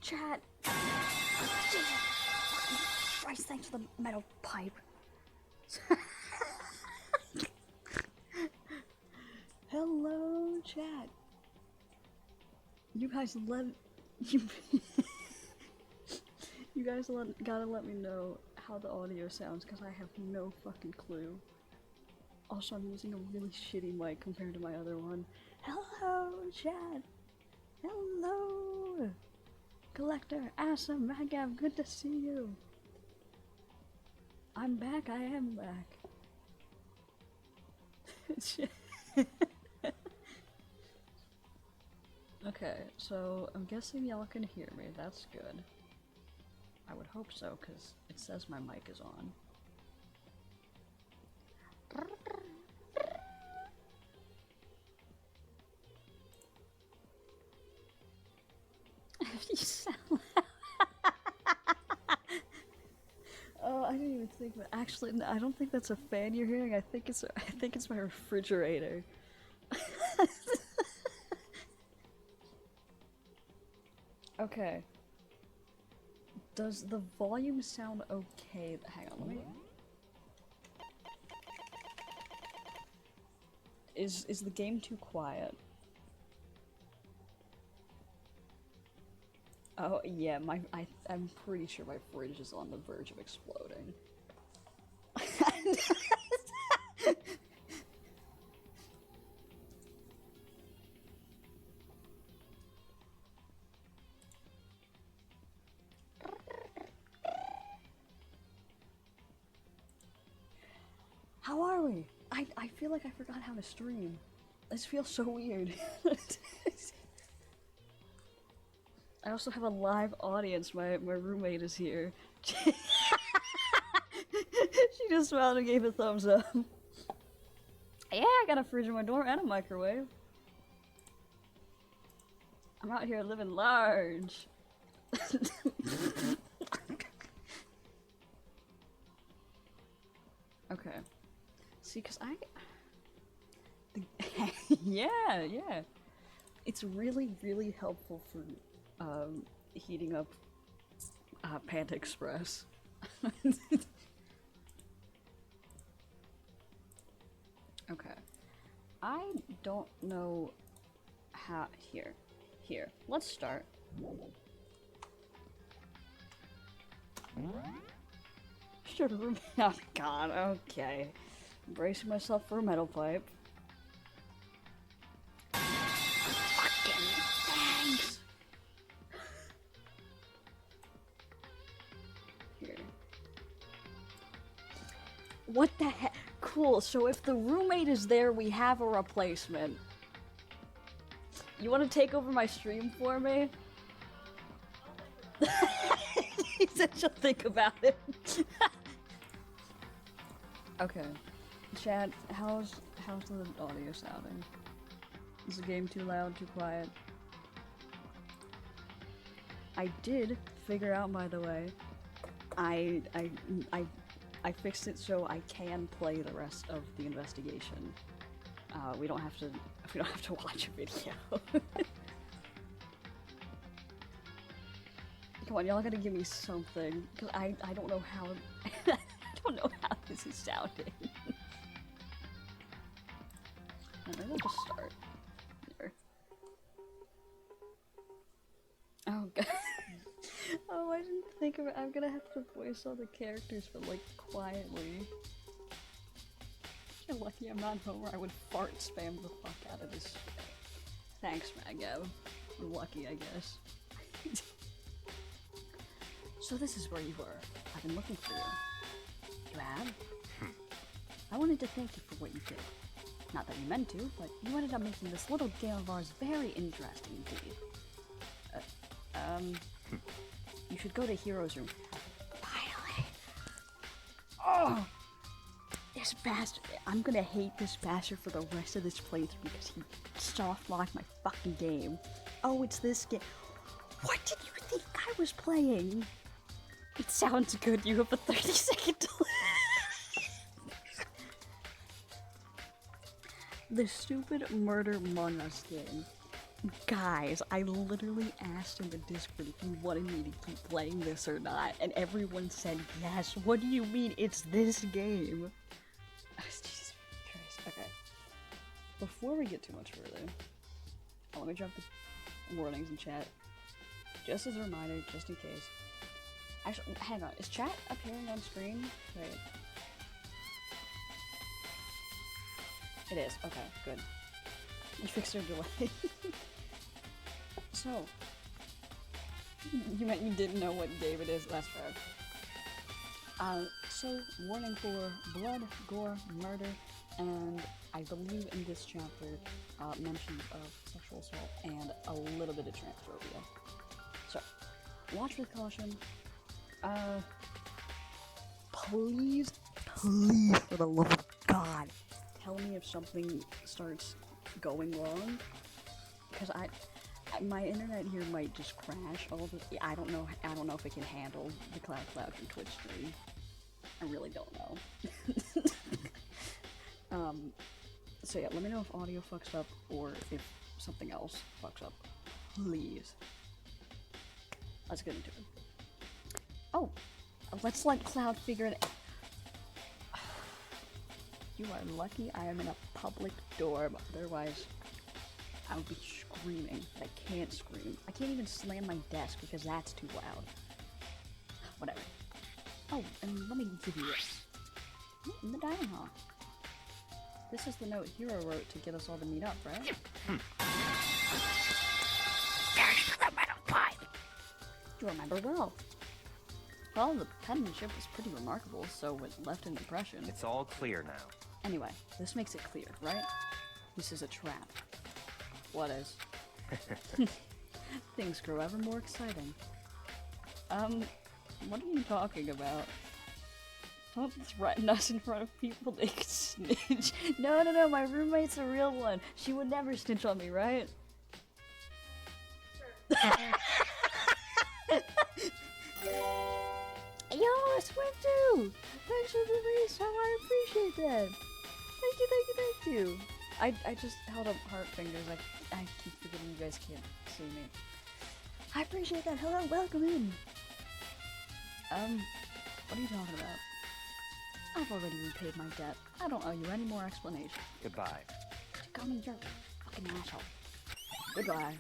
Chat. Christ, thanks for the metal pipe. Hello, chat. You guys gotta let me know how the audio sounds, because I have no fucking clue. Also, I'm using a really shitty mic compared to my other one. Hello, chat. Hello. Collector, Asa, Magav, good to see you. I'm back, I am back. Okay, so I'm guessing y'all can hear me, that's good. I would hope so, because it says my mic is on. You sound Oh, I didn't even think that. Actually, no, I don't think that's a fan you're hearing. I think it's my refrigerator. Okay. Does the volume sound okay? Hang on, let me. Is the game too quiet? Oh yeah, I'm pretty sure my fridge is on the verge of exploding. How are we? I feel like I forgot how to stream. This feels so weird. I also have a live audience. My roommate is here. She just smiled and gave a thumbs up. Yeah, I got a fridge in my door and a microwave. I'm out here living large. Okay. See, cause yeah. It's really helpful for heating up Panda Express. Okay. I don't know how. Here. Let's start. Should have. Oh god, okay. Bracing myself for a metal pipe. Fucking thanks! Here. What the heck? Cool, so if the roommate is there, we have a replacement. You want to take over my stream for me? He said she'll think about it. Okay. Chat, how's the audio sounding? Is the game too loud, too quiet? I did figure out, by the way, I fixed it so I can play the rest of the investigation. We don't have to watch a video. Come on, y'all gotta give me something, because I don't know how I don't know how this is sounding. Maybe I'll just start. There. Oh god. Oh, I didn't think of it. I'm gonna have to voice all the characters, but like quietly. You're lucky I'm not home, or I would fart spam the fuck out of this. Thanks, Magav. I'm lucky, I guess. So this is where you were. I've been looking for you. You have? I wanted to thank you for what you did. Not that you meant to, but you ended up making this little game of ours very interesting indeed. You should go to Hero's Room. Finally! Oh! This bastard. I'm gonna hate this bastard for the rest of this playthrough because he soft-locked my fucking game. Oh, it's this game. What did you think I was playing? It sounds good. You have a 30-second delay. The stupid Murder Among Us game. Guys, I literally asked in the Discord if you wanted me to keep playing this or not, and everyone said yes. What do you mean it's this game? Jesus Christ. Okay. Before we get too much further, let me drop the warnings in chat. Just as a reminder, just in case. Actually, hang on. Is chat appearing on screen? Wait. It is. Okay, good. You fixed your delay. So, you meant you didn't know what game it is? That's fair. So, warning for blood, gore, murder, and I believe in this chapter, mentions of sexual assault and a little bit of transphobia. So, watch with caution. Please, for the love of God, tell me if something starts going wrong, because my internet here might just crash. I don't know if it can handle the cloud from Twitch stream. I really don't know. So yeah, let me know if audio fucks up or if something else fucks up. Please. Let's get into it. Oh, let's let Cloud figure it out. You are lucky I am in a public dorm, otherwise I would be screaming, but I can't scream. I can't even slam my desk because that's too loud. Whatever. Oh, and let me give you this. In the dining hall. This is the note Hero wrote to get us all to meet up, right? You remember well. Well, the penmanship was pretty remarkable, so it left an impression. It's all clear now. Anyway, this makes it clear, right? This is a trap. What is? Things grow ever more exciting. What are you talking about? Don't threaten us in front of people, they could snitch. No, my roommate's a real one. She would never snitch on me, right? Yo, it's Swiftu! Thanks for the resub, I appreciate that. Thank you. I just held up heart fingers. I keep forgetting you guys can't see me. I appreciate that. Hello, welcome in. What are you talking about? I've already repaid my debt. I don't owe you any more explanation. Goodbye. Call me your fucking asshole. Goodbye.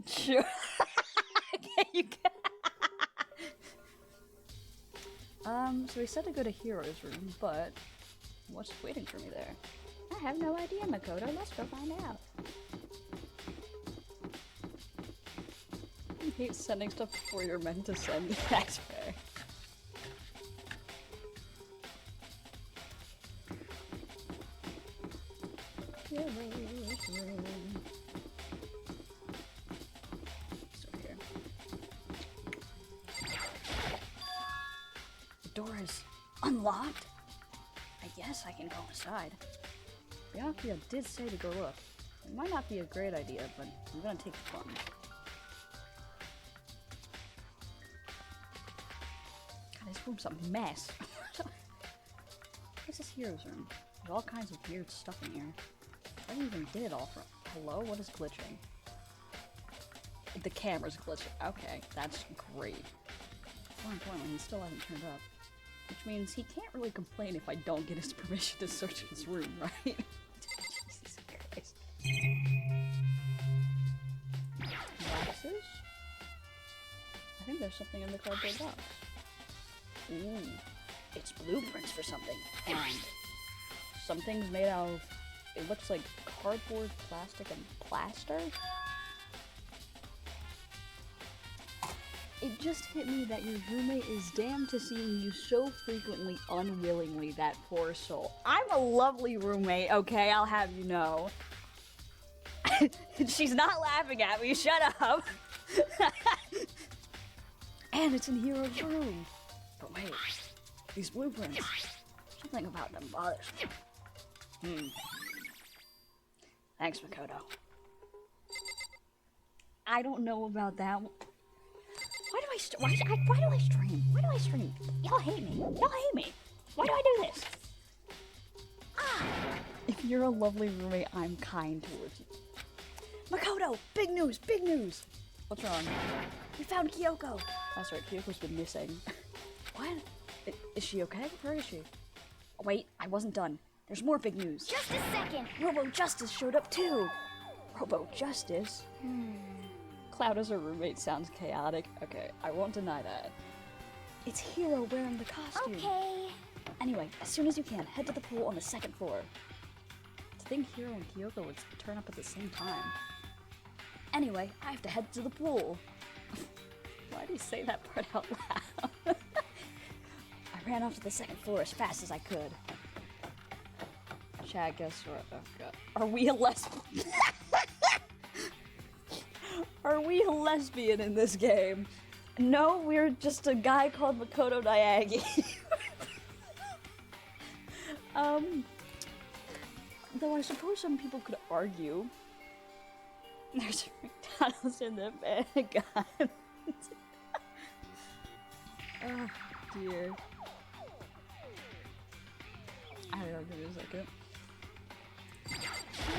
Sure. Okay, you can. So we said to go to Hero's room, but what's waiting for me there? I have no idea, Makoto. Let's go find out. I hate sending stuff before you're meant to send. That's fair. Hero's room. Door is unlocked? I guess I can go inside. Byakuya did say to go look. It might not be a great idea, but I'm gonna take the fun. God, this room's a mess. This is Hero's room. There's all kinds of weird stuff in here. Where do you even get it all from? Hello? What is glitching? The camera's glitching. Okay, that's great. More importantly, he still hasn't turned up. Which means he can't really complain if I don't get his permission to search his room, right? Jesus Christ. Boxes? I think there's something in the cardboard box. Ooh. It's blueprints for something. And something's made out of, it looks like cardboard, plastic, and plaster? It just hit me that your roommate is damned to seeing you so frequently unwillingly, that poor soul. I'm a lovely roommate, okay? I'll have you know. She's not laughing at me, shut up! And it's in Hero's room. But wait, these blueprints, something about them bothers me. Thanks, Makoto. I don't know about that one. Why do I stream? Why do I stream? Y'all hate me. Why do I do this? Ah! If If you're a lovely roommate, I'm kind towards you. Makoto! Big news! Big news! What's wrong? We found Kyoko! That's right, Kyoko's been missing. What? Is she okay? Where is she? Oh, wait, I wasn't done. There's more big news. Just a second! Robo Justice showed up too! Robo Justice? Cloud as a roommate sounds chaotic. Okay, I won't deny that. It's Hiro wearing the costume. Okay. Anyway, as soon as you can, head to the pool on the second floor. To think Hiro and Kyoko would turn up at the same time. Anyway, I have to head to the pool. Why do you say that part out loud? I ran off to the second floor as fast as I could. Chad, guess what? Oh god. Are we a lesbian? Are we a lesbian in this game? No, we're just a guy called Makoto Naegi. Though I suppose some people could argue. There's a McDonald's in the bag. Oh dear. I don't know, give me a second.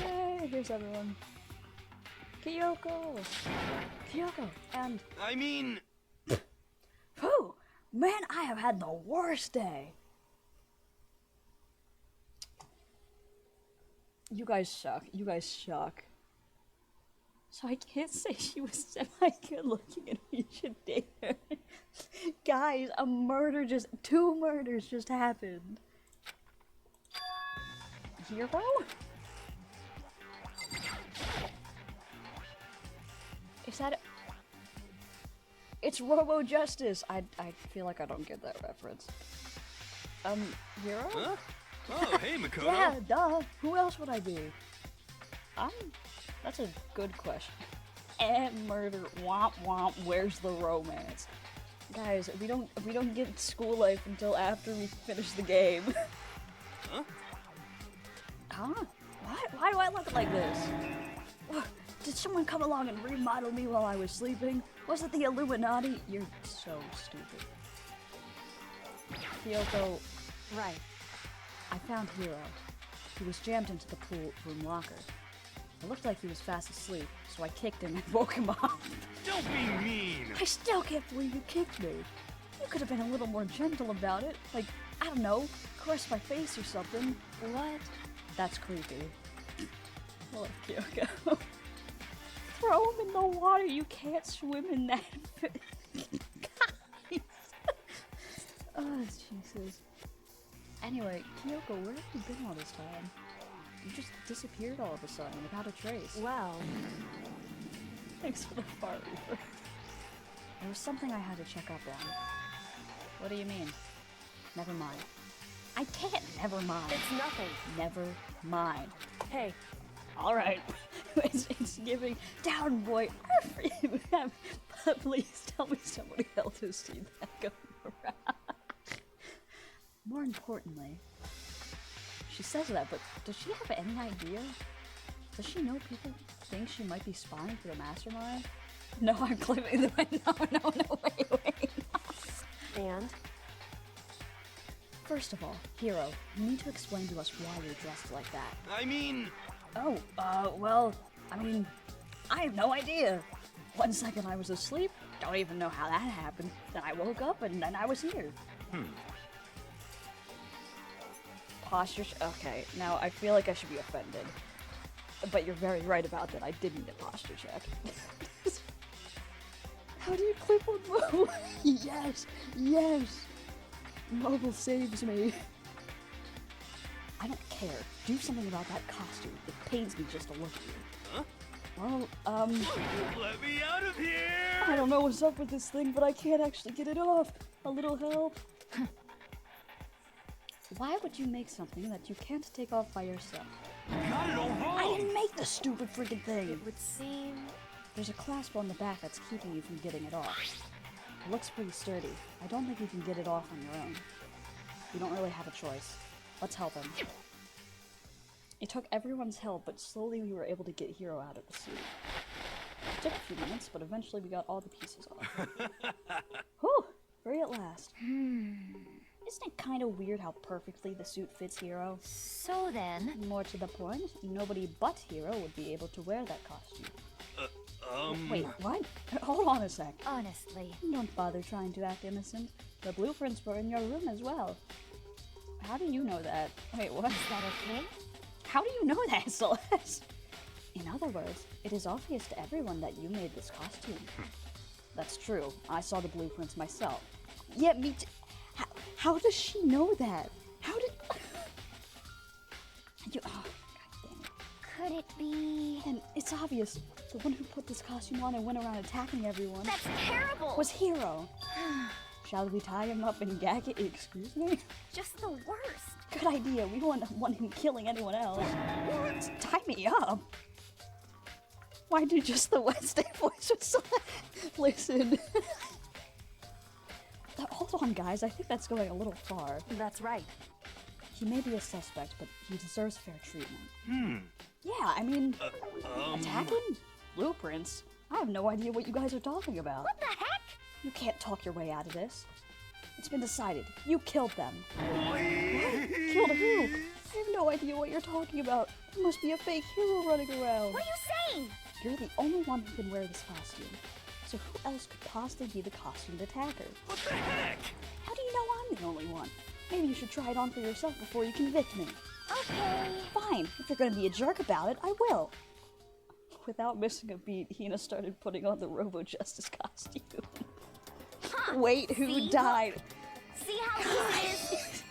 Yay, here's everyone. Kyoko! Kyoko! And... I mean... Whew! Man, I have had the worst day! You guys suck. You guys suck. So I can't say she was semi-good looking and we should date her. Guys, two murders just happened. Hero? Is that It's Robo Justice! I feel like I don't get that reference. Hero? Huh? Oh, hey, Makoto. Yeah, duh. Who else would I be? That's a good question. And murder, womp womp, where's the romance? Guys, we don't get school life until after we finish the game. Huh? Huh? What? Why do I look like this? Did someone come along and remodel me while I was sleeping? Was it the Illuminati? You're so stupid. Kyoko, right. I found Hiro. He was jammed into the pool room locker. It looked like he was fast asleep, so I kicked him and woke him up. Don't be mean! I still can't believe you kicked me. You could have been a little more gentle about it. Like, I don't know, caress my face or something. What? That's creepy. Well, Kyoko. Throw him in the water. You can't swim in that. Guys. Oh, Jesus. Anyway, Kyoko, where have you been all this time? You just disappeared all of a sudden without a trace. Well, Thanks for the fart. There was something I had to check up on. What do you mean? Never mind. I can't never mind. it's nothing. Never mind. Hey, Alright. it's giving down, boy. But please tell me somebody else has seen that going around. More importantly, she says that, but does she have any idea? Does she know people think she might be spying for the mastermind? No, I'm clipping the no, wait. and? First of all, Hiro, you need to explain to us why you're dressed like that. I mean... Oh, well, I mean, I have no idea. 1 second I was asleep, don't even know how that happened. Then I woke up and then I was here. Posture, okay, now I feel like I should be offended. But you're very right about that, I did need a posture check. How do you clip on mobile? Yes! Mobile saves me. I don't care. Do something about that costume. It pains me just to look at you. Huh? Well, Let me out of here! I don't know what's up with this thing, but I can't actually get it off. A little help. Why would you make something that you can't take off by yourself? Got it all wrong! I didn't make the stupid freaking thing! It would seem... There's a clasp on the back that's keeping you from getting it off. It looks pretty sturdy. I don't think you can get it off on your own. You don't really have a choice. Let's help him. It took everyone's help, but slowly we were able to get Hiro out of the suit. It took a few minutes, but eventually we got all the pieces off. Whew! Free at last. Isn't it kind of weird how perfectly the suit fits Hero? So then, More to the point, nobody but Hero would be able to wear that costume. Wait, what? Hold on a sec. honestly, Don't bother trying to act innocent. The blueprints were in your room as well. How do you know that? Wait, what? is that okay? How do you know that, Celeste? In other words, it is obvious to everyone that you made this costume. That's true. I saw the blueprints myself. Yeah, me too. How does she know that? How did... you... Oh, god damn it. Could it be... And it's obvious. The one who put this costume on and went around attacking everyone That's terrible! was Hero. Shall we tie him up and gag it? Excuse me? just the worst. Good idea. We wouldn't want him killing anyone else. Tie me up? Why do just the Wednesday voice whistle? Listen. Hold on, guys. I think that's going a little far. That's right. He may be a suspect, but he deserves fair treatment. Yeah, I mean, attacking blueprints? I have no idea what you guys are talking about. What the heck? You can't talk your way out of this. It's been decided. You killed them. Killed who? I have no idea what you're talking about. There must be a fake hero running around. What are you saying? You're the only one who can wear this costume. So who else could possibly be the costumed attacker? What the heck? How do you know I'm the only one? Maybe you should try it on for yourself before you convict me. Okay. Fine. If you're gonna be a jerk about it, I will. Without missing a beat, Hina started putting on the Robo Justice costume. Huh. Wait, who See? died? See how easy it is?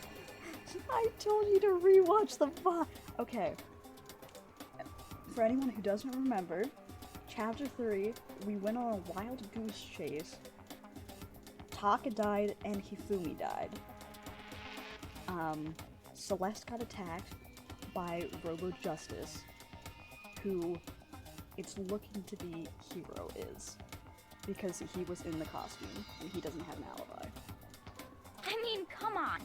I told you to rewatch the VOD. Okay. For anyone who doesn't remember, Chapter 3, we went on a wild goose chase. Taka died and Hifumi died. Celeste got attacked by Robo Justice, who it's looking to be Hero is, because he was in the costume and he doesn't have an alibi. I mean, come on.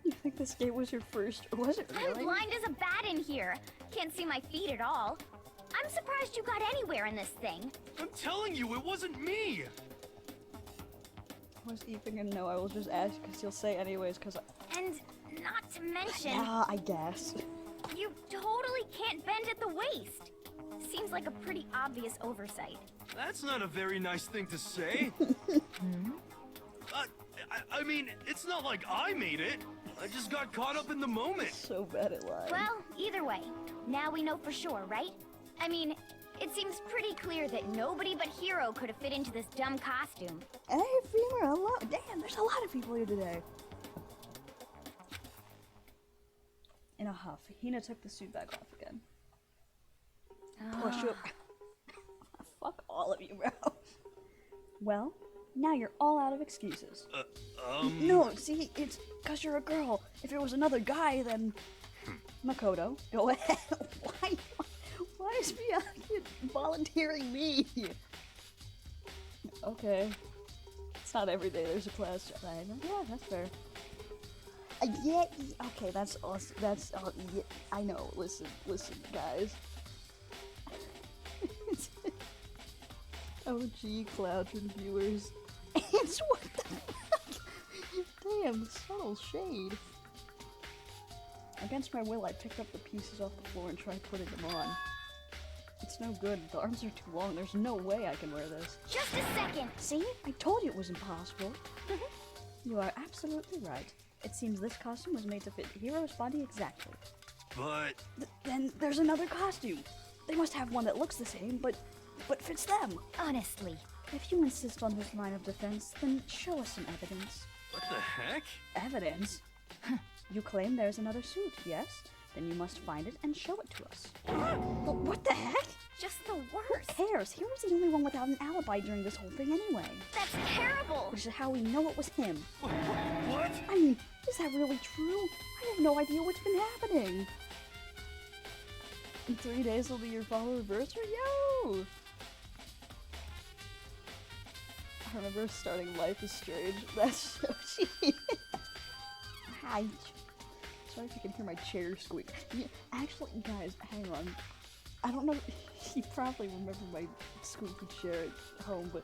You think this game was your first, or was it really? I'm blind as a bat in here. Can't see my feet at all. I'm surprised you got anywhere in this thing. I'm telling you, it wasn't me! Was Ethan gonna know? I will just ask because he'll say anyways because And not to mention, yeah, I guess. you totally can't bend at the waist. Seems like a pretty obvious oversight. That's not a very nice thing to say. I mean, it's not like I made it. I just got caught up in the moment. So bad at lying. Well, either way, now we know for sure, right? I mean, it seems pretty clear that nobody but Hero could have fit into this dumb costume. Hey, Femur, hello. Damn, there's a lot of people here today. In a huff, Hina took the suit back off again. Push it. Fuck all of you, bro. Well, now you're all out of excuses. No, see, it's because you're a girl. If it was another guy, then... Makoto, go ahead. Why is Miyagi volunteering me? Okay. It's not every day there's a class Jedi. Yeah, that's fair. Yeah, okay, that's awesome. That's, yeah, I know. Listen, guys. OG Cloudron viewers. It's what the fuck? Damn, subtle shade. Against my will, I picked up the pieces off the floor and tried putting them on. It's no good. The arms are too long. There's no way I can wear this. Just a second! See? I told you it was impossible. You are absolutely right. It seems this costume was made to fit Hero's body exactly. But... Then there's another costume. They must have one that looks the same, but fits them. Honestly. If you insist on this line of defense, then show us some evidence. what the heck? Evidence? You claim there's another suit, yes? Then you must find it and show it to us. But what the heck? Just the Who worst. cares? He was the only one without an alibi during this whole thing anyway. That's terrible! Which is how we know it was him. What? I mean, is that really true? I have no idea what's been happening. In 3 days will be your fall anniversary? Yo! I remember starting Life is Strange. That's so cheap. Hi. Sorry if you can hear my chair squeak. Yeah, actually, guys, hang on. I don't know. You probably remember my squeaky chair at home, but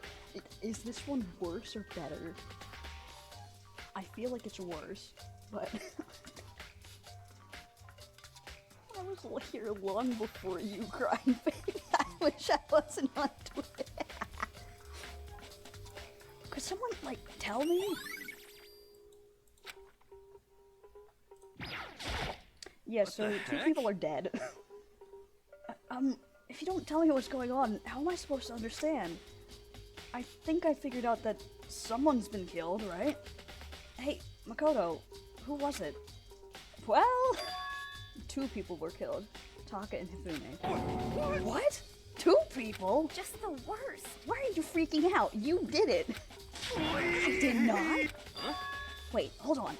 is this one worse or better? I feel like it's worse, but I was here long before you, crying baby. I wish I wasn't on Twitter. Could someone, like, tell me? Yeah, so two people are dead. If you don't tell me what's going on, how am I supposed to understand? I think I figured out that someone's been killed, right? Hey, Makoto, who was it? Well, two people were killed. Taka and Hifune. What? Two people? Just the worst. Why are you freaking out? You did it. I did not. Wait, hold on.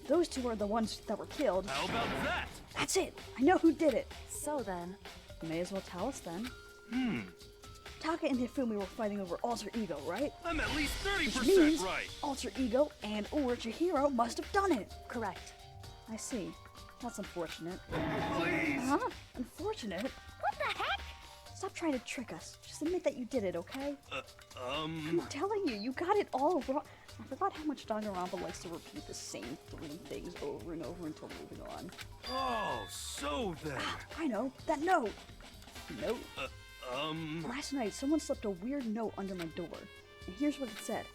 Those two are the ones that were killed. How about that? That's it. I know who did it. So then, You may as well tell us then. Taka and Hifumi were fighting over Alter Ego, right? I'm at least Which 30% means right. Alter Ego and or Chihiro must have done it. correct. I see. That's unfortunate. Please. Huh? Unfortunate? What the heck? Stop trying to trick us. Just admit that you did it, okay? Um. I'm telling you, you got it all wrong. I forgot how much Danganronpa likes to repeat the same three things over and over until moving on. Oh, so then. I know, that note. Note? Um. Last night, someone slipped a weird note under my door. And here's what it said.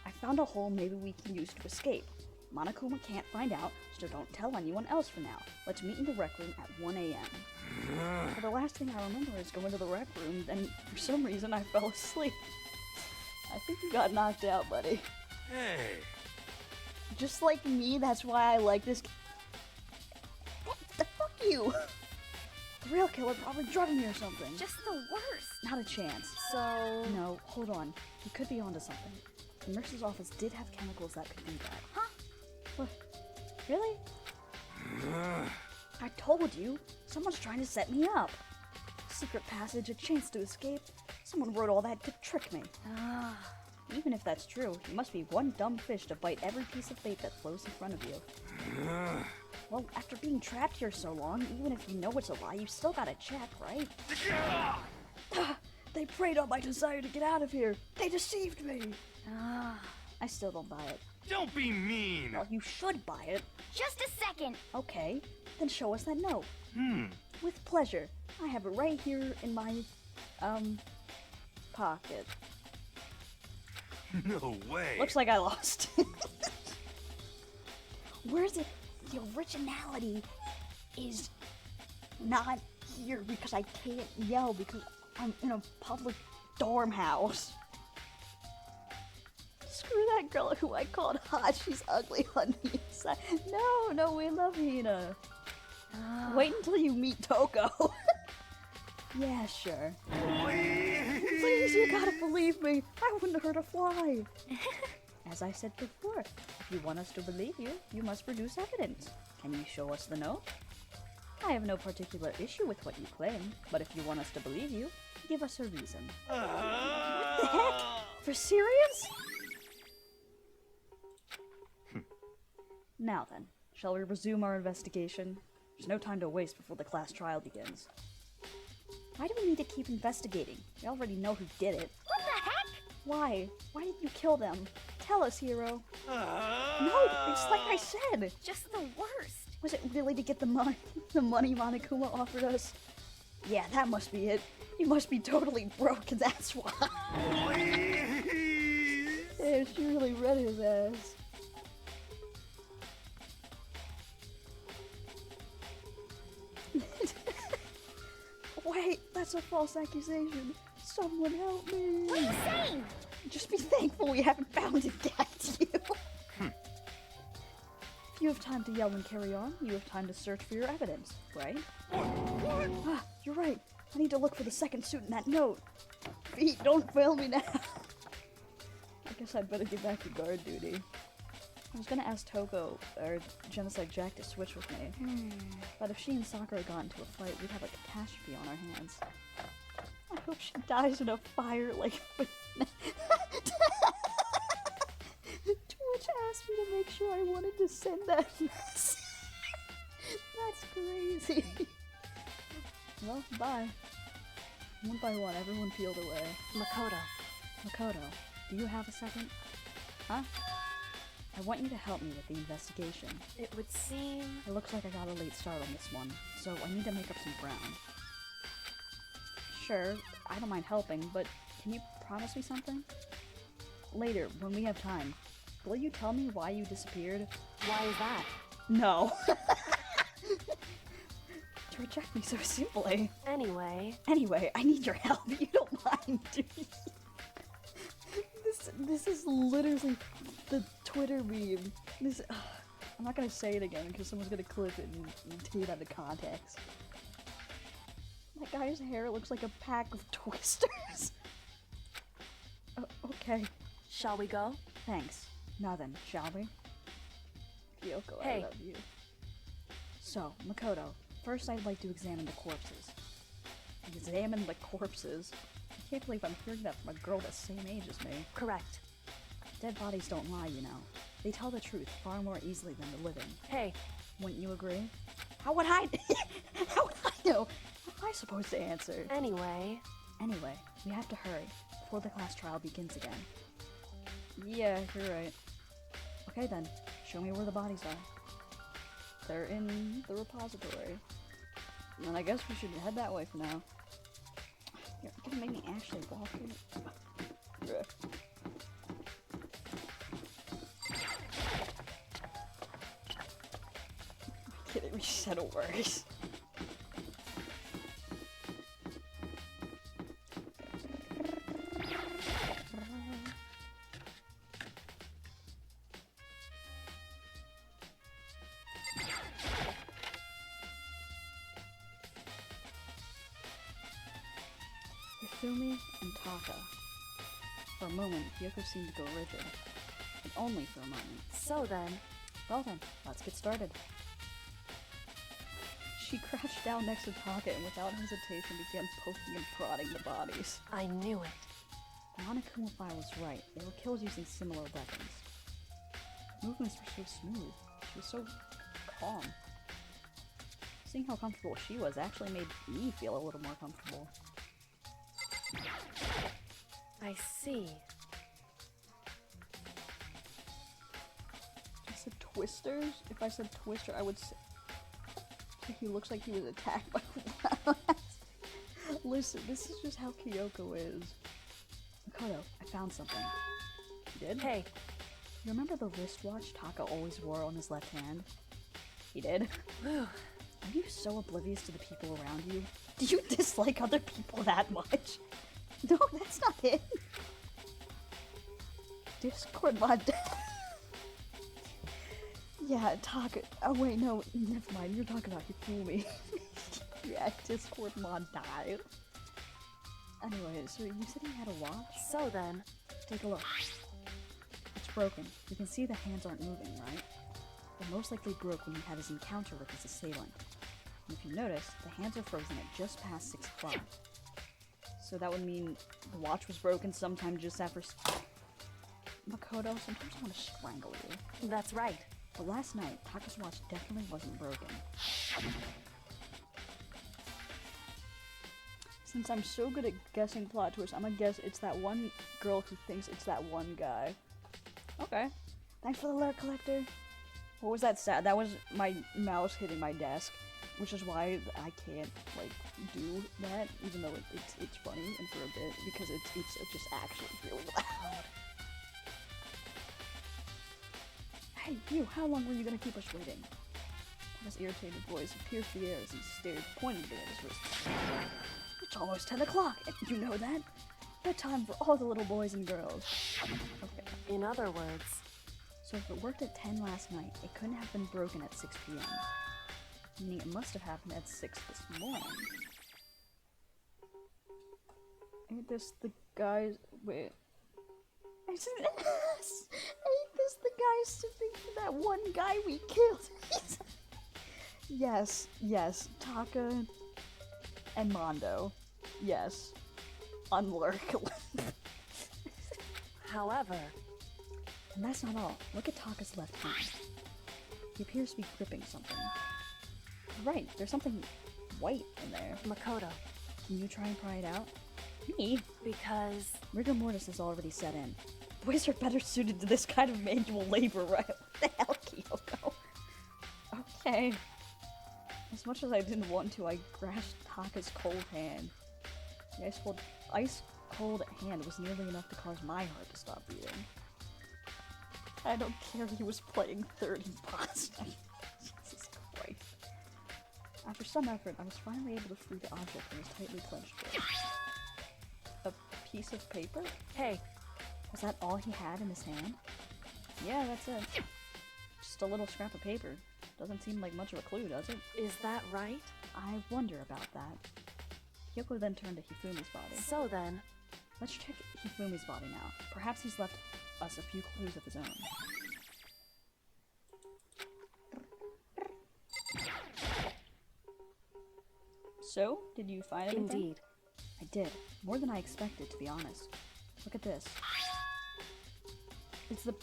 I found a hole maybe we can use to escape. Monokuma can't find out, so don't tell anyone else for now. Let's meet in the rec room at 1 a.m. But the last thing I remember is going to the rec room, and for some reason I fell asleep. I think you got knocked out, buddy. Hey. Just like me, that's why I like this. The fuck you! The real killer probably drugged me or something. Just the worst. Not a chance. So, No, hold on. He could be onto something. The nurse's office did have chemicals that could do that. Huh? What? Really? I told you! Someone's trying to set me up! Secret passage, a chance to escape. Someone wrote all that to trick me. Even if that's true, you must be one dumb fish to bite every piece of bait that flows in front of you. Well, after being trapped here so long, even if you know it's a lie, you still gotta check, right? They preyed on my desire to get out of here! They deceived me! I still don't buy it. Don't be mean. Well, you should buy it. Just a second. Okay, then show us that note. Hmm. With pleasure. I have it right here in my, pocket. No way. Looks like I lost. Where's it? The originality is not here because I can't yell because I'm in a public dorm house. Screw that girl who I called hot. She's ugly on the inside. No, we love Hina. Wait until you meet Toko. Yeah, sure. Please, you gotta believe me. I wouldn't hurt a fly. As I said before, if you want us to believe you, you must produce evidence. Can you show us the note? I have no particular issue with what you claim, but if you want us to believe you, give us a reason. What the heck? For serious? Now then, shall we resume our investigation? There's no time to waste before the class trial begins. Why do we need to keep investigating? We already know who did it. What the heck? Why? Why did you kill them? Tell us, Hero. No, it's like I said. Just the worst. Was it really to get the money? The money Monokuma offered us? Yeah, that must be it. He must be totally broke, and that's why. Please. Yeah, she really read his ass. Wait, that's a false accusation. Someone help me. What are you saying? Just be thankful we haven't bound and gagged you. If you have time to yell and carry on, you have time to search for your evidence, right? Ah, you're right. I need to look for the second suit in that note. Pete, don't fail me now. I guess I'd better get back to guard duty. I was gonna ask Toko, or Genocide Jack, to switch with me. But if she and Sakura got into a fight, we'd have a catastrophe on our hands. I hope she dies in a fire like... Twitch asked me to make sure I wanted to send that message. That's crazy. Well, bye. One by one, everyone peeled away. Makoto. Makoto, do you have a second? Huh? I want you to help me with the investigation. It would seem... It looks like I got a late start on this one, so I need to make up some ground. Sure, I don't mind helping, but can you promise me something? Later, when we have time, will you tell me why you disappeared? Why is that? No. To reject me so simply. Anyway... Anyway, I need your help. You don't mind, do you? This is literally the Twitter meme. This, I'm not gonna say it again because someone's gonna clip it and take it out of context. That guy's hair looks like a pack of twisters. Okay. Shall we go? Thanks. Now then, shall we? Kyoko, I Hey. love you. So, Makoto, first I'd like to examine the corpses. Examine the corpses? I can't believe I'm hearing that from a girl the same age as me. Correct. Dead bodies don't lie, you know. They tell the truth far more easily than the living. Hey, Wouldn't you agree? How would I? How would I know? How am I supposed to answer? anyway... Anyway, we have to hurry before the class trial begins again. Yeah, you're right. Okay then, show me where the bodies are. They're in the repository. And I guess we should head that way for now. You're gonna make me actually walk in. Ugh. Kidding, we said worse. Hifumi and Taka. For a moment, Kyoko seemed to go rigid. But only for a moment. So then... Well then, let's get started. She crouched down next to Taka and without hesitation began poking and prodding the bodies. I knew it. Monokuma was right. They were killed using similar weapons. Movements were so smooth. She was so calm. Seeing how comfortable she was actually made me feel a little more comfortable. I see. I said twisters? If I said twister, I would say he looks like he was attacked by rats. Listen, this is just how Kyoko is. Makoto, I found something. You did? Hey, You remember the wristwatch Taka always wore on his left hand? He did? whew. Are you so oblivious to the people around you? Do you dislike other people that much? No, that's not it. Discord mod. Yeah, Taka. Oh wait, no, never mind. You're talking about Hifumi. Yeah, Discord mod died. Anyway, so you said he had a watch? So then... Take a look. It's broken. You can see the hands aren't moving, right? They most likely broke when he had his encounter with his assailant. And if you notice, the hands are frozen at just past 6 o'clock. So that would mean the watch was broken sometime just after Makoto, sometimes I want to strangle you. That's right. But last night, Taka's watch definitely wasn't broken. Since I'm so good at guessing plot twists, I'm gonna guess it's that one girl who thinks it's that one guy. Okay. Thanks for the alert, Collector. What was that sound? That was my mouse hitting my desk, which is why I can't, like, do that, even though it's funny and for a bit, because it's just actually really loud. Hey, you, how long were you gonna keep us waiting? His irritated voice pierced the air as he stared pointedly at his wrist. It's almost 10 o'clock, and you know that? Bedtime for all the little boys and girls. Okay. In other words... So if it worked at 10 last night, it couldn't have been broken at 6 p.m. Meaning it must have happened at 6 this morning. Ain't this the guys... Wait. Ain't this the guy sitting for that one guy we killed? Yes, yes. Taka and Mondo. Yes. Unlurk. However... And that's not all. Look at Taka's left hand. He appears to be gripping something. Right, there's something white in there. Makoto. Can you try and pry it out? Me? Because... Rigor mortis has already set in. Boys are better suited to this kind of manual labor, right? What the hell, Kyoko? Okay. As much as I didn't want to, I grasped Taka's cold hand. The ice cold hand was nearly enough to cause my heart to stop beating. I don't care he was playing 30 pasta. Jesus Christ. After some effort, I was finally able to free the object from his tightly clenched grip. A piece of paper? Hey, Was that all he had in his hand? Yeah, that's it. Just a little scrap of paper. Doesn't seem like much of a clue, does it? is that right? I wonder about that. Kyoko then turned to Hifumi's body. So then, Let's check Hifumi's body now. Perhaps he's left us a few clues of his own. So, did you find anything? indeed. I did. More than I expected, to be honest. Look at this. It's the...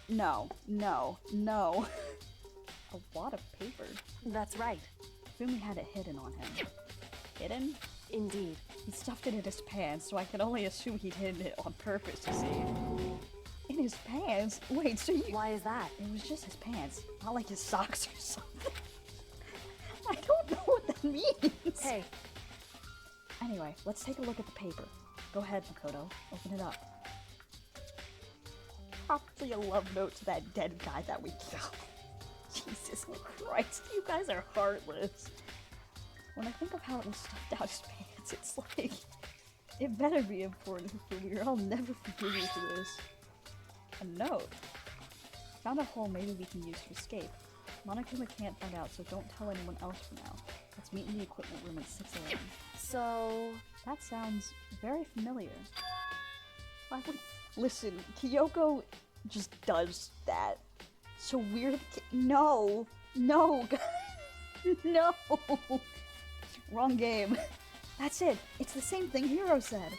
No. A lot of paper. That's right. Hifumi had it hidden on him. Hidden? Indeed. He stuffed it in his pants, so I can only assume he'd hidden it on purpose, you see. In his pants? Wait, so you... Why is that? It was just his pants, not like his socks or something. I don't know what that means. Hey, Anyway, let's take a look at the paper. Go ahead, Makoto. Open it up. Probably a love note to that dead guy that we killed. Jesus Christ, you guys are heartless. When I think of how it was stuffed out his pants, it's like... It better be important for me or I'll never forgive you for this. A note. Found a hole maybe we can use to escape. Monokuma can't find out, so don't tell anyone else for now. Let's meet in the equipment room at 6 a.m. so... That sounds very familiar. Why would... Listen, Kyoko just does that. So weird. No! No! No! Wrong game. That's it. It's the same thing Hiro said.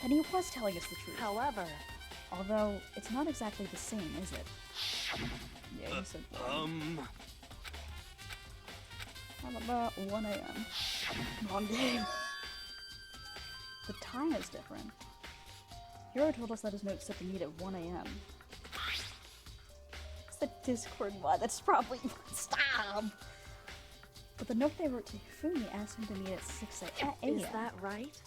And he was telling us the truth. However, Although, it's not exactly the same, is it? Yeah, he said How about 1 a.m.? Wrong game. The time is different. Hiro told us that his note said to meet at 1 a.m. It's the Discord mod. That's probably... Stop! But the note they wrote to Hifumi asked him to meet at 6 a.m. is that right?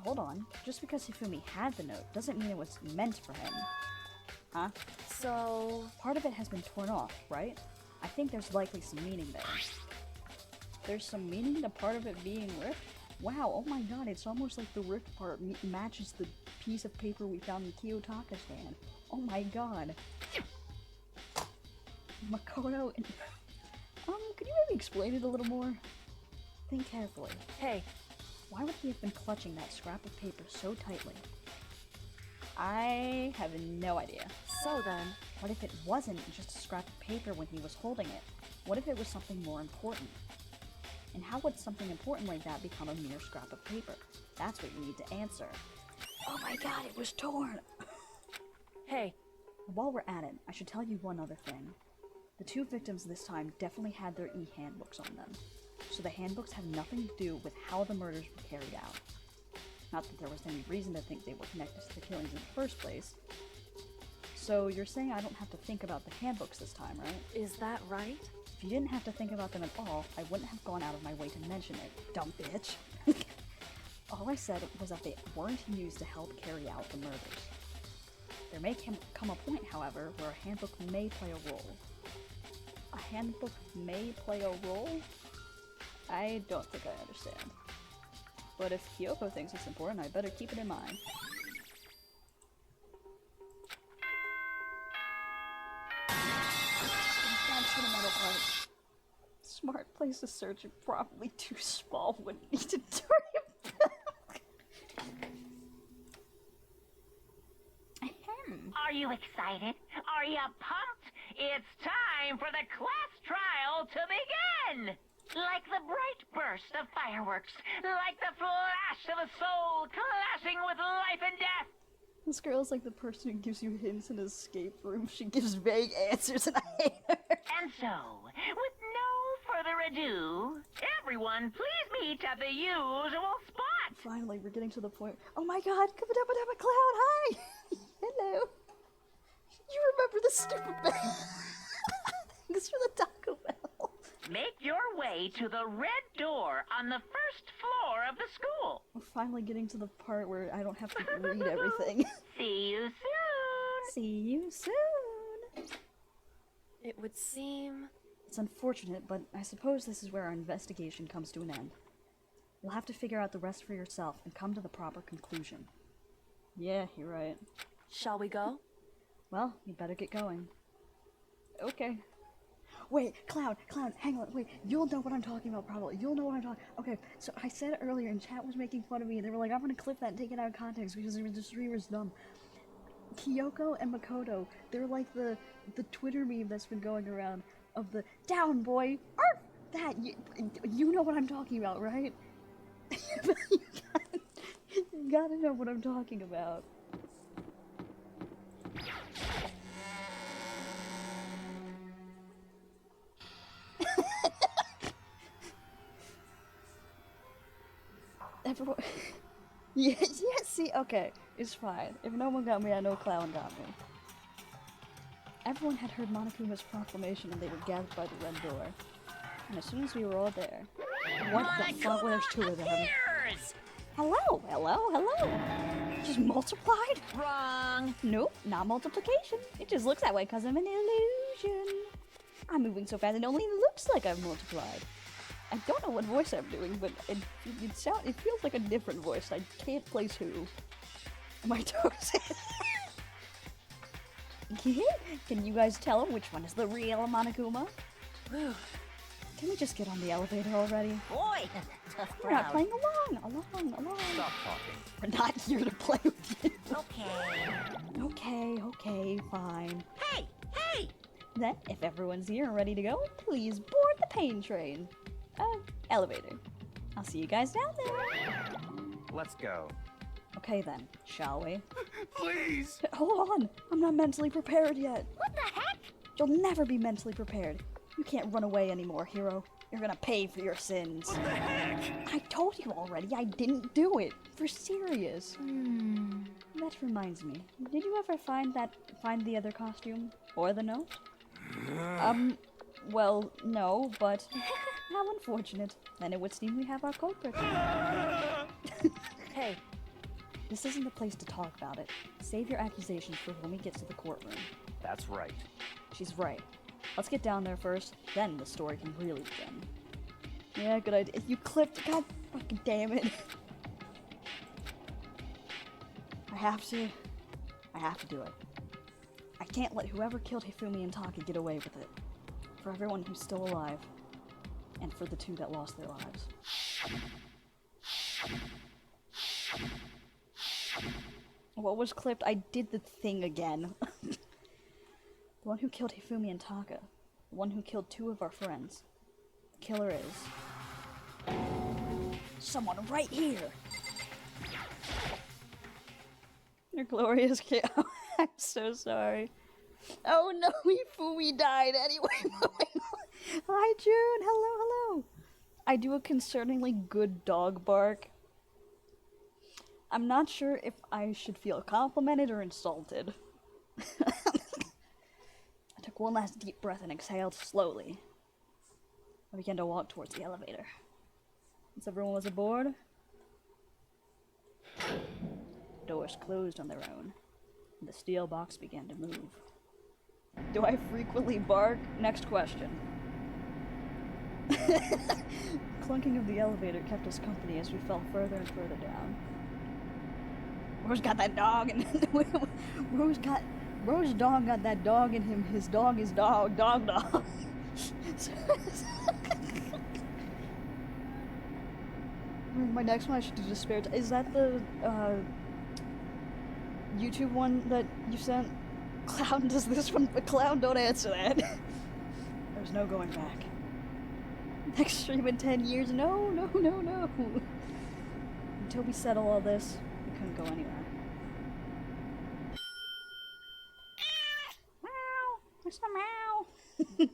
Hold on. Just because Hifumi had the note doesn't mean it was meant for him. Huh? So... Part of it has been torn off, right? I think there's likely some meaning there. There's some meaning to part of it being ripped? Wow, oh my god, it's almost like the ripped part matches the piece of paper we found in Kiyotaka's hand. Oh my god. Makoto and... could you maybe explain it a little more? Think carefully. Hey, Why would he have been clutching that scrap of paper so tightly? I have no idea. so then... What if it wasn't just a scrap of paper when he was holding it? What if it was something more important? And how would something important like that become a mere scrap of paper? That's what you need to answer. Oh my god, it was torn! Hey, While we're at it, I should tell you one other thing. The two victims this time definitely had their e-handbooks on them, so the handbooks have nothing to do with how the murders were carried out. Not that there was any reason to think they were connected to the killings in the first place. So you're saying I don't have to think about the handbooks this time, right? is that right? If you didn't have to think about them at all, I wouldn't have gone out of my way to mention it, dumb bitch. All I said was that they weren't used to help carry out the murders. There may come a point, however, where a handbook may play a role. A handbook may play a role? I don't think I understand. But if Kyoko thinks it's important, I better keep it in mind. That's the metal part. Smart place to search and probably too small. Wouldn't need to turn it back. Ahem. Are you excited? Are you pumped? It's time for the class trial to begin! Like the bright burst of fireworks, like the flash of a soul clashing with life and death. This girl's like the person who gives you hints in an escape room. She gives vague answers and I hate her. And so, with no further ado, everyone please meet at the usual spot. Finally, we're getting to the point. Oh my god, Kabadabadaba Cloud, hi! hello. You remember the stupid bag? Thanks for the Taco Bell. Make your way to the red door on the first floor of the school. We're finally getting to the part where I don't have to read everything. See you soon. See you soon. It would seem... It's unfortunate, but I suppose this is where our investigation comes to an end. You'll have to figure out the rest for yourself and come to the proper conclusion. Yeah, you're right. Shall we go? Well, you better get going. Okay. Wait, Cloud, hang on, wait, you'll know what I'm talking about probably. You'll know what I'm talking. Okay, so I said earlier and chat was making fun of me and they were like, I'm gonna clip that and take it out of context because the streamer's dumb. Kyoko and Makoto, they're like the Twitter meme that's been going around of the down boy, arf! That, you know what I'm talking about, right? You gotta know what I'm talking about. Everyone... yeah, see, okay, it's fine. If no one got me, I know Clown got me. Everyone had heard Monokuma's proclamation and they were gathered by the red door. And as soon as we were all there... What the fuck? Well, there's two of them. Hello, hello. Just multiplied? Wrong. Nope, not multiplication. It just looks that way because I'm an illusion. I'm moving so fast it only looks like I've multiplied. I don't know what voice I'm doing, but it feels like a different voice. I can't place who. Am I toasted? Can you guys tell him which one is the real Monokuma? Can we just get on the elevator already? Boy, tough We're not playing along. Stop talking. We're not here to play with you. Okay. Okay, fine. Hey! Then, if everyone's here and ready to go, please board the pain train. Elevator. I'll see you guys down there. Let's go. Okay then, shall we? Please! Hold on, I'm not mentally prepared yet. What the heck? You'll never be mentally prepared. You can't run away anymore, hero. You're gonna pay for your sins. What the heck? I told you already, I didn't do it. For serious. That reminds me. Did you ever find the other costume? Or the note? Well, no, but how unfortunate. Then it would seem we have our culprit. Hey, This isn't the place to talk about it. Save your accusations for when we get to the courtroom. That's right. She's right. Let's get down there first, then the story can really begin. Yeah, good idea. You clipped. God fucking damn it. I have to do it. I can't let whoever killed Hifumi and Taka get away with it. For everyone who's still alive. And for the two that lost their lives. What was clipped? I did the thing again. The one who killed Hifumi and Taka. The one who killed two of our friends. The killer is... someone right here! Your glorious kid. I'm so sorry. Oh no, Hifumi died anyway. Hi June, hello. I do a concerningly good dog bark. I'm not sure if I should feel complimented or insulted. I took one last deep breath and exhaled slowly. I began to walk towards the elevator. Once everyone was aboard, the doors closed on their own, and the steel box began to move. Do I frequently bark? Next question. Clunking of the elevator kept us company as we fell further and further down. Rose got that dog and Rose dog got that dog in him. His dog is dog. My next one I should do despair. Is that the YouTube one that you sent? Clown does this one, but Clown don't answer that. There's no going back. Next stream in 10 years. No. Until we settle all this, we couldn't go anywhere. Meow! Mr. Meow! I'm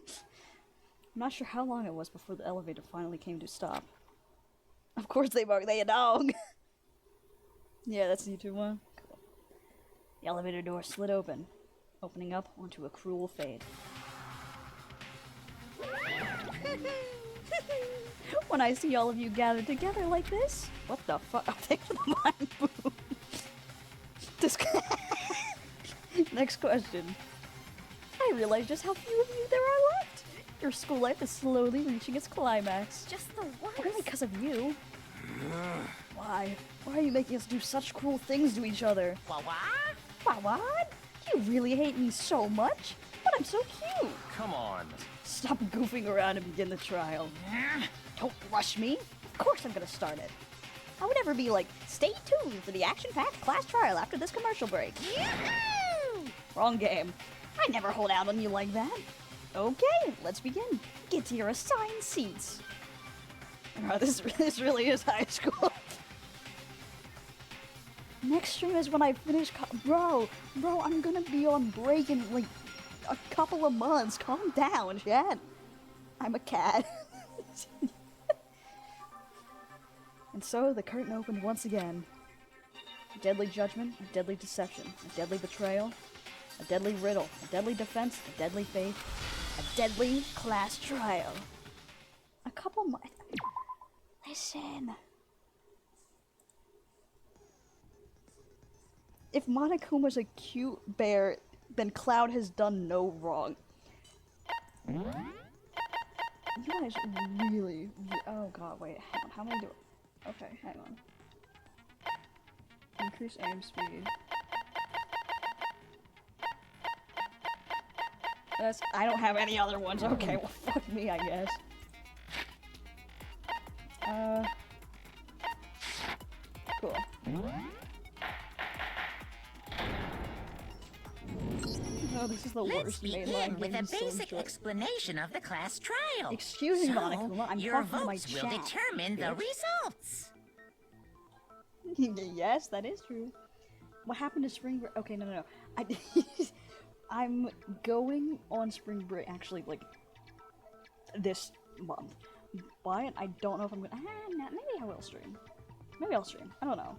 not sure how long it was before the elevator finally came to stop. Of course they bark, they a dog! Yeah, that's the YouTube one. Cool. The elevator door slid open, opening up onto a cruel fate. When I see all of you gathered together like this, what the fuck? Oh, thanks for the mind boom. This Next question. I realize just how few of you there are left. Your school life is slowly reaching its climax. Just the once. Only because of you. Why? Why are you making us do such cruel things to each other? What? What? You really hate me so much? But I'm so cute. Come on. Stop goofing around and begin the trial. Don't rush me. Of course I'm gonna start it. I would never be like, stay tuned for the action-packed class trial after this commercial break. Yoo-hoo! Wrong game. I never hold out on you like that. Okay, let's begin. Get to your assigned seats. Oh, this really is high school. Next stream is when I finish Bro, I'm gonna be on break in like a couple of months. Calm down, Chad. I'm a cat. And so the curtain opened once again. A deadly judgment, a deadly deception, a deadly betrayal, a deadly riddle, a deadly defense, a deadly faith, a deadly class trial. A couple months. Listen. If Monokuma's a cute bear, then Cloud has done no wrong. You guys really... Oh god, wait, hang on, how many do... Okay, hang on. Increase aim speed. I don't have any other ones. Okay, well, fuck me, I guess. Cool. Oh, this is the Let's worst begin mainline with game a so basic short. explanation of the class trial. Excuse me, So, Monokuma, I'm your talking to my votes will chat, determine the bitch. results. Yes, that is true. What happened to spring break? Okay, no. I'm going on spring break, actually, like, this month. But I don't know if I'm gonna... maybe I will stream. Maybe I'll stream. I don't know.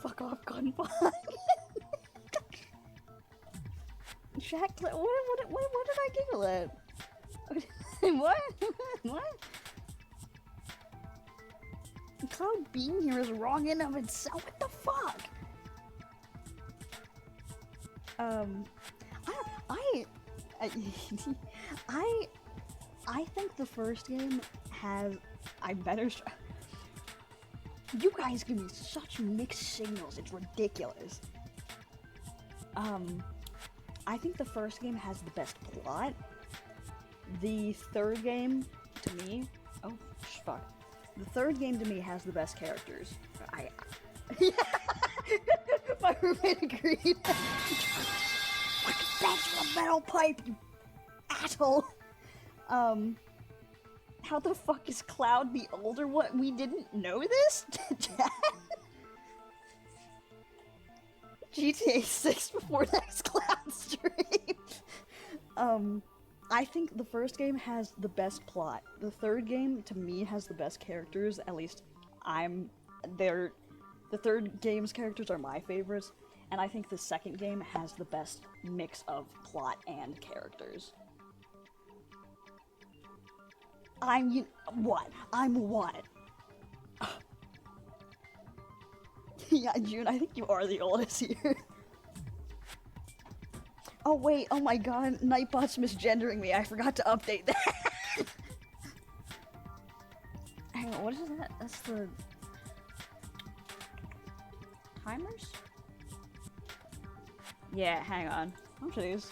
Fuck off, Gunpun. Jack, what did I giggle at? What? What? Cloud being here is wrong in of itself. What the fuck? I think the first game has you guys give me such mixed signals, it's ridiculous. I think the first game has the best plot. The third game, to me... Oh, fuck. The third game, to me, has the best characters. My roommate agreed. That's a metal pipe, you asshole! How the fuck is Cloud the older one? We didn't know this? GTA 6 before next Cloud stream. I think the first game has the best plot. The third game, to me, has the best characters. At least, the third game's characters are my favorites. And I think the second game has the best mix of plot and characters. What? I'm what? Yeah, June, I think you are the oldest here. Oh wait, oh my god, Nightbot's misgendering me, I forgot to update that. Hang on, what is that? That's the... timers? Yeah, hang on. Oh jeez.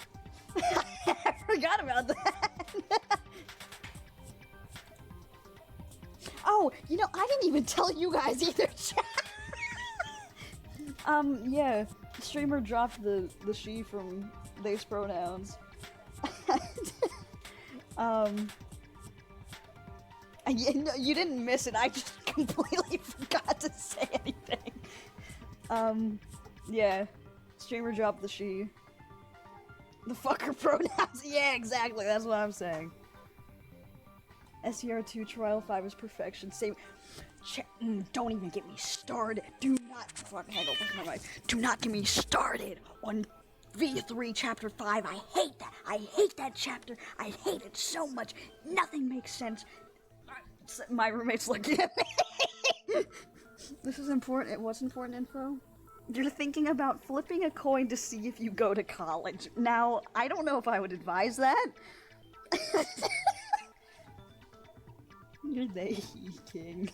I forgot about that. Oh, you know, I didn't even tell you guys either, chat. Yeah, streamer dropped the she from these pronouns. You didn't miss it, I just completely forgot to say anything. Yeah, streamer dropped the she. The fucker pronouns, yeah, exactly, that's what I'm saying. SCR2 Trial 5 is perfection. Same. Don't even get me started. Do not. Fuck, hang on, what's my mind? Do not get me started on V3 Chapter 5. I hate that. I hate that chapter. I hate it so much. Nothing makes sense. My roommate's looking at me. This is important. It was important info. You're thinking about flipping a coin to see if you go to college. Now, I don't know if I would advise that. You're the he king.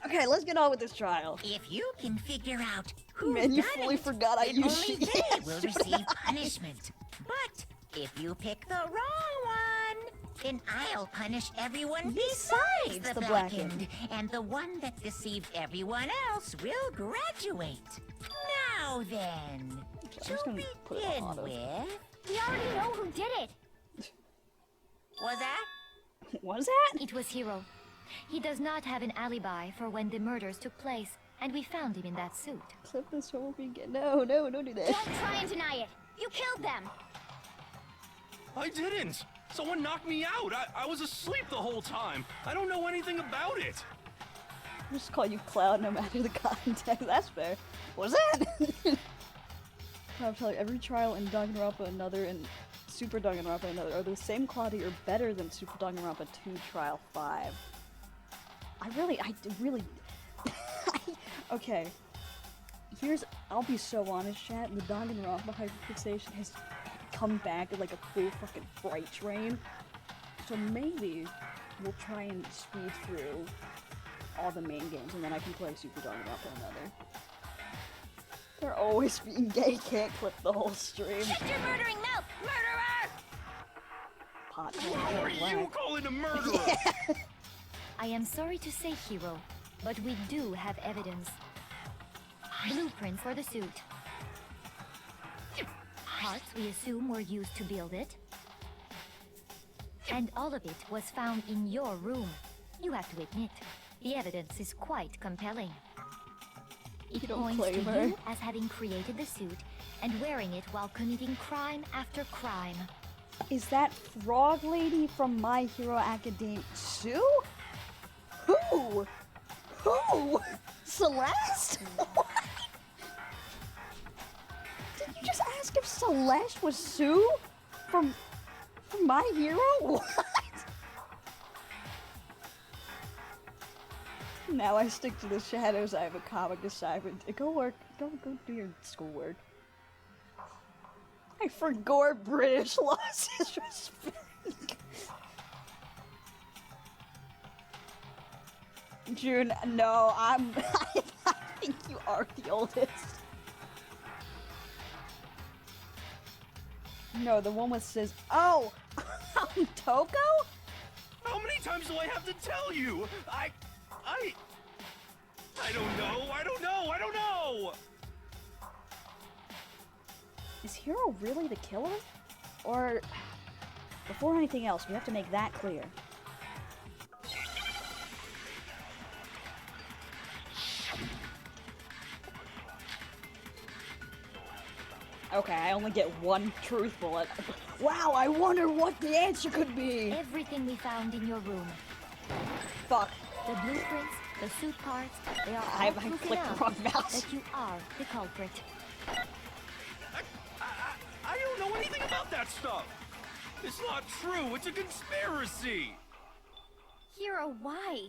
Okay, let's get on with this trial. If you can figure out who Man, you done fully it, forgot I then used only shit. they will receive punishment. But if you pick the wrong one, then I'll punish everyone besides the the blackened, and the one that deceived everyone else will graduate. Now then, I'm to just gonna put it on begin auto. with, We already know who did it. was that? Was that? It was Hiro. He does not have an alibi for when the murders took place, and we found him in that suit. Clip this whole weekend. No, don't do that. Don't try and deny it. You killed them. I didn't. Someone knocked me out. I was asleep the whole time. I don't know anything about it. I'll just call you Cloud no matter the context. That's fair. What's that? I'll tell you, every trial in Danganronpa another and Super Danganronpa another are the same quality or better than Super Danganronpa 2 Trial 5. I really okay. I'll be so honest, chat. The Danganronpa hyperfixation has come back like a full fucking freight train. So maybe we'll try and speed through all the main games, and then I can play Super Danganronpa another. They're always being gay. Can't clip the whole stream. Shut your murdering mouth, murderer! Pot. Who are you calling a murderer? I am sorry to say, Hiro, but we do have evidence. Blueprints for the suit. Parts we assume were used to build it. And all of it was found in your room. You have to admit, the evidence is quite compelling. It You don't points claim to her. you as having created the suit and wearing it while committing crime after crime. Is that Frog Lady from My Hero Academia? Sue? Who? Who? Celeste? What? Did you just ask if Celeste was Sue? From My Hero? What? Now I stick to the shadows. I have a comic assignment. Go work. Go do your schoolwork. I forgot British lost his respect. June, no, I think you are the oldest. No, the one with says, oh, Toko? How many times do I have to tell you? I don't know. Is Hiro really the killer? Or, before anything else, we have to make that clear. Okay, I only get one truthful. Wow, I wonder what the answer could be. Everything we found in your room. Fuck. The blueprints, the suit parts, they are I all proof clicked the enough wrong mouse. that you are the culprit. I don't know anything about that stuff. It's not true. It's a conspiracy. Hiro, why?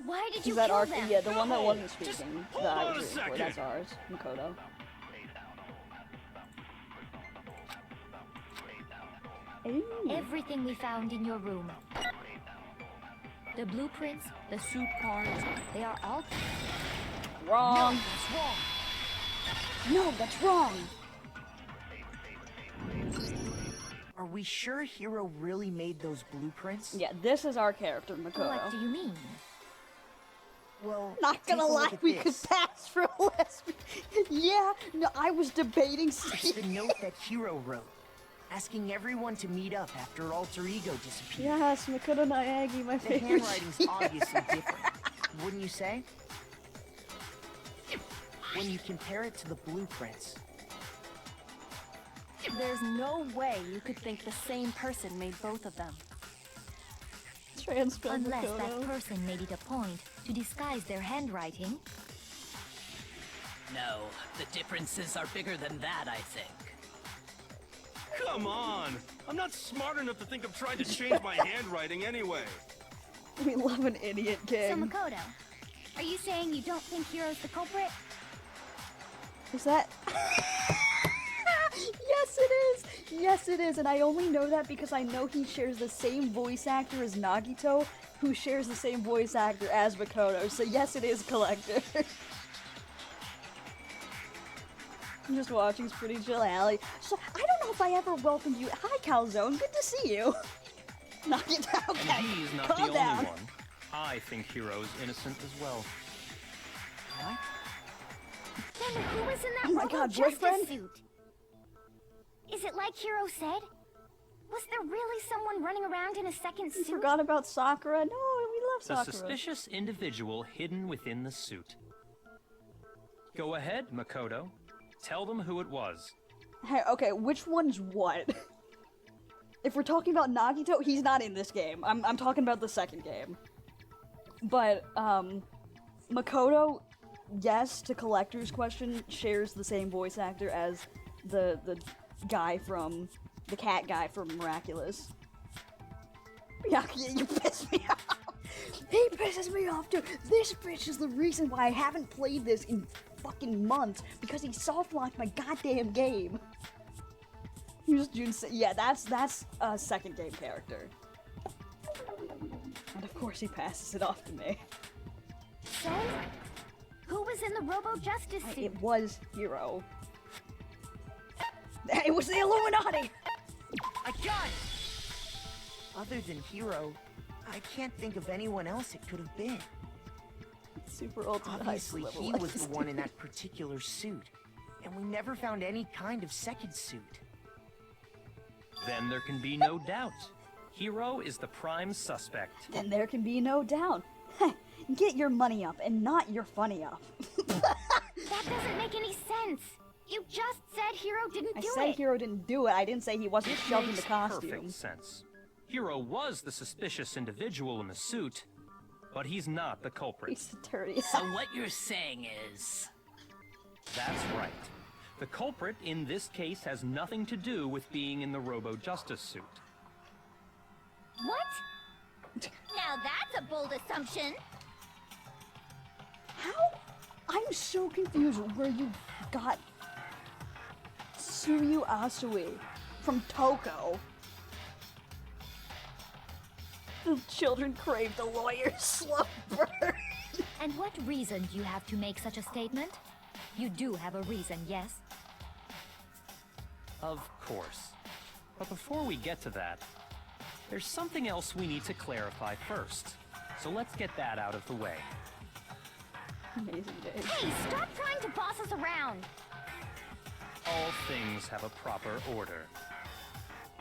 Why did you Is that kill Arc? them? Yeah, the one that No, wasn't just speaking. hold That I on was a rooting for. second. That's ours. Makoto. Ooh. Everything we found in your room. The blueprints, the suit parts, they are all Wrong. That's wrong. No, that's wrong. Are we sure Hiro really made those blueprints? Yeah, this is our character, Makoto. What do you mean? Well, Not gonna take a lie, look at we this. could pass for a lesbian. Yeah, no, I was debating. It's the note that Hiro wrote, asking everyone to meet up after Alter Ego disappeared. Yes, Makoto Naegi, my The favorite. handwriting's obviously different, wouldn't you say? When you compare it to the blueprints. There's no way you could think the same person made both of them. Transfer Unless that Makoto. person made it a point to disguise their handwriting. No, the differences are bigger than that, I think. Come on! I'm not smart enough to think of trying to change my handwriting anyway. We love an idiot So king. Makoto, are you saying you don't think Hiro's the culprit? Is that? Yes, it is. Yes, it is. And I only know that because I know he shares the same voice actor as Nagito, who shares the same voice actor as Makoto. So yes, it is Collector. I'm just watching. It's pretty chill, Allie. So I don't know if I ever welcomed you. Hi, Calzone. Good to see you. Nagito. Okay. And he's not Calm the down. only one. I think Hiro's innocent as well. What? Then who was in that Oh my Robo God, Justice boyfriend? suit? Is it like Hiro said? Was there really someone running around in a second You suit? forgot about Sakura. No, we love The Sakura. suspicious individual hidden within the suit. Go ahead, Makoto. Tell them who it was. Hey, okay, which one's what? If we're talking about Nagito, he's not in this game. I'm talking about the second game. But, Makoto, yes, to Collector's question, shares the same voice actor as the guy from, the cat guy from Miraculous. Byakuya, you piss me off! He pisses me off too! This bitch is the reason why I haven't played this in fucking months, because he soft-locked my goddamn game! Here's Junsei. Yeah, that's a second game character. And of course he passes it off to me. So, who was in the Robo Justice suit? It was Hiro. It was the Illuminati! I got it! Other than Hiro, I can't think of anyone else it could have been. Super ultimate high Obviously, school he level was the one in that particular suit, and we never found any kind of second suit. Then there can be no doubt. Hiro is the prime suspect. Then there can be no doubt. Get your money up and not your funny up. That doesn't make any sense. You just said Hiro didn't I do said it. Hiro didn't do it. I didn't say he wasn't shoved in the Makes costume. perfect sense. Hiro was the suspicious individual in the suit, but he's not the culprit. He's dirty. So what you're saying is... That's right. The culprit in this case has nothing to do with being in the Robo Justice suit. What? Now that's a bold assumption. How? I'm so confused where you got Tsuyu Asui from Toko. The children crave the lawyer's slow burn. And what reason do you have to make such a statement? You do have a reason, yes? Of course. But before we get to that, there's something else we need to clarify first. So let's get that out of the way. Amazing day. Hey, stop trying to boss us around. All things have a proper order.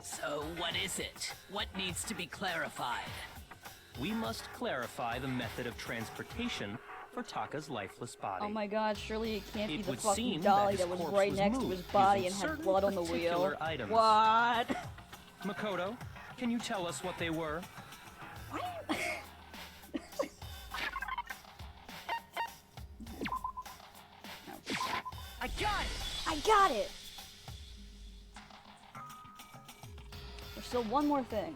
So what is it? What needs to be clarified? We must clarify the method of transportation for Taka's lifeless body. Oh my god, surely it can't be It the would fucking seem dolly that that his was corpse right was next to moved his body using and had certain blood on the wheel. particular items. What? Makoto, can you tell us what they were? I got it! I got it! There's still one more thing.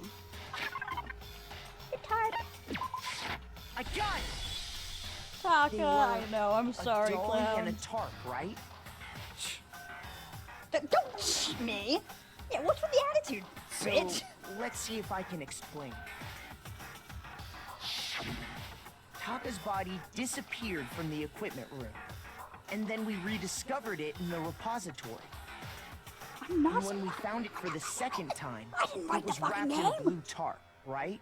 I got it! Taka, They were I know, I'm sorry, a dolly and a clown. tarp, right? Don't shh me! Yeah, what's with the attitude, So, bitch? let's see if I can explain. Taka's body disappeared from the equipment room, and then we rediscovered it in the repository. I'm not And when we found it for the second time, I didn't write it was the fucking wrapped in name. a blue tarp, right?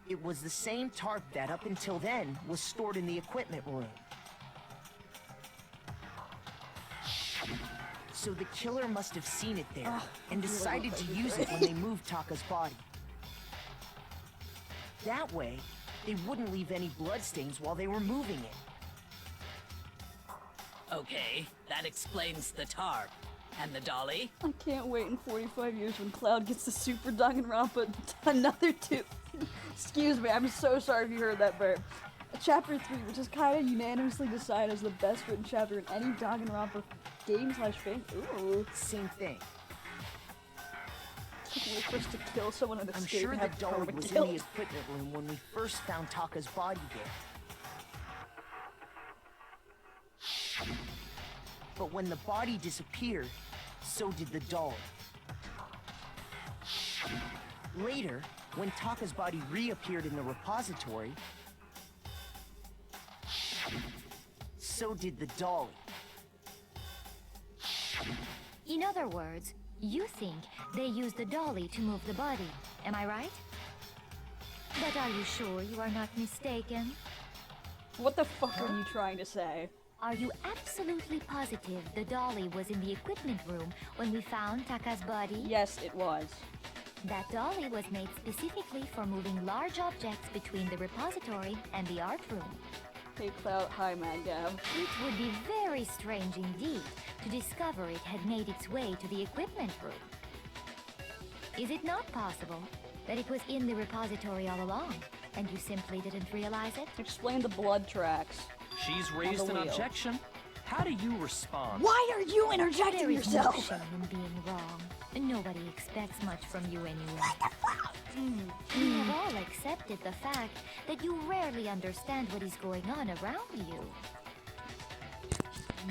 It was the same tarp that, up until then, was stored in the equipment room. So the killer must have seen it there, and decided to use it when they moved Taka's body. That way, they wouldn't leave any bloodstains while they were moving it. Okay, that explains the tarp. And the dolly? I can't wait in 45 years when Cloud gets the Super Danganronpa another 2. Excuse me, I'm so sorry if you heard that burp. Chapter 3, which is kind of unanimously decided as the best written chapter in any Danganronpa game/thing. Ooh. Same thing. Can't wait for us to kill someone and I'm escape sure and the have dolly karma was in killed. the equipment room when we first found Taka's body there. But when the body disappeared, so did the dolly. Later, when Taka's body reappeared in the repository, so did the dolly. In other words, you think they used the dolly to move the body. Am I right? But are you sure you are not mistaken? What the fuck are you trying to say? Are you absolutely positive the dolly was in the equipment room when we found Taka's body? Yes, it was. That dolly was made specifically for moving large objects between the repository and the art room. Hey Cloud, hi Mad Gab. It would be very strange indeed to discover it had made its way to the equipment room. Is it not possible that it was in the repository all along, and you simply didn't realize it? Explain the blood tracks. She's raised the an wheel. objection. How do you respond? Why are you interjecting There is no yourself? shame in being wrong. Nobody expects much from you anyway. We have all accepted the fact that you rarely understand what is going on around you.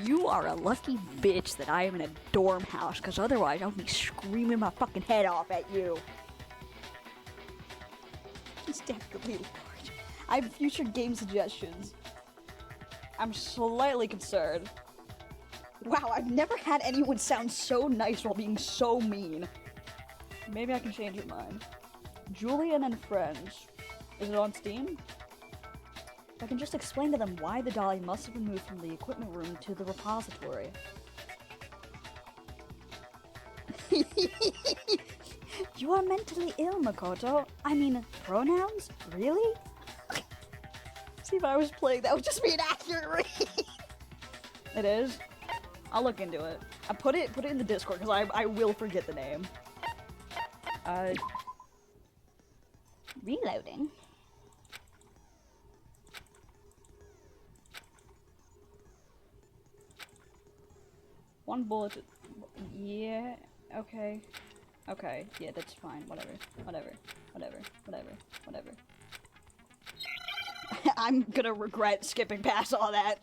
You are a lucky bitch that I am in a dorm house, because otherwise I would be screaming my fucking head off at you. It's definitely large. I have future game suggestions. I'm slightly concerned. Wow, I've never had anyone sound so nice while being so mean. Maybe I can change your mind. Julian and Friends. Is it on Steam? I can just explain to them why the dolly must have been moved from the equipment room to the repository. You are mentally ill, Makoto. I mean, pronouns? Really? See, if I was playing, that would just be an accurate read. It is? I'll look into it. I put it in the Discord, because I will forget the name. Reloading. One bullet. Yeah. Okay. Okay. Yeah, that's fine. Whatever. Whatever. Whatever. Whatever. Whatever. I'm gonna regret skipping past all that.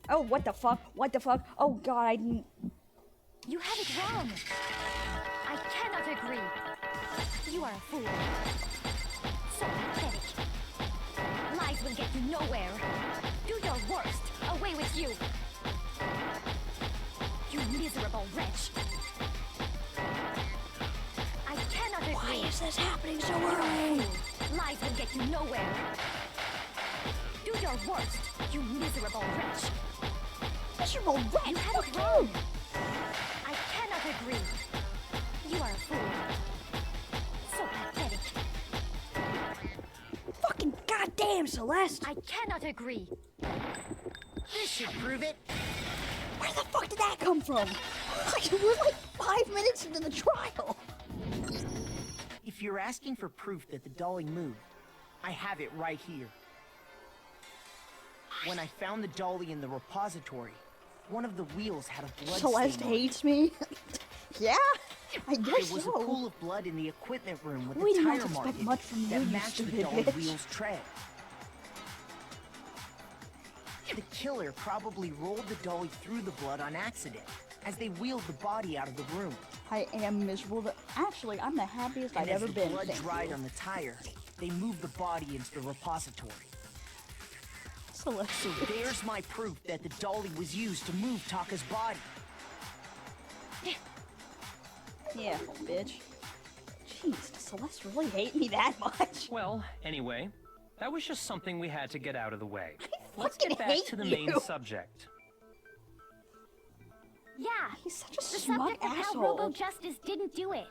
Oh, what the fuck? What the fuck? Oh god, I didn't. You have it wrong. I cannot agree. You are a fool. So pathetic. Lies will get you nowhere. Do your worst. Away with you. You miserable wretch. I cannot agree. Why is this happening so early? Lies will get you nowhere. Do your worst, you miserable wretch. Miserable wretch? You have it wrong. I cannot agree. You are a fool. So pathetic. Fucking goddamn, Celeste! I cannot agree. This should prove it. Where the fuck did that come from? We're like 5 minutes into the trial. If you're asking for proof that the dolly moved, I have it right here. When I found the dolly in the repository, one of the wheels had a blood Celeste stain on it. hates me? Yeah, I guess There was so. a pool of blood in the equipment room with We a did not tire mark expect in much it from you, that you matched the stupid dolly bitch. wheel's tread. The killer probably rolled the dolly through the blood on accident as they wheeled the body out of the room. I am miserable. Actually, I'm the happiest And I've as ever the been. blood Thank dried you. on the tire, they moved the body into the repository. Celeste. So there's my proof that the dolly was used to move Taka's body. Yeah, bitch. Jeez, does Celeste really hate me that much? Well, anyway, that was just something we had to get out of the way. Let's fucking get back hate to the you. main subject. Yeah, He's such a the smug subject of how asshole. Robo Justice didn't do it.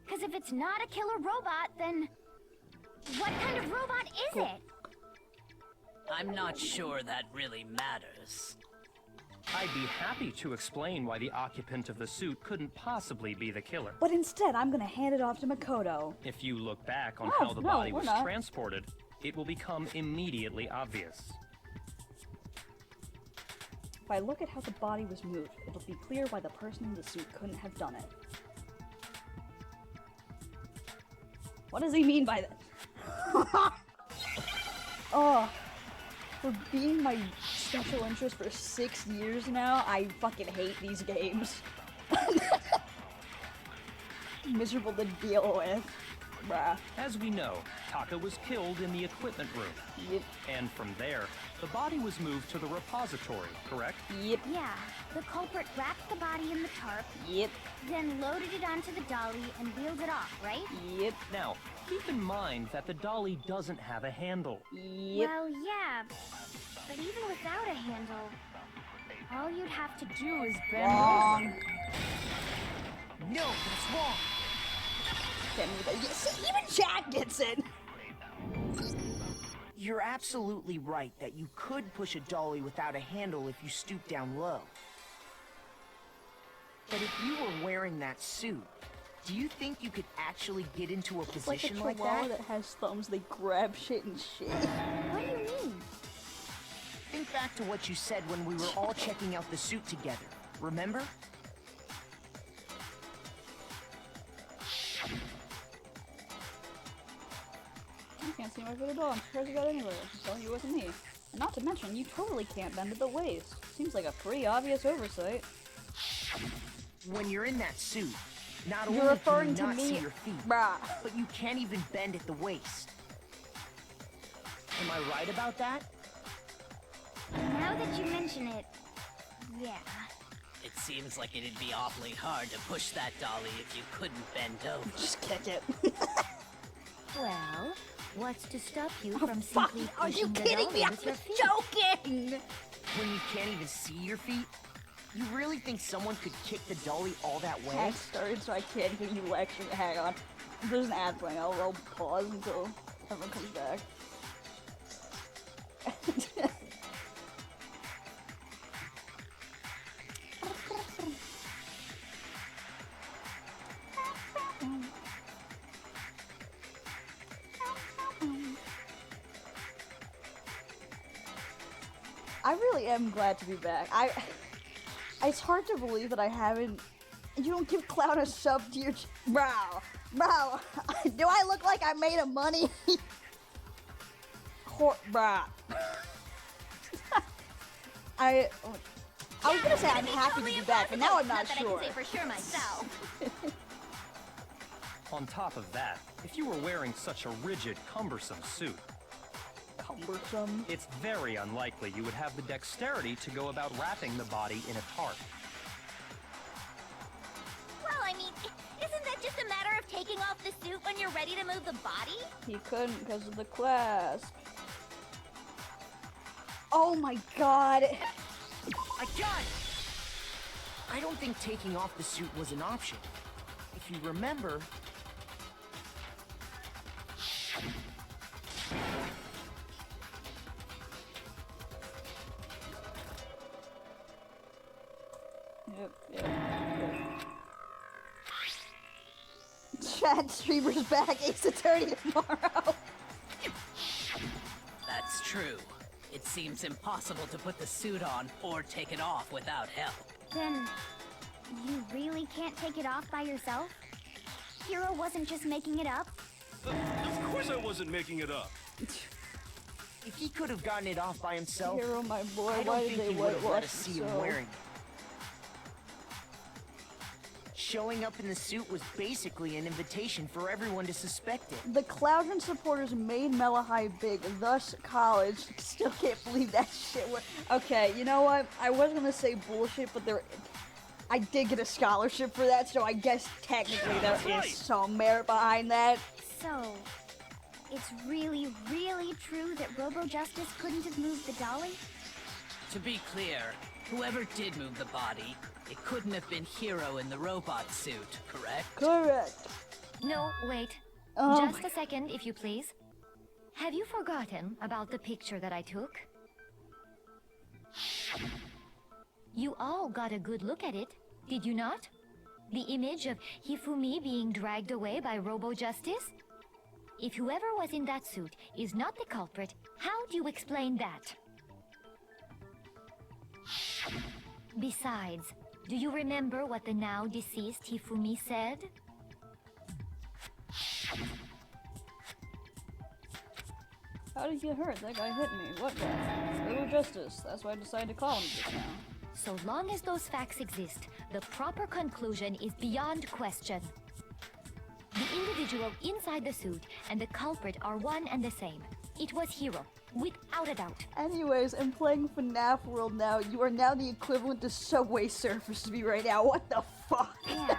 Because if it's not a killer robot, then what kind of robot is it? I'm not sure that really matters. I'd be happy to explain why the occupant of the suit couldn't possibly be the killer. But instead, I'm gonna hand it off to Makoto. If you look back on Oh, how the no, body we're was not. transported, it will become immediately obvious. If I look at how the body was moved, it'll be clear why the person in the suit couldn't have done it. What does he mean by that? Oh, for being my special interest for 6 years now, I fucking hate these games. Miserable to deal with. Bruh. As we know, Taka was killed in the equipment room. Yep. And from there, the body was moved to the repository, correct? Yep. Yeah, the culprit wrapped the body in the tarp, Yep. then loaded it onto the dolly and wheeled it off, right? Yep. Now, keep in mind that the dolly doesn't have a handle. Yep. Well, yeah, but even without a handle, all you'd have to do is bend Wrong. No, that's wrong. See, even Jack gets it. You're absolutely right that you could push a dolly without a handle if you stoop down low. But if you were wearing that suit, do you think you could actually get into a Like a position like chihuahua that? that has thumbs, they grab shit and shit. What do you mean? Think back to what you said when we were all checking out the suit together. Remember? I can't see my foot at all. I'm surprised you got anywhere. I'm telling you, it wasn't me. And not to mention, you totally can't bend at the waist. Seems like a pretty obvious oversight. When you're in that suit, not You're only referring can you to not see me, your feet, bruh. but you can't even bend at the waist. Am I right about that? Now that you mention it, yeah. It seems like it'd be awfully hard to push that dolly if you couldn't bend over. Just kick it. Well, what's to stop you Oh, from fuck! simply Are you pushing the kidding dolly me? I'm with your feet? joking! When you can't even see your feet? You really think someone could kick the dolly all that way? I started so I can't give you lecture. Hang on. There's an ad playing. I'll pause until everyone comes back. I really am glad to be back. It's hard to believe that I haven't. You don't give Cloud a sub to your. Bro, do I look like I made a money? Bruh. I was gonna say I'm happy to be back, but now I'm not sure. That I can say for sure myself. On top of that, if you were wearing such a rigid, cumbersome suit, Cumbersome. it's very unlikely you would have the dexterity to go about wrapping the body in a tarp. Well, I mean, isn't that just a matter of taking off the suit when you're ready to move the body? He couldn't because of the clasp. Oh my god. I got it! I don't think taking off the suit was an option. If you remember... Yep. Chat streamer's back. Ace Attorney tomorrow. That's true. It seems impossible to put the suit on or take it off without help. Then, you really can't take it off by yourself? Hero wasn't just making it up? Of course I wasn't making it up. If he could have gotten it off by himself, Hero, my boy, I why don't did think they he would have let whitewash us see the him soul? wearing it. Showing up in the suit was basically an invitation for everyone to suspect it. The Cloudron supporters made Malahai big, thus college. Still can't believe that shit. Okay, you know what? I was gonna say bullshit, but I did get a scholarship for that, so I guess technically there is some merit behind that. So, it's really, really true that Robo-Justice couldn't have moved the dolly? To be clear, whoever did move the body, it couldn't have been Hero in the robot suit, correct? Correct. No, wait. Oh Just a second, if you please. Have you forgotten about the picture that I took? You all got a good look at it, did you not? The image of Hifumi being dragged away by Robo-Justice? If whoever was in that suit is not the culprit, how do you explain that? Besides, do you remember what the now deceased Hifumi said? How did he get hurt? That guy hit me. What guy? Little Justice. That's why I decided to call him just now. So long as those facts exist, the proper conclusion is beyond question. The individual inside the suit and the culprit are one and the same. It was Hiro, without a doubt. Anyways, I'm playing FNAF World now. You are now the equivalent to Subway Surfers to me right now. What the fuck? Yeah.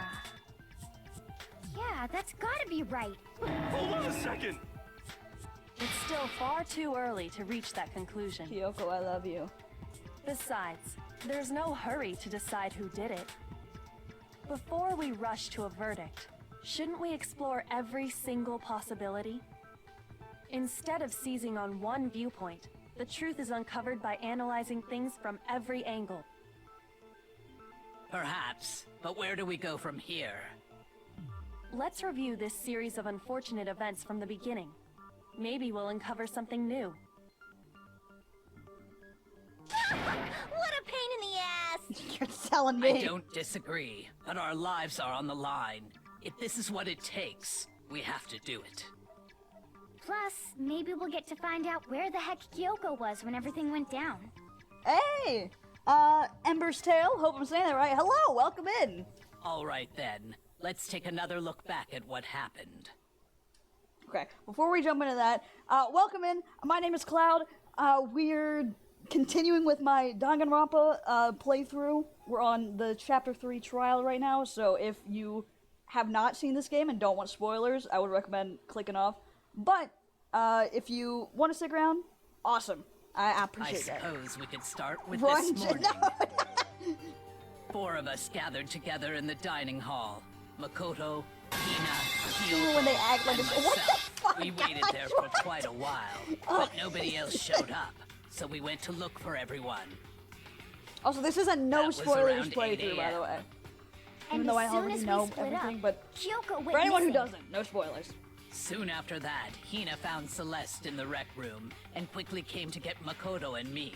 Yeah, that's gotta be right. Hold on a second! It's still far too early to reach that conclusion. Kyoko, I love you. Besides, there's no hurry to decide who did it. Before we rush to a verdict, shouldn't we explore every single possibility? Instead of seizing on one viewpoint, the truth is uncovered by analyzing things from every angle. Perhaps, but where do we go from here? Let's review this series of unfortunate events from the beginning. Maybe we'll uncover something new. What a pain in the ass! You're telling me. I don't disagree, but our lives are on the line. If this is what it takes, we have to do it. Plus, maybe we'll get to find out where the heck Kyoko was when everything went down. Hey! Ember's Tale? Hope I'm saying that right. Hello, welcome in! All right then, let's take another look back at what happened. Okay, before we jump into that, welcome in. My name is Cloud. We're continuing with my Danganronpa playthrough. We're on the Chapter 3 trial right now, so if you have not seen this game and don't want spoilers, I would recommend clicking off. But, if you want to stick around, awesome. I appreciate that. I suppose we could start with Run, this morning. no. 4 of us gathered together in the dining hall. Makoto, Hina, Even when they act like and this. What the myself. fuck? We waited there for quite a while, but nobody else showed up, so we went to look for everyone. Also, this is a no That was spoilers around 8 playthrough, by the way. And Even though I as soon already as we know split everything, up, but Kyoko went for anyone who missing. doesn't, no spoilers. Soon after that, Hina found Celeste in the rec room and quickly came to get Makoto and me.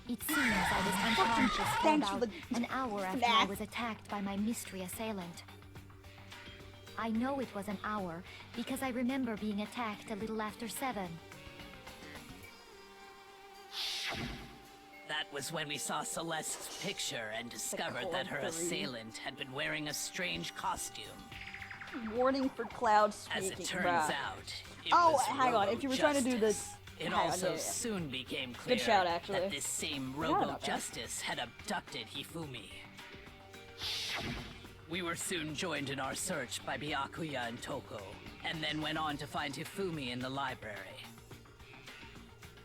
It seems I was unconscious for thanks for about the an hour after I was attacked by my mystery assailant. I know it was an hour because I remember being attacked a little after 7. That was when we saw Celeste's picture and discovered that her assailant had been wearing a strange costume. Warning for Cloud As speaking. it turns bruh. out, it Oh, was hang on, if you were trying to do Robo-Justice. the- It hang on, also yeah, yeah. soon became clear Good shout, actually. that this same Forgot about that. Robo-Justice had abducted Hifumi. We were soon joined in our search by Byakuya and Toko, and then went on to find Hifumi in the library.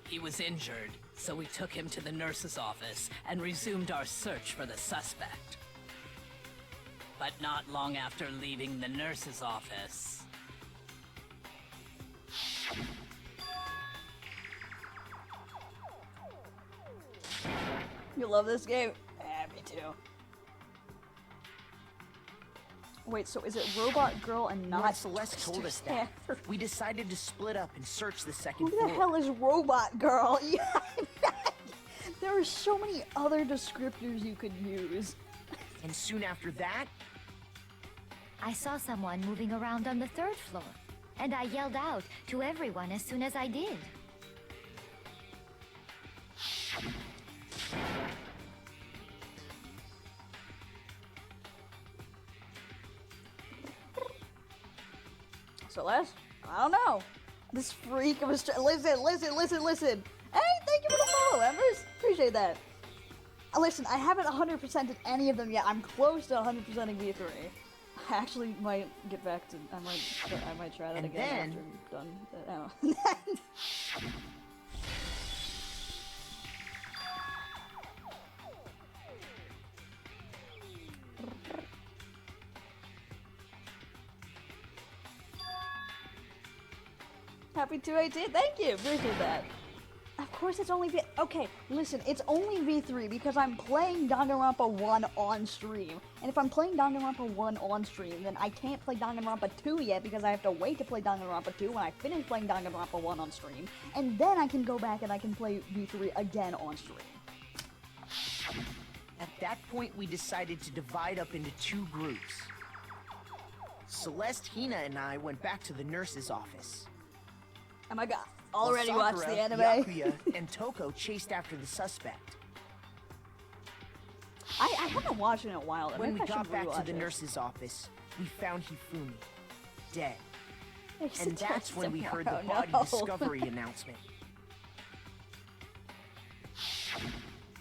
He was injured, so we took him to the nurse's office and resumed our search for the suspect. But not long after leaving the nurse's office... You love this game? Yeah, me too. Wait, so is it Robot Girl and not When Celeste told us that, Panther? we decided to split up and search the second Who the floor. hell is Robot Girl? Yeah, there are so many other descriptors you could use. And soon after that, I saw someone moving around on the 3rd floor, and I yelled out to everyone as soon as I did. Celeste? I don't know. This freak of a listen. Hey, thank you for the follow, Embers. Appreciate that. Listen, I haven't 100%ed any of them yet. I'm close to 100%ing V3. I actually might get back to. I might try that And again then- after I'm done. Oh. Happy 218. Thank you. Appreciate that. Of course, it's only Okay, listen, it's only V3 because I'm playing Danganronpa 1 on stream. And if I'm playing Danganronpa 1 on stream, then I can't play Danganronpa 2 yet because I have to wait to play Danganronpa 2 when I finish playing Danganronpa 1 on stream. And then I can go back and I can play V3 again on stream. At that point, we decided to divide up into 2 groups. Celeste, Hina, and I went back to the nurse's office. Oh my god, While already watched Sakura, the anime. Byakuya, and Toko chased after the suspect. I haven't watched it in a while. When we Maybe I got should back to rewatch the it. nurse's office, we found Hifumi, dead. They And that's when we heard the tomorrow, body no. discovery announcement.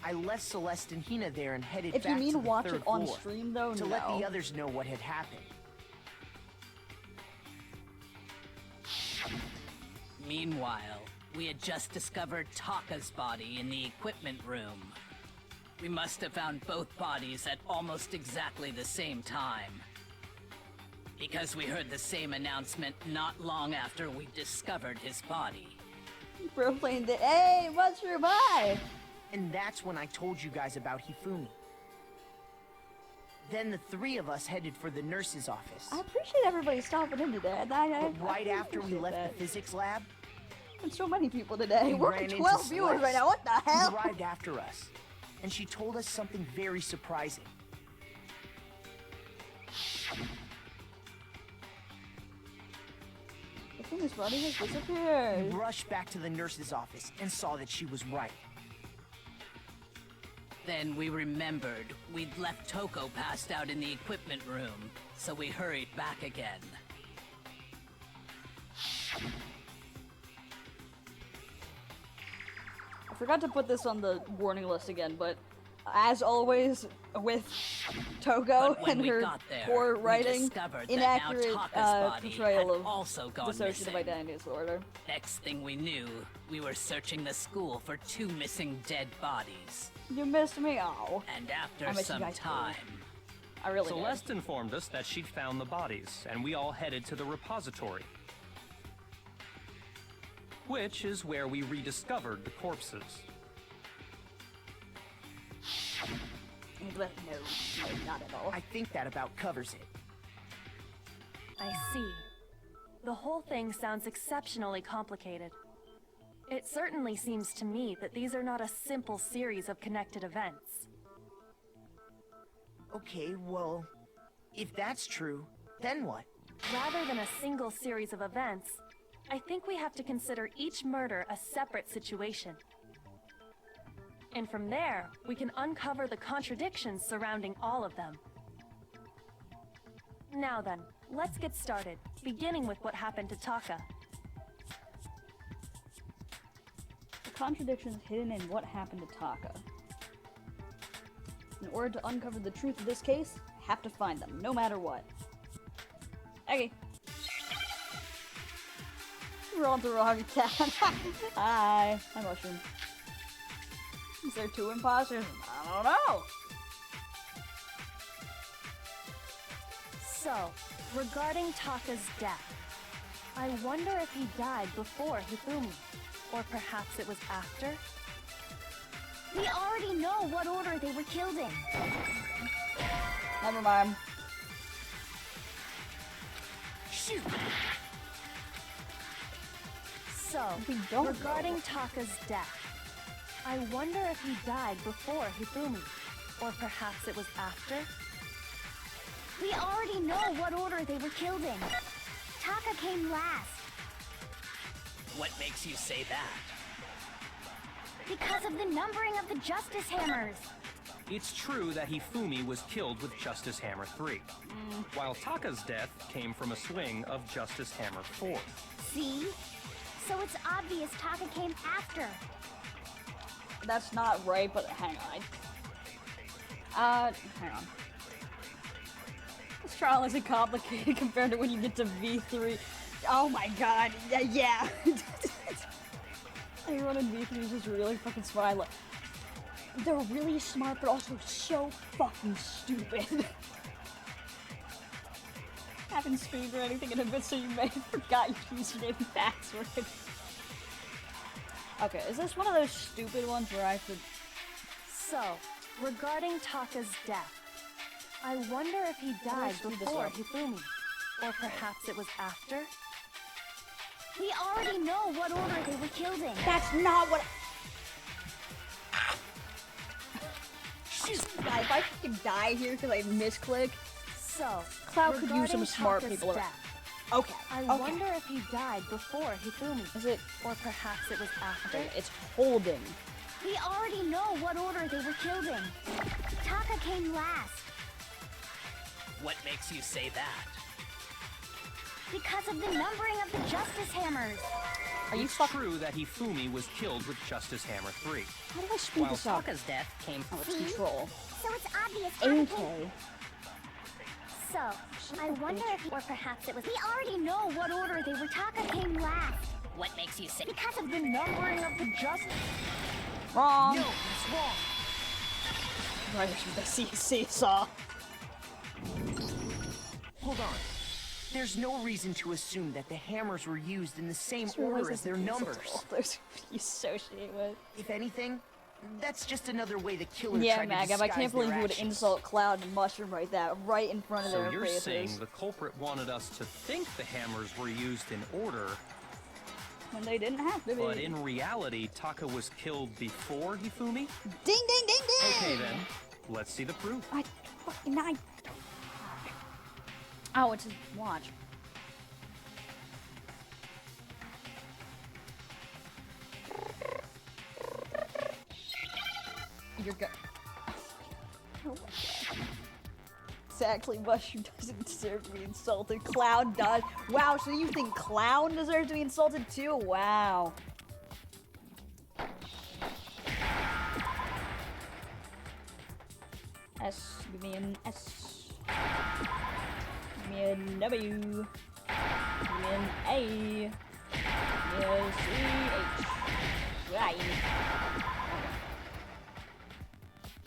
I left Celeste and Hina there and headed If you back mean to the watch 3rd it on floor stream, though, to no. let the others know what had happened. Meanwhile, we had just discovered Taka's body in the equipment room. We must have found both bodies at almost exactly the same time. Because we heard the same announcement not long after we discovered his body. Bro playing the hey, what's your vibe? And that's when I told you guys about Hifumi. Then the 3 of us headed for the nurse's office. I appreciate everybody stopping in today. But right I after we appreciate left that. the physics lab, And so many people today. we We're ran at into 12 viewers Celeste, right now. What the who hell? arrived after us. And she told us something very surprising. I think this body has We disappeared. rushed back to the nurse's office and saw that she was right. Then we remembered we'd left Toko passed out in the equipment room, so we hurried back again. I forgot to put this on the warning list again, but as always with Toko But when and we her now poor writing, discovered that inaccurate now Taka's body portrayal had of also gone dissociative missing. identity disorder. Next thing we knew, we were searching the school for 2 missing dead bodies. You missed me. Oh, And I after miss you some guys too. time, I really did. Celeste informed us that she'd found the bodies, and we all headed to the repository. Which is where we rediscovered the corpses. No, not at all. I think that about covers it. I see. The whole thing sounds exceptionally complicated. It certainly seems to me that these are not a simple series of connected events. Okay, well, if that's true, then what? Rather than a single series of events, I think we have to consider each murder a separate situation. And from there, we can uncover the contradictions surrounding all of them. Now then, let's get started, beginning with what happened to Taka. The contradictions hidden in what happened to Taka. In order to uncover the truth of this case, have to find them, no matter what. Okay. We're on the wrong cat. Hi. Hi, Mushroom. Is there 2 imposters? I don't know. So, regarding Taka's death, I wonder if he died before Hifumi, or perhaps it was after? We already know what order they were killed in. Never mind. Shoot! So, We don't regarding know. Taka's death, I wonder if he died before Hifumi, or perhaps it was after? We already know what order they were killed in. Taka came last. what makes you say that? Because of the numbering of the Justice Hammers. It's true that Hifumi was killed with Justice Hammer 3, while Taka's death came from a swing of Justice Hammer 4. See? So it's obvious Taka came after. That's not right, but hang on. Hang on. This trial isn't complicated compared to when you get to V3. Oh my god, yeah. Everyone in V3 is just really fucking smart. I love- They're really smart, but also so fucking stupid. Haven't streamed or anything in a bit, so you may have forgot your username and password. Okay, is this one of those stupid ones where I have to... So, regarding Taka's death, I wonder if he How do I died speed this before up? Hifumi. Or perhaps it was after? We already know what order they were killed in. That's not what... God, if I fucking die here because I misclick... So, Cloud could use some regarding smart Taka's people around. death, Okay, I okay. wonder if he died before Hifumi. Is it... Or perhaps it was after? Okay, it's holding. We already know what order they were killed in. Taka came last What makes you say that? because of the numbering of the Justice Hammers. Are you It's fucking... true that Hifumi was killed with Justice Hammer 3. How do I speed While this up? Taka's death came Oh, it's control. So it's obvious Taka came. Okay. So, I wonder if, or perhaps it was. We already know what order they were. Taka came last What makes you say because of the numbering of the Justice. Wrong. No, it's wrong. Right, I see seesaw. Hold on. There's no reason to assume that the hammers were used in the same Just realized order as their that's numbers. Those you associate with. If anything, that's just another way the killer Yeah, tried to Magav, I disguise can't believe their you would actions. insult Cloud and Mushroom like that, right in front of So their you're faces. saying the culprit wanted us to think the hammers were used in order, When they didn't have to be. but in reality, Taka was killed before Hifumi? Ding, ding, ding, ding! Okay then, let's see the proof. I fucking Oh, it's his watch. You're good. Oh my god. Exactly, Mushroom doesn't deserve to be insulted. Cloud does. Wow, so you think Clown deserves to be insulted too? Wow. S, give me an S. Give me a W. Give me an A. Give me a C, H. Right.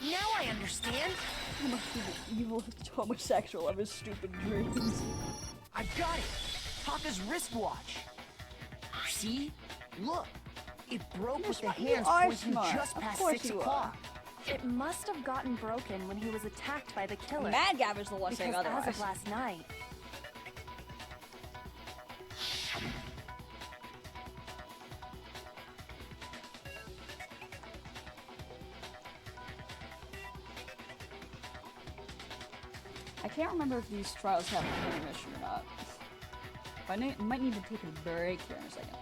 Now I understand. I'm a evil homosexual of his stupid dreams. I've got it. Taka's wristwatch. See? Look. It broke with the smart. You hands are pointing smart. just Of past course 6 you are. o'clock. It must have gotten broken when he was attacked by the killer. Mad Gav is the one saying because otherwise. as of last night, I can't remember if these trials have an intermission or not. I might need to take a break here in a second.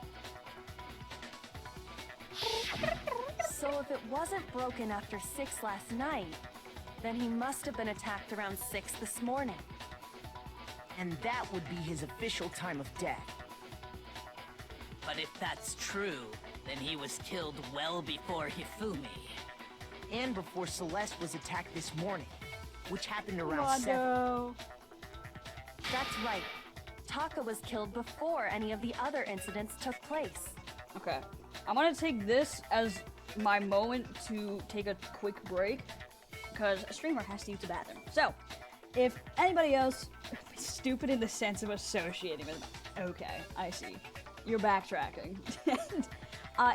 so if it wasn't broken after 6 last night, then he must have been attacked around 6 this morning. And that would be his official time of death. But if that's true, then he was killed well before Hifumi. And before Celeste was attacked this morning, which happened around Rondo. 7. That's right. Taka was killed before any of the other incidents took place. Okay. I'm gonna take this as my moment to take a quick break, because a streamer has to use the bathroom. So, if anybody else, stupid in the sense of associating with, okay, I see. You're backtracking.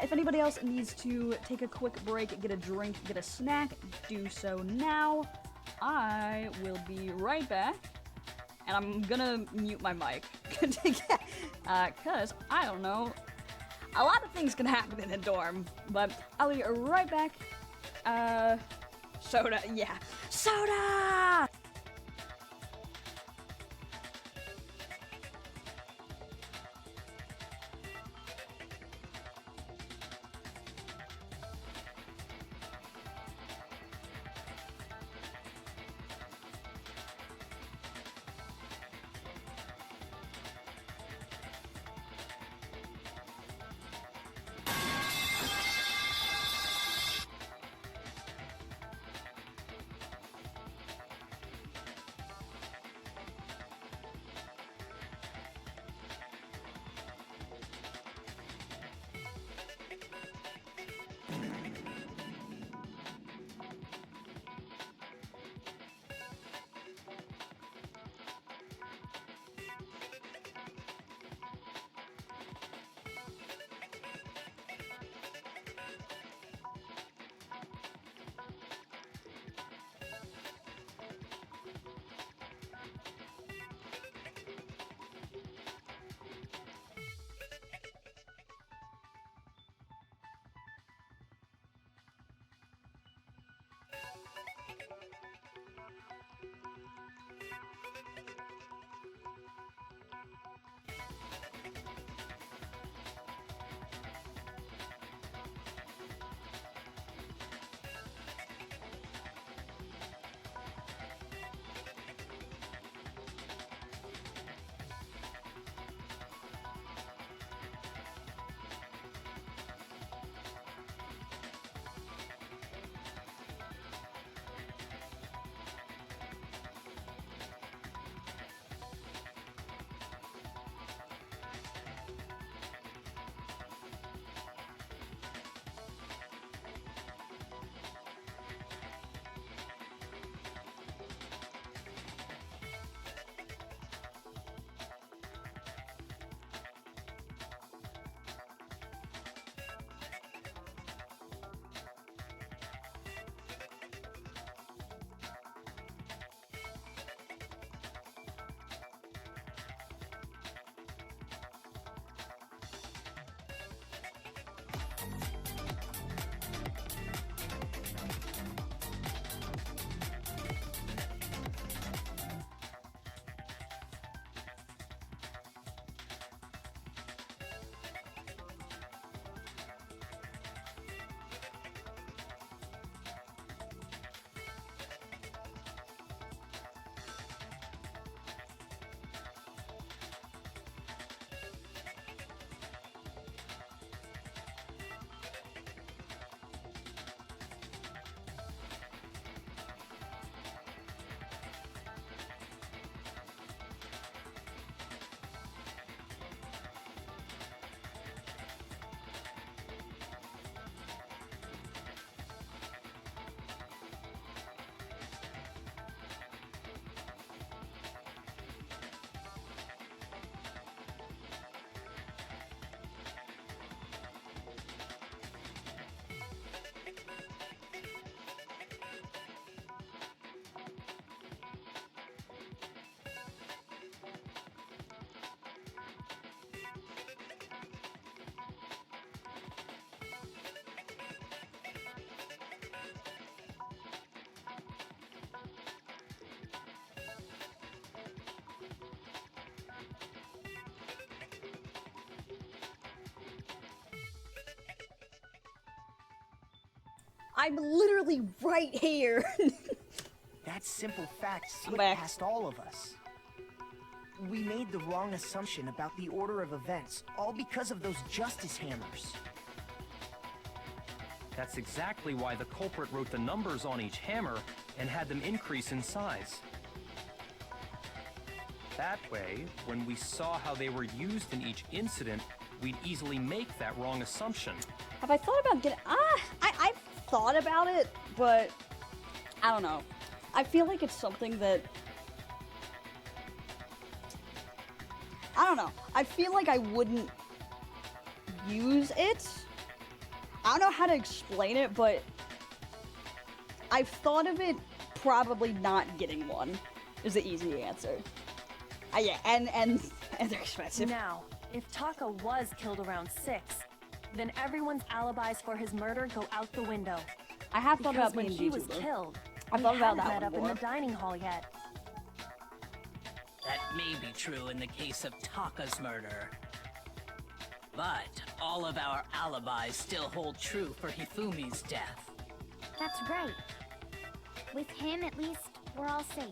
If anybody else needs to take a quick break, get a drink, get a snack, do so now. I will be right back. And I'm gonna mute my mic. Cause, I don't know, a lot of things can happen in a dorm. But I'll be right back. Soda, yeah. Soda! I'm literally right here. That simple fact slipped back. past all of us. We made the wrong assumption about the order of events, all because of those justice hammers. That's exactly why the culprit wrote the numbers on each hammer and had them increase in size. That way, when we saw how they were used in each incident, we'd easily make that wrong assumption. Have I thought about getting... I've thought about it, but... I don't know. I feel like it's something that... I don't know. I feel like I wouldn't use it. I don't know how to explain it, but... I've thought of it probably not getting one, is the easy answer. Yeah, and they're expensive. Now, if Taka was killed around 6, then everyone's alibis for his murder go out the window. I have thought Because about when being he was YouTuber. killed, I we thought about hadn't that met one up in more. the dining hall yet. That may be true in the case of Taka's murder. But all of our alibis still hold true for Hifumi's death. That's right. With him, at least, we're all safe.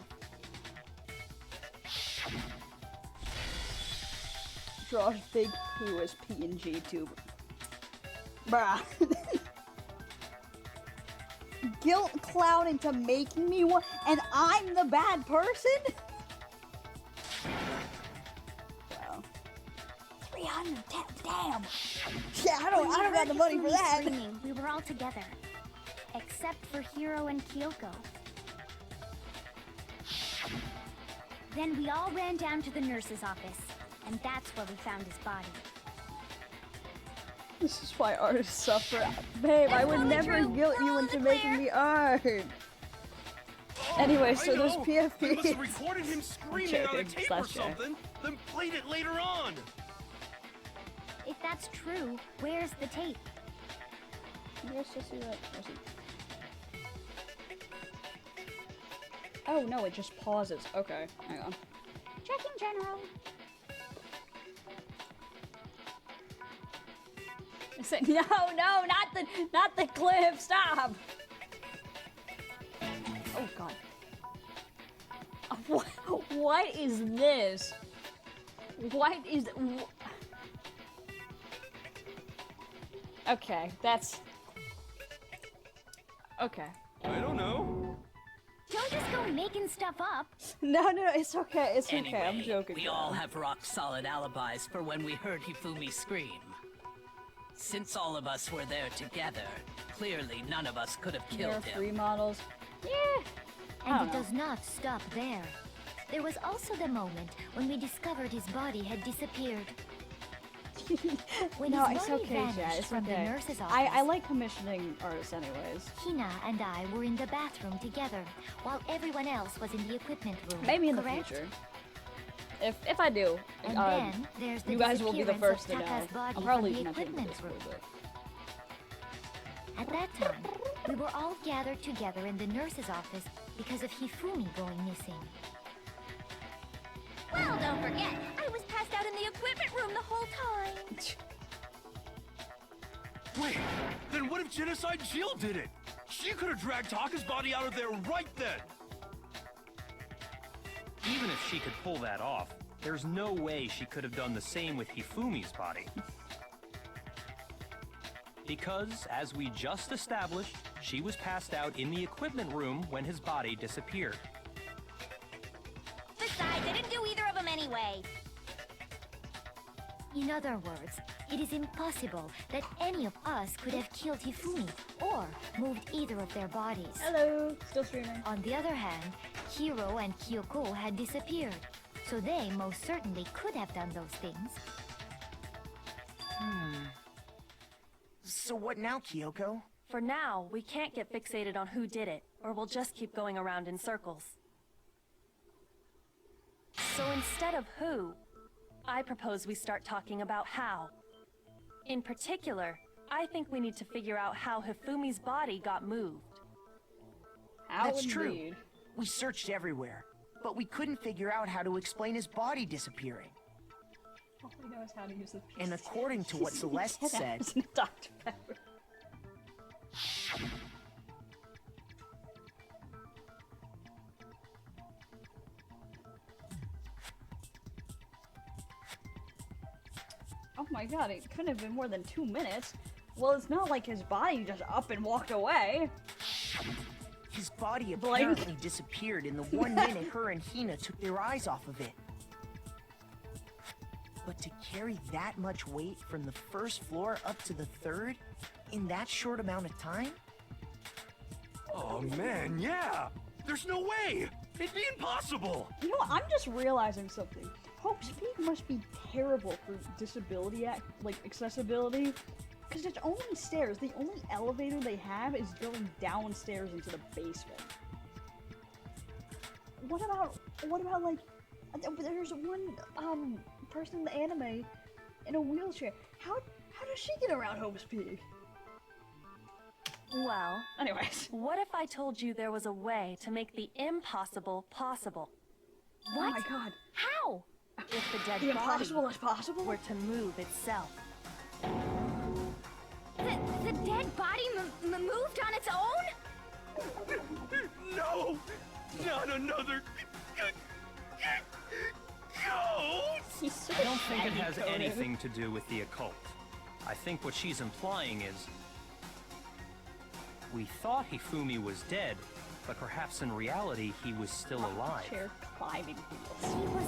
Josh Big Pooh as PNG tuber. Bruh. Guilt cloud into making me one, and I'm the bad person? Wow. 300, damn. Yeah, I don't got the money for Hifumi that. screaming, we were all together. Except for Hiro and Kyoko. Then we all ran down to the nurse's office, and that's where we found his body. This is why artists suffer. Babe, I would never guilt you into making me art. Anyway, so there's They must PFP. have recorded him screaming on a joking, tape or slash joke. something, then played it later on. If that's true, where's the tape? Yes, I see that. I see. Oh no, it just pauses. Okay, hang on. Checking general. It's like, no, not the clip. Stop. Oh god. What is this? What is? Okay, that's. Okay. I don't know. Don't just go making stuff up. No, it's okay. It's Anyway, okay. I'm joking. we all have rock-solid alibis for when we heard Hifumi scream. Since all of us were there together, clearly none of us could have There are killed free him. models. Yeah. I And don't it know. does not stop there. There was also the moment when we discovered his body had disappeared. When No, his it's body okay, vanished Jay. It's from okay. the nurse's office, I like commissioning artists anyways. Hina and I were in the bathroom together, while everyone else was in the equipment room. Maybe in the correct? future. If I do, And then there's the you guys will be the disappearance first to of know. Taka's body I'll probably from the mention equipment this, room. but At that time, we were all gathered together in the nurse's office because of Hifumi going missing. Well, don't forget, I was passed out in the equipment room the whole time. Wait, then what if Genocide Jill did it? She could have dragged Taka's body out of there right then. Even if she could pull that off, there's no way she could have done the same with Hifumi's body. Because, as we just established, she was passed out in the equipment room when his body disappeared. Besides, I didn't do either of them anyway. In other words, it is impossible that any of us could have killed Hifumi or moved either of their bodies. hello, still streaming. On the other hand, Hiro and Kyoko had disappeared, so they most certainly could have done those things. So what now, Kyoko? For now, we can't get fixated on who did it, or we'll just keep going around in circles. So instead of who, I propose we start talking about how. In particular, I think we need to figure out how Hifumi's body got moved. How That's true. indeed. We searched everywhere, but we couldn't figure out how to explain his body disappearing. All we know is how to use the And according to what Celeste said, Dr. Pepper. Oh my god, it couldn't have been more than 2 minutes. Well, it's not like his body just up and walked away. His body Blink. apparently disappeared in the 1 minute her and Hina took their eyes off of it. But to carry that much weight from the first floor up to the third in that short amount of time? Oh man, yeah! There's no way! It'd be impossible! You know what? I'm just realizing something. Hope's Peak must be terrible for disability, accessibility. Because it's only stairs. The only elevator they have is going downstairs into the basement. What about like, there's one, person in the anime in a wheelchair. How does she get around Hope's Peak? Well, anyways. What if I told you there was a way to make the impossible possible? What? Oh my god. How? If the dead The body impossible is possible? were to move itself. The dead body moved on its own? No! Not another ghost! I don't think it has anything to do with the occult. I think what she's implying is... we thought Hifumi was dead, but perhaps in reality he was still alive. Chair climbing wheels. He was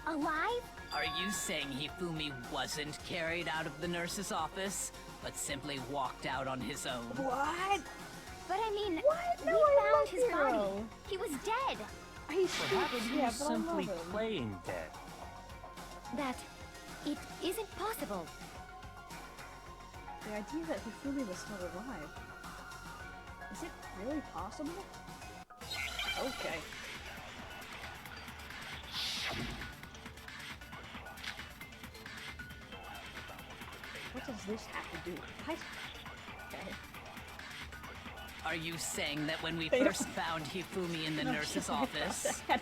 alive? Are you saying Hifumi wasn't carried out of the nurse's office, but simply walked out on his own? What? But I mean, What? No, we I found love his body. Hero. He was dead. He's Perhaps stupid, he yeah, was but I love simply him. playing dead. That it isn't possible. The idea that Hifumi was still alive. Is it really possible? Okay. What does this have to do with it? Okay. Are you saying that when we They first don't- found Hifumi in the No, nurse's sorry about office, that.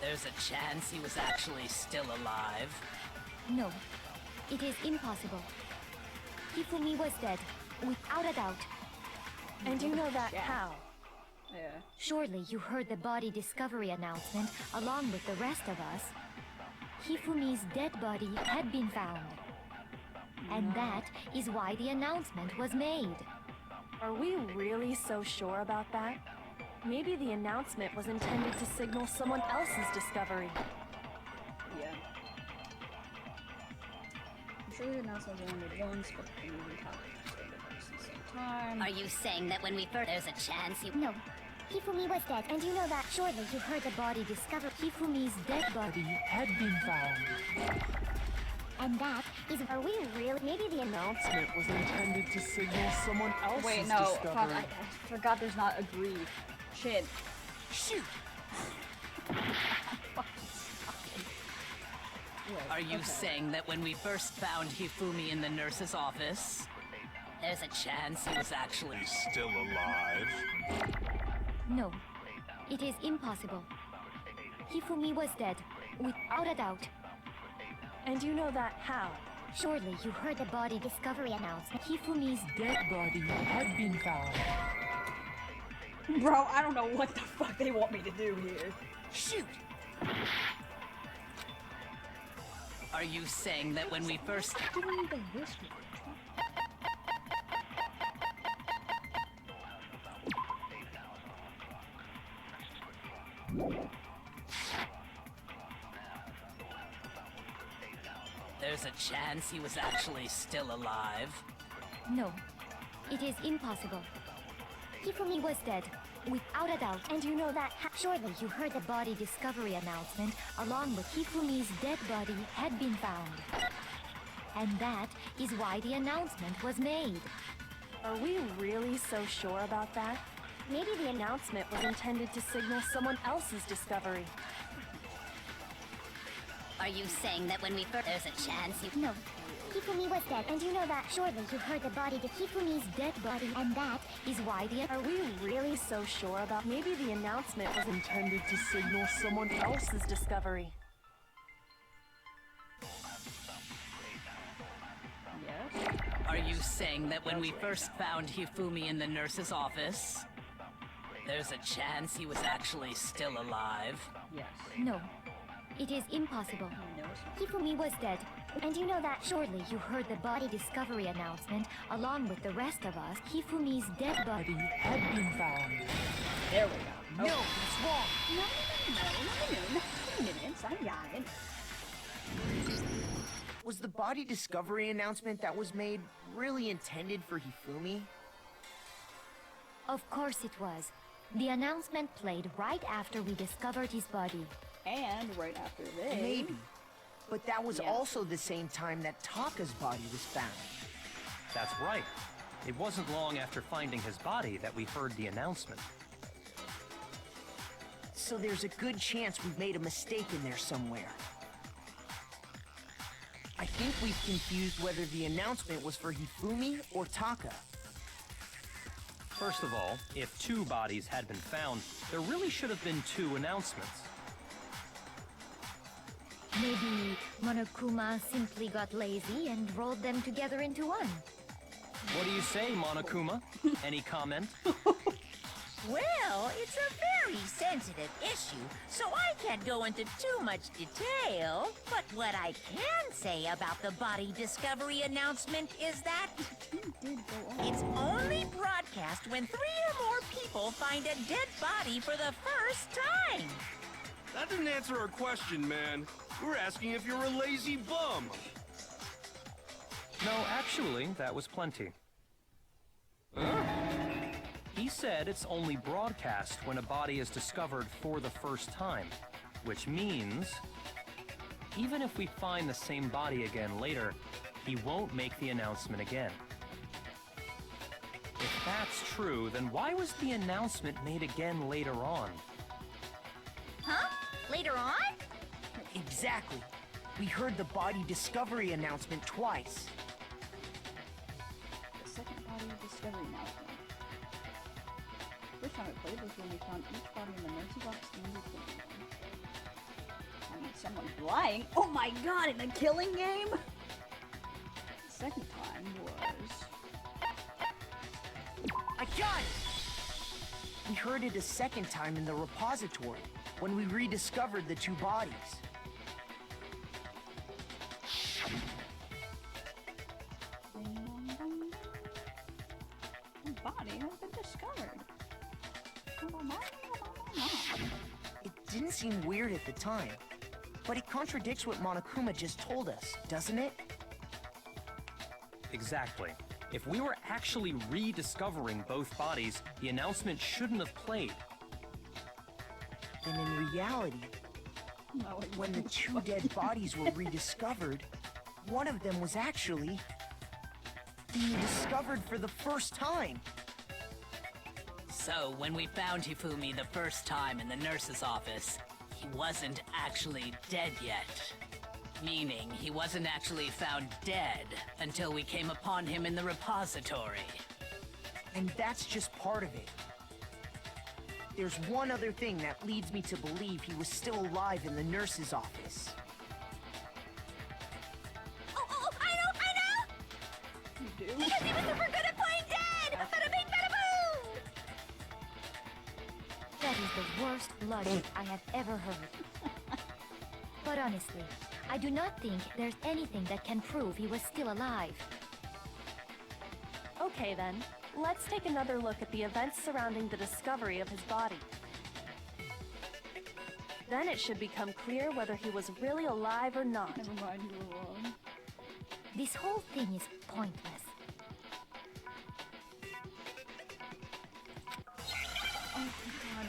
there's a chance he was actually still alive? No, it is impossible. Hifumi was dead, without a doubt. And you know that Yeah. how? Yeah. Surely you heard the body discovery announcement along with the rest of us. Hifumi's dead body had been found. And that is why the announcement was made. Are we really so sure about that? Maybe the announcement was intended to signal someone else's discovery. Yeah. I'm sure the announcement was only made once, but the movie topic stayed at the same time. Are you saying that when we first there's a chance he No, Hifumi was dead, and you know that. Surely you heard the body discovered. Hifumi's dead body Had been found. and that is. Are we really? Maybe the announcement. It was intended to signal someone else's Wait, no, fuck, discovery. I forgot there's not agree. Shit. Shoot! Are you saying that when we first found Hifumi in the nurse's office, there's a chance he was actually Still alive? No, it is impossible. Hifumi was dead, without a doubt. And you know that how? Surely you heard the body discovery announcement. Hifumi's Dead body had been found. Bro, I don't know what the fuck they want me to do here. Shoot! Are you saying that when we first... Doing the whisper. There's a chance he was actually still alive? No, it is impossible. Hifumi was dead, without a doubt. And you know that. Surely you heard the body discovery announcement along with Hifumi's dead body had been found. And that is why the announcement was made. Are we really so sure about that? Maybe the announcement was intended to signal someone else's discovery. Are you saying that when we first there's a chance he No, Hifumi was dead, and you know that. Surely you heard the body to Hifumi's dead body, and that is why the. Are we really so sure about? Maybe the announcement was Intended to signal someone else's discovery. Yes. Are you saying that when we first found Hifumi in the nurse's office, there's a chance he was actually still alive? Yes. No, it is impossible. He knows. Hifumi was dead, And you know that surely you heard the body discovery announcement along with the rest of us. Hifumi's dead body Had been found. There we go. No, that's wrong. No. 2 minutes. I got it. Was the body discovery announcement that was made really intended for Hifumi? Of course it was. The announcement played right after we discovered his body. And right after this. Maybe. But that was Yeah. also the same time that Taka's body was found. That's right. It wasn't long after finding his body that we heard the announcement. So there's a good chance we've made a mistake in there somewhere. I think we've confused whether the announcement was for Hifumi or Taka. First of all, if 2 bodies had been found, there really should have been 2 announcements. Maybe Monokuma simply got lazy and rolled them together into one. What do you say, Monokuma? Any comment? Well, it's a very sensitive issue, so I can't go into too much detail. But what I can say about the body discovery announcement is that it's only broadcast when 3 or more people find a dead body for the first time. That didn't answer our question, man. We were asking if you're a lazy bum. No, actually, that was plenty. He said it's only broadcast when a body is discovered for the first time, which means even if we find the same body again later, he won't make the announcement again. If that's true, then why was the announcement made again later on? Huh? Later on? Exactly. We heard the body discovery announcement twice. The second body discovery announcement. First time I played was when we found each body in the nurse's box and the killing game. I mean, someone's lying. Oh my god, in the killing game? The second time was... I got it! We heard it a second time in the repository, when we rediscovered the 2 bodies. Ding dong dong dong. The body has been discovered. It didn't seem weird at the time, but it contradicts what Monokuma just told us, doesn't it? Exactly. If we were actually rediscovering both bodies, the announcement shouldn't have played. Then in reality, No, it when the wouldn't. 2 dead bodies were rediscovered, one of them was actually being discovered for the first time. So, when we found Hifumi the first time in the nurse's office, he wasn't actually dead yet. Meaning, he wasn't actually found dead until we came upon him in the repository. And that's just part of it. There's one other thing that leads me to believe he was still alive in the nurse's office. Oh, I know! You do? Because he was super good at playing dead! Bada bing, bada boo! That is the worst logic I have ever heard. But honestly, I do not think there's anything that can prove he was still alive. Okay then, let's take another look at the events surrounding the discovery of his body. Then it should become clear whether he was really alive or not. Never mind, you were wrong. This whole thing is pointless. Oh my god.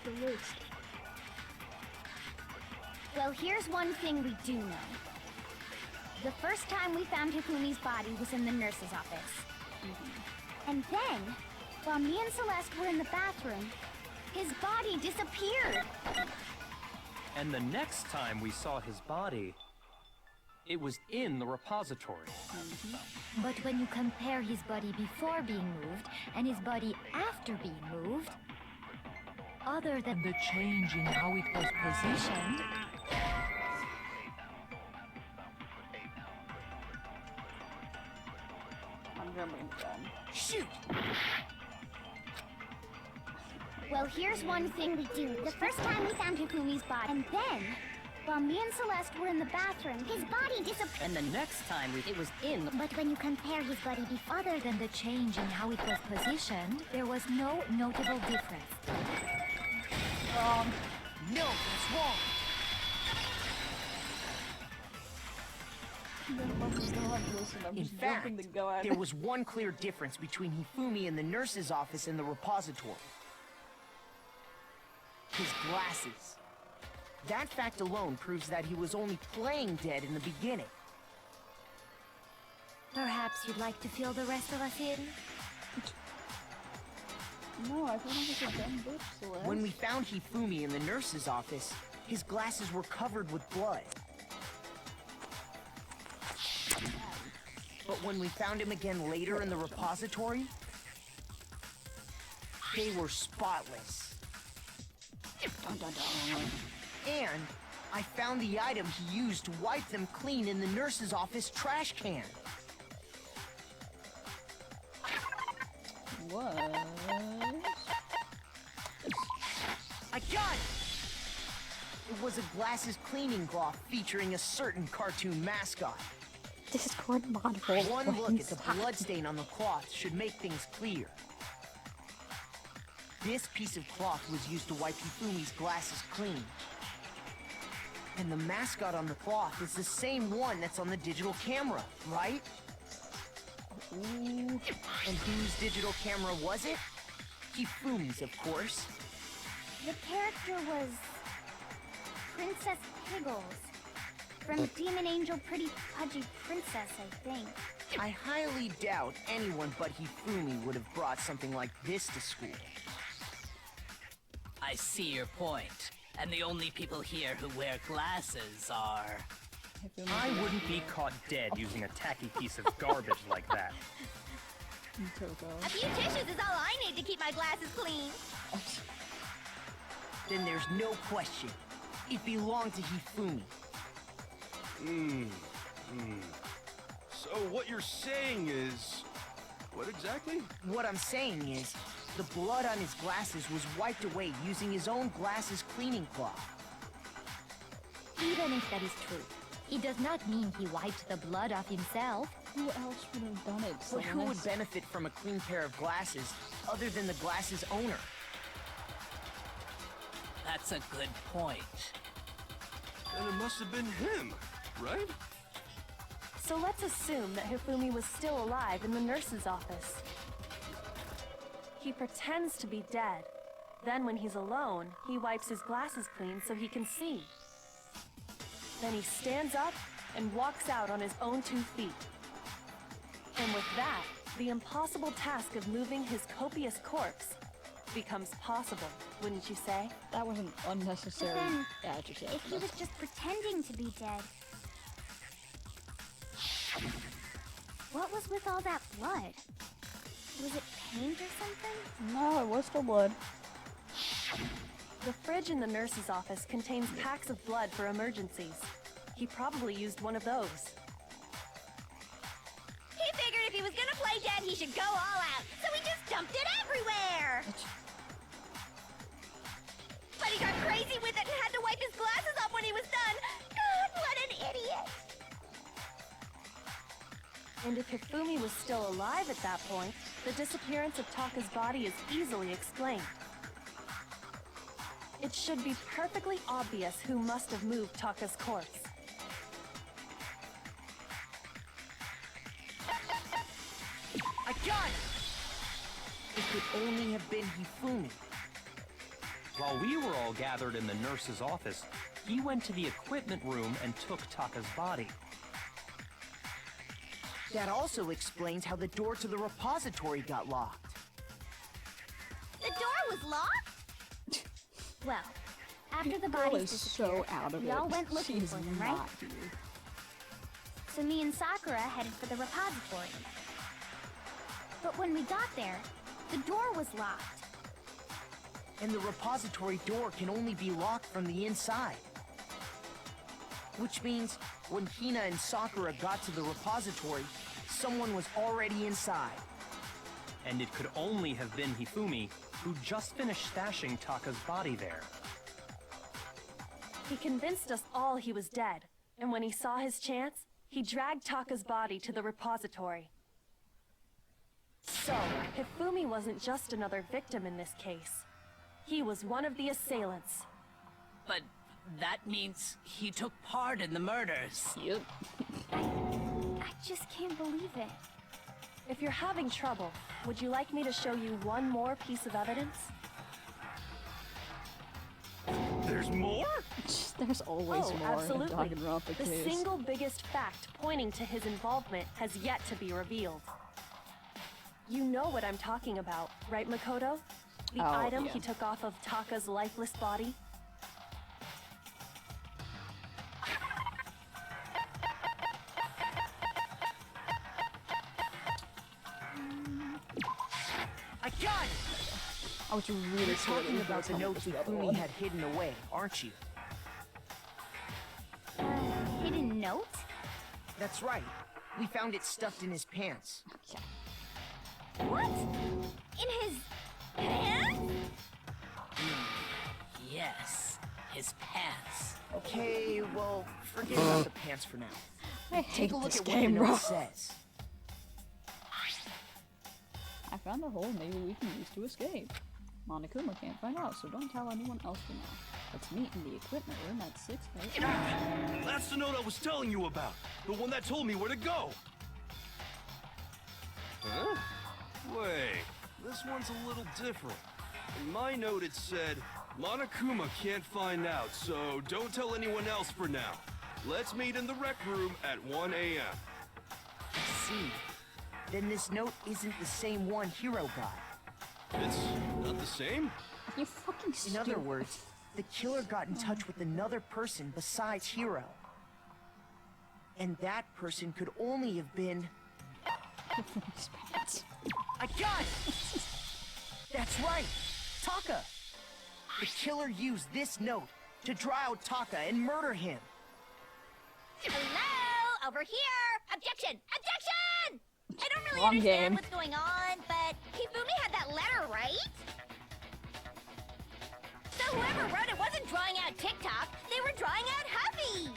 The list. Well, here's one thing we do know. The first time we found Hifumi's body was in the nurse's office. And then, while me and Celeste were in the bathroom, his body disappeared. And the next time we saw his body, it was in the repository. But when you compare his body before being moved and his body after being moved, other than The change in how it was positioned. I'm jumping the gun. Shoot! Well, here's one thing we do. The first time we found Hifumi's body, and then, while me and Celeste were in the bathroom, his body disappeared. And the next time it was in. But when you compare his body before, Other than the change in how it was positioned, there was no notable difference. No, that's wrong. In fact, there was one clear difference between Hifumi in the nurse's office and the repository. His glasses. That fact alone proves that he was only playing dead in the beginning. Perhaps you'd like to fill the rest of us in? No, I feel like it's a dumb bitch, Celeste. When we found Hifumi in the nurse's office, his glasses were covered with blood. But when we found him again later in the repository, they were spotless. Dun, dun, dun. And I found the item he used to wipe them clean in the nurse's office trash can. What? I got it! It was a glasses cleaning cloth featuring a certain cartoon mascot. Discord mod for One look at the bloodstain on the cloth should make things clear. This piece of cloth was used to wipe Hifumi's glasses clean. And the mascot on the cloth is the same one that's on the digital camera, right? Ooh. And whose digital camera was it? Hifumi's, of course. the character was Princess Piggles. From Demon Angel Pretty Pudgy Princess, I think. I highly doubt anyone but Hifumi would have brought something like this to school. I see your point. And the only people here who wear glasses are... I wouldn't be caught dead using a tacky piece of garbage like that. A few tissues is all I need to keep my glasses clean. Then there's no question. It belonged to Hifumi. So what you're saying is... what exactly? What I'm saying is, the blood on his glasses was wiped away using his own glasses cleaning cloth. Even if that is true, it does not mean he wiped the blood off himself. Who else would have done it? But who would Celeste? benefit from a clean pair of glasses other than the glasses owner? That's a good point. Then it must have been him, right? So let's assume that Hifumi was still alive in the nurse's office. He pretends to be dead. Then when he's alone, he wipes his glasses clean so he can see. Then he stands up and walks out on his own 2 feet. And with that, the impossible task of moving his copious corpse becomes possible, wouldn't you say? That was an unnecessary But then, adjective. if he was just pretending to be dead, what was with all that blood? Was it paint or something? No, it was still blood. The fridge in the nurse's office contains packs of blood for emergencies. He probably used one of those. He figured if he was gonna play dead, he should go all out, so he just dumped it everywhere! But he got crazy with it and had to wipe his glasses off when he was done! God, what an idiot! And if Hifumi was still alive at that point, the disappearance of Taka's body is easily explained. It should be perfectly obvious who must have moved Taka's corpse. I got it! It could only have been Hifumi. While we were all gathered in the nurse's office, he went to the equipment room and took Taka's body. That also explains how the door to the repository got locked. The door was locked? Well, after the Girl bodies is disappeared, so out of we it. all went looking She's for them, right? not here. So me and Sakura headed for the repository. But when we got there, the door was locked. And the repository door can only be locked from the inside. Which means, when Hina and Sakura got to the repository, someone was already inside. And it could only have been Hifumi, who just finished stashing Taka's body there. He convinced us all he was dead, and when he saw his chance, he dragged Taka's body to the repository. So, Hifumi wasn't just another victim in this case. He was one of the assailants. But that means he took part in the murders. Yep. I just can't believe it. If you're having trouble, would you like me to show you one more piece of evidence? There's more? There's always Oh, more absolutely. in Danganronpa The case. single biggest fact pointing to his involvement has yet to be revealed. You know what I'm talking about, right, Makoto? The Oh, item yeah. he took off of Taka's lifeless body? I got it! I was really You're scared talking that about the note was the other Hifumi one. had hidden away, aren't you? Hidden note? That's right. We found it stuffed in his pants. What? In his pants? Yes, his pants. Okay, well, forget about the pants for now. I hate Take a look this at what the game, bro. note says. I found a hole maybe we can use to escape. Monokuma can't find out, so don't tell anyone else for now. Let's meet in the equipment room at 6 a.m. That's the note I was telling you about. The one that told me where to go. Huh? Wait, this one's a little different. In my note it said, Monokuma can't find out, so don't tell anyone else for now. Let's meet in the rec room at 1 a.m. I see. Then this note isn't the same one Hiro got. It's not the same? You fucking In stupid. other words, the killer got in touch with another person besides Hiro. And that person could only have been... Hifumi's pants. I got it! That's right! Taka! The killer used this note to draw out Taka and murder him. Hello? Over here! Objection! Objection! I don't really Wrong understand game. what's going on, but Hifumi had that letter, right? So whoever wrote it wasn't drawing out TikTok, they were drawing out Huffy!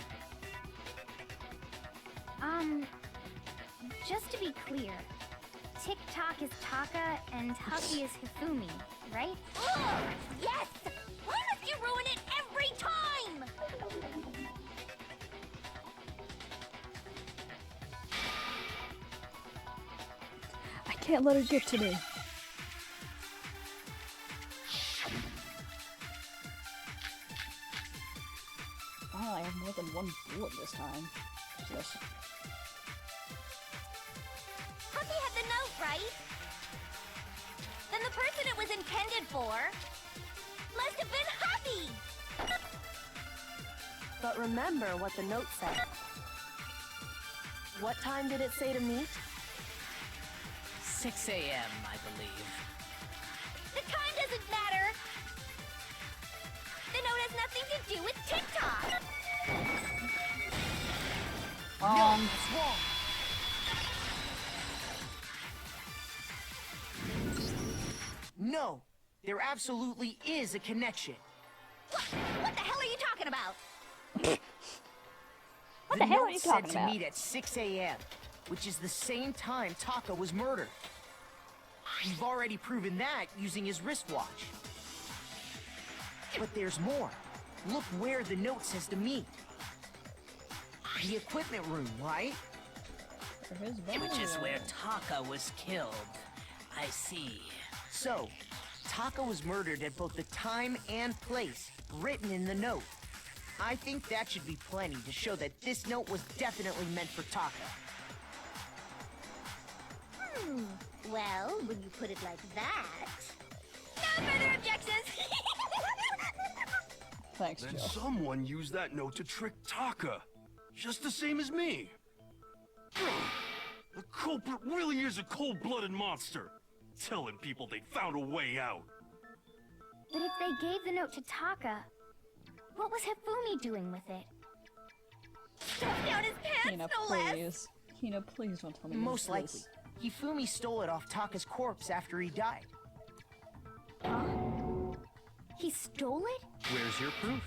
Just to be clear, TikTok is Taka and Huffy is Hifumi, right? Ugh! Yes! Why must you ruin it every time? I can't let her get to me. Finally, I have more than one bullet this time. Yes. Huffy had the note, right? Then the person it was intended for must have been Huffy! But remember what the note said. What time did it say to meet? 6 a.m., I believe. The time doesn't matter! The note has nothing to do with TikTok! No, that's wrong! No, there absolutely is a connection. What the hell are you talking about? What the hell are you note talking said about? to meet at 6 a.m., which is the same time Taka was murdered. We've already proven that using his wristwatch. But there's more. Look where the note says to meet. The equipment room, right? For his Which is body. where Taka was killed. I see. So, Taka was murdered at both the time and place written in the note. I think that should be plenty to show that this note was definitely meant for Taka. Well, when you put it like that... No further objections! Thanks, Then Joe. someone used that note to trick Taka. Just the same as me. The culprit really is a cold-blooded monster. Telling people they found a way out. But if they gave the note to Taka, what was Hifumi doing with it? Stuffed down his pants, Hina, no less! please. Hina, please don't tell me Most this. likely, Hifumi stole it off Taka's corpse after he died. He stole it? Where's your proof?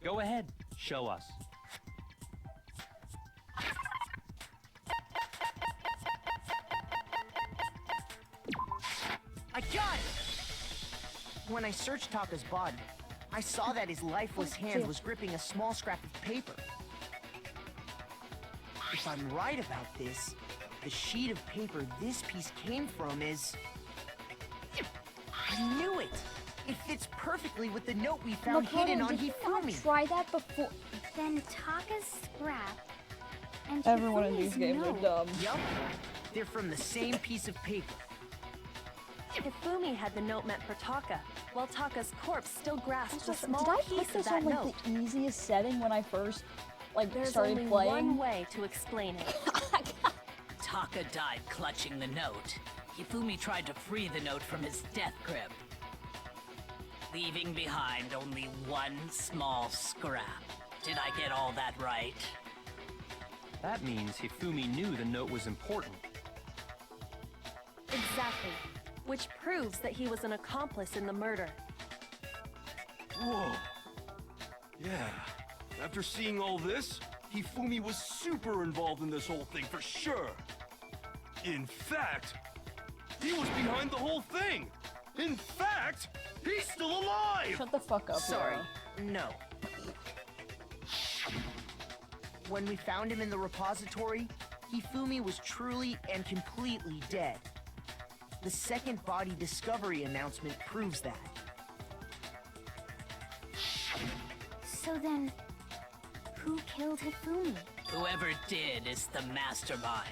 Go ahead, show us. I got it! When I searched Taka's body, I saw that his lifeless hand was gripping a small scrap of paper. If I'm right about this, the sheet of paper this piece came from is... I knew it! It fits perfectly with the note we found hidden on did you not Hifumi. try that before? Then Taka's scrap and Everyone in Hifumi's these games are note. dumb. Yup, they're from the same piece of paper. Hifumi had the note meant for Taka, while Taka's corpse still grasped a Also, small did I piece put of this that on like note. the easiest setting when I first There's started only playing? one way to explain it. Taka died clutching the note. Hifumi tried to free the note from his death grip, leaving behind only one small scrap. Did I get all that right? That means Hifumi knew the note was important. Exactly. Which proves that he was an accomplice in the murder. Whoa. Yeah. After seeing all this, Hifumi was super involved in this whole thing for sure. In fact, he was behind the whole thing. In fact, he's still alive! Shut the fuck up, Sorry, Hiro. no. When we found him in the repository, Hifumi was truly and completely dead. The second body discovery announcement proves that. So then, who killed Hifumi? Whoever did is the mastermind,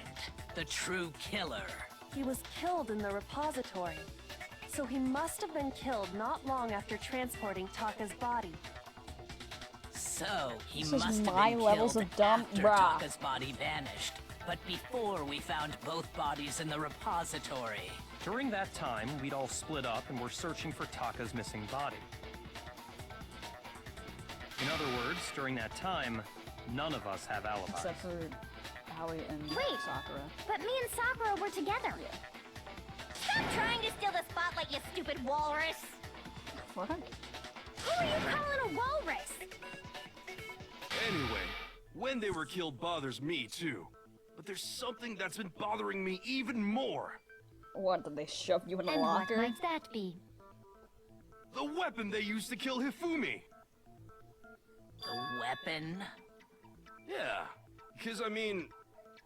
the true killer. He was killed in the repository. So he must have been killed not long after transporting Taka's body. So he This is must have my been levels killed of dumb, after bruh. Taka's body vanished, but before we found both bodies in the repository. During that time, we'd all split up and were searching for Taka's missing body. In other words, during that time, none of us have alibis. Except for Howie and Wait. Sakura. But me and Sakura were together. Stop trying to steal the spotlight, you stupid walrus! What? Who are you calling a walrus? Anyway, when they were killed bothers me too. But there's something that's been bothering me even more. What, did they shove you in a And what locker? might that be? The weapon they used to kill Hifumi. The weapon? Yeah, because I mean,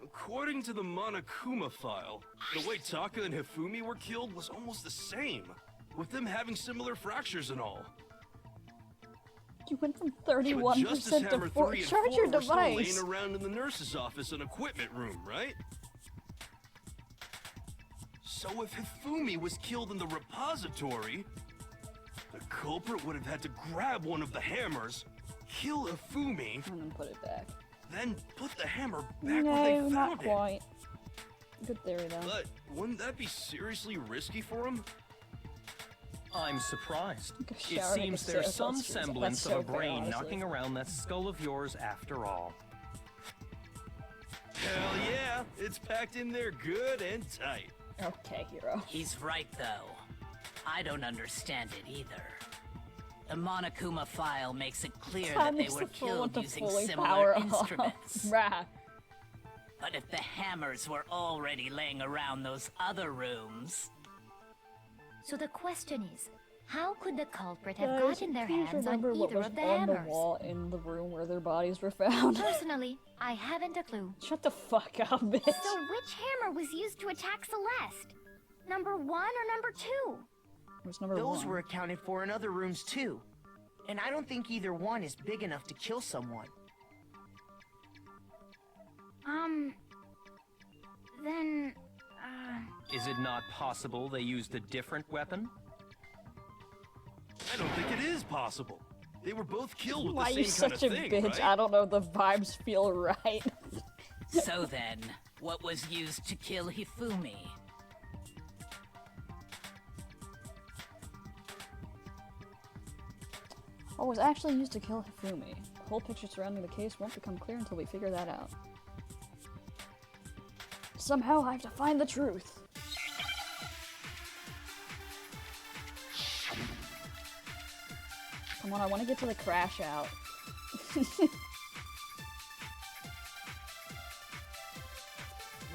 according to the Monokuma file, the way Taka and Hifumi were killed was almost the same, with them having similar fractures and all. You went from But 31% Justice to Hammer 4. 3 and Charge 4 your were still laying device. around in the nurse's office and equipment room, right? So if Hifumi was killed in the repository, the culprit would have had to grab one of the hammers, kill Hifumi, And then put it back. then put the hammer back where No, they not found it. quite. Good theory, though. But wouldn't that be seriously risky for him? I'm surprised. Like a It shower to seems get there's some Saratoga. semblance That's of a so fair, brain honestly. knocking around that skull of yours after all. Hell yeah, it's packed in there good and tight. Okay, Hiro. He's right, though. I don't understand it either. The Monokuma file makes it clear that they were killed using similar instruments. Bruh. But if the hammers were already laying around those other rooms... So the question is, how could the culprit have Guys, gotten their please hands on remember what either was of the on the hammers? wall in the room where their bodies were found. Personally, I haven't a clue. Shut the fuck up, bitch. So which hammer was used to attack Celeste? Number 1 or number 2? What's number Those 1? were accounted for in other rooms too. And I don't think either one is big enough to kill someone. Then, Is it not possible they used a different weapon? I don't think it is possible. They were both killed with Why are the you same such kind a of thing, bitch? right? I don't know, the vibes feel right. So then, what was used to kill Hifumi? What was actually used to kill Hifumi? The whole picture surrounding the case won't become clear until we figure that out. Somehow I have to find the truth. Come on, I want to get to the crash out.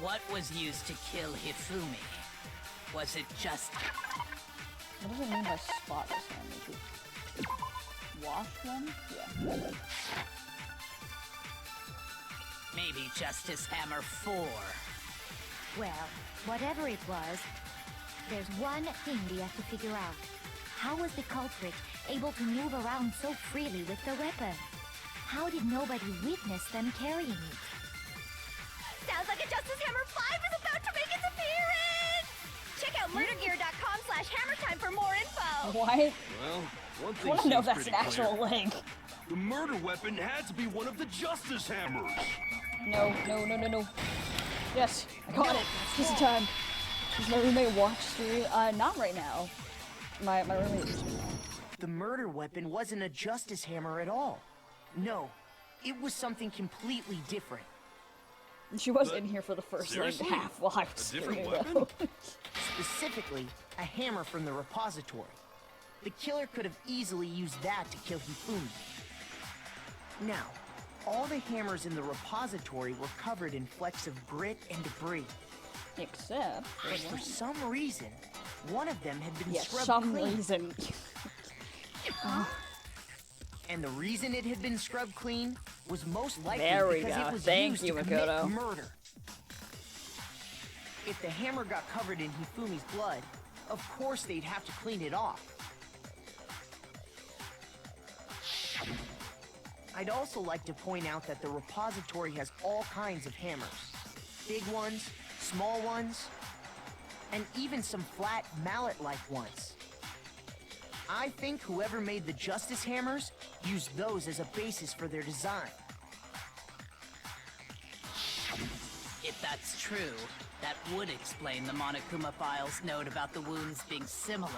What was used to kill Hifumi? Was it just... What does it mean by spotless hammer? Washed one? Yeah. maybe Justice Hammer 4? Well, whatever it was, there's one thing we have to figure out. How was the culprit able to move around so freely with the weapon? How did nobody witness them carrying it? Sounds like a Justice Hammer 5 is about to make its appearance! Check out murdergear.com/hammertime for more info! What? Well, one thing I want to know if seems that's an pretty actual clear. link. The murder weapon had to be one of the Justice Hammers. No. Yes, I got it. Just in time. Does my roommate watch stream? Not right now. My roommate is. The murder weapon wasn't a Justice Hammer at all. No, it was something completely different. She was in here for the first like half while I was A different streaming, weapon? though. Specifically, a hammer from the repository. The killer could have easily used that to kill Hifumi. Now, all the hammers in the repository were covered in flecks of grit and debris. Except But for some reason, one of them had been yes, scrubbed some clean. reason. And the reason it had been scrubbed clean was most likely There we because go. it was Thank used you, to commit Makoto. murder. If the hammer got covered in Hifumi's blood, of course they'd have to clean it off. I'd also like to point out that the repository has all kinds of hammers. Big ones, small ones, and even some flat mallet-like ones. I think whoever made the Justice Hammers used those as a basis for their design. If that's true, that would explain the Monokuma Files note about the wounds being similar.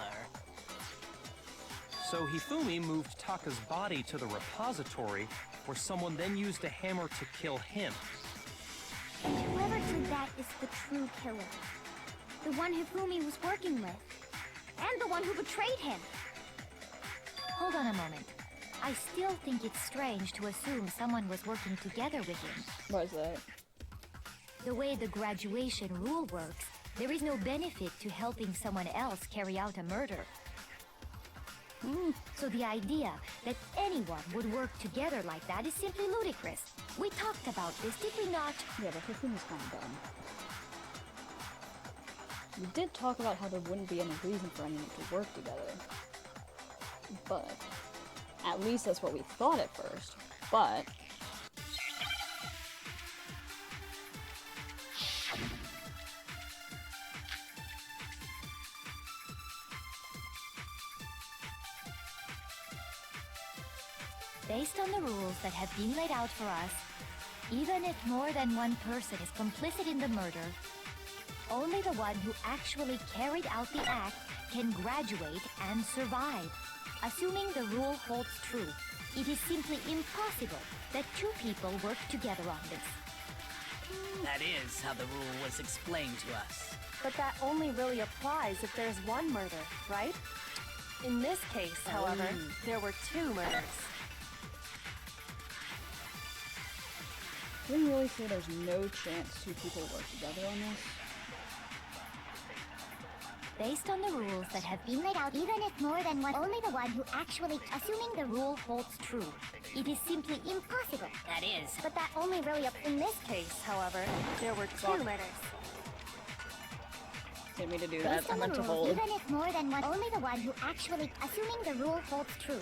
So Hifumi moved Taka's body to the repository, where someone then used a hammer to kill him. Whoever did that is the true killer. The one Hifumi was working with. And the one who betrayed him. Hold on a moment. I still think it's strange to assume someone was working together with him. What is that? The way the graduation rule works, there is no benefit to helping someone else carry out a murder. So the idea that anyone would work together like that is simply ludicrous. We talked about this, did we not? Yeah, but Hifumi's kind of dumb. We did talk about how there wouldn't be any reason for anyone to work together. But at least that's what we thought at first. But Based on the rules that have been laid out for us, even if more than one person is complicit in the murder, only the one who actually carried out the act can graduate and survive. Assuming the rule holds true, it is simply impossible that two people work together on this. That is how the rule was explained to us. But that only really applies if there's one murder, right? In this case, however, there were two murders. can we really say there's no chance two people work together on this? Based on the rules that have been laid out, even if more than one, only the one who actually, assuming the rule holds true, it is simply impossible. That is. But that only really In this case, however, there were two murders. Didn't mean to do that. Based I on the meant to rules, hold. even if more than one, only the one who actually, assuming the rule holds true.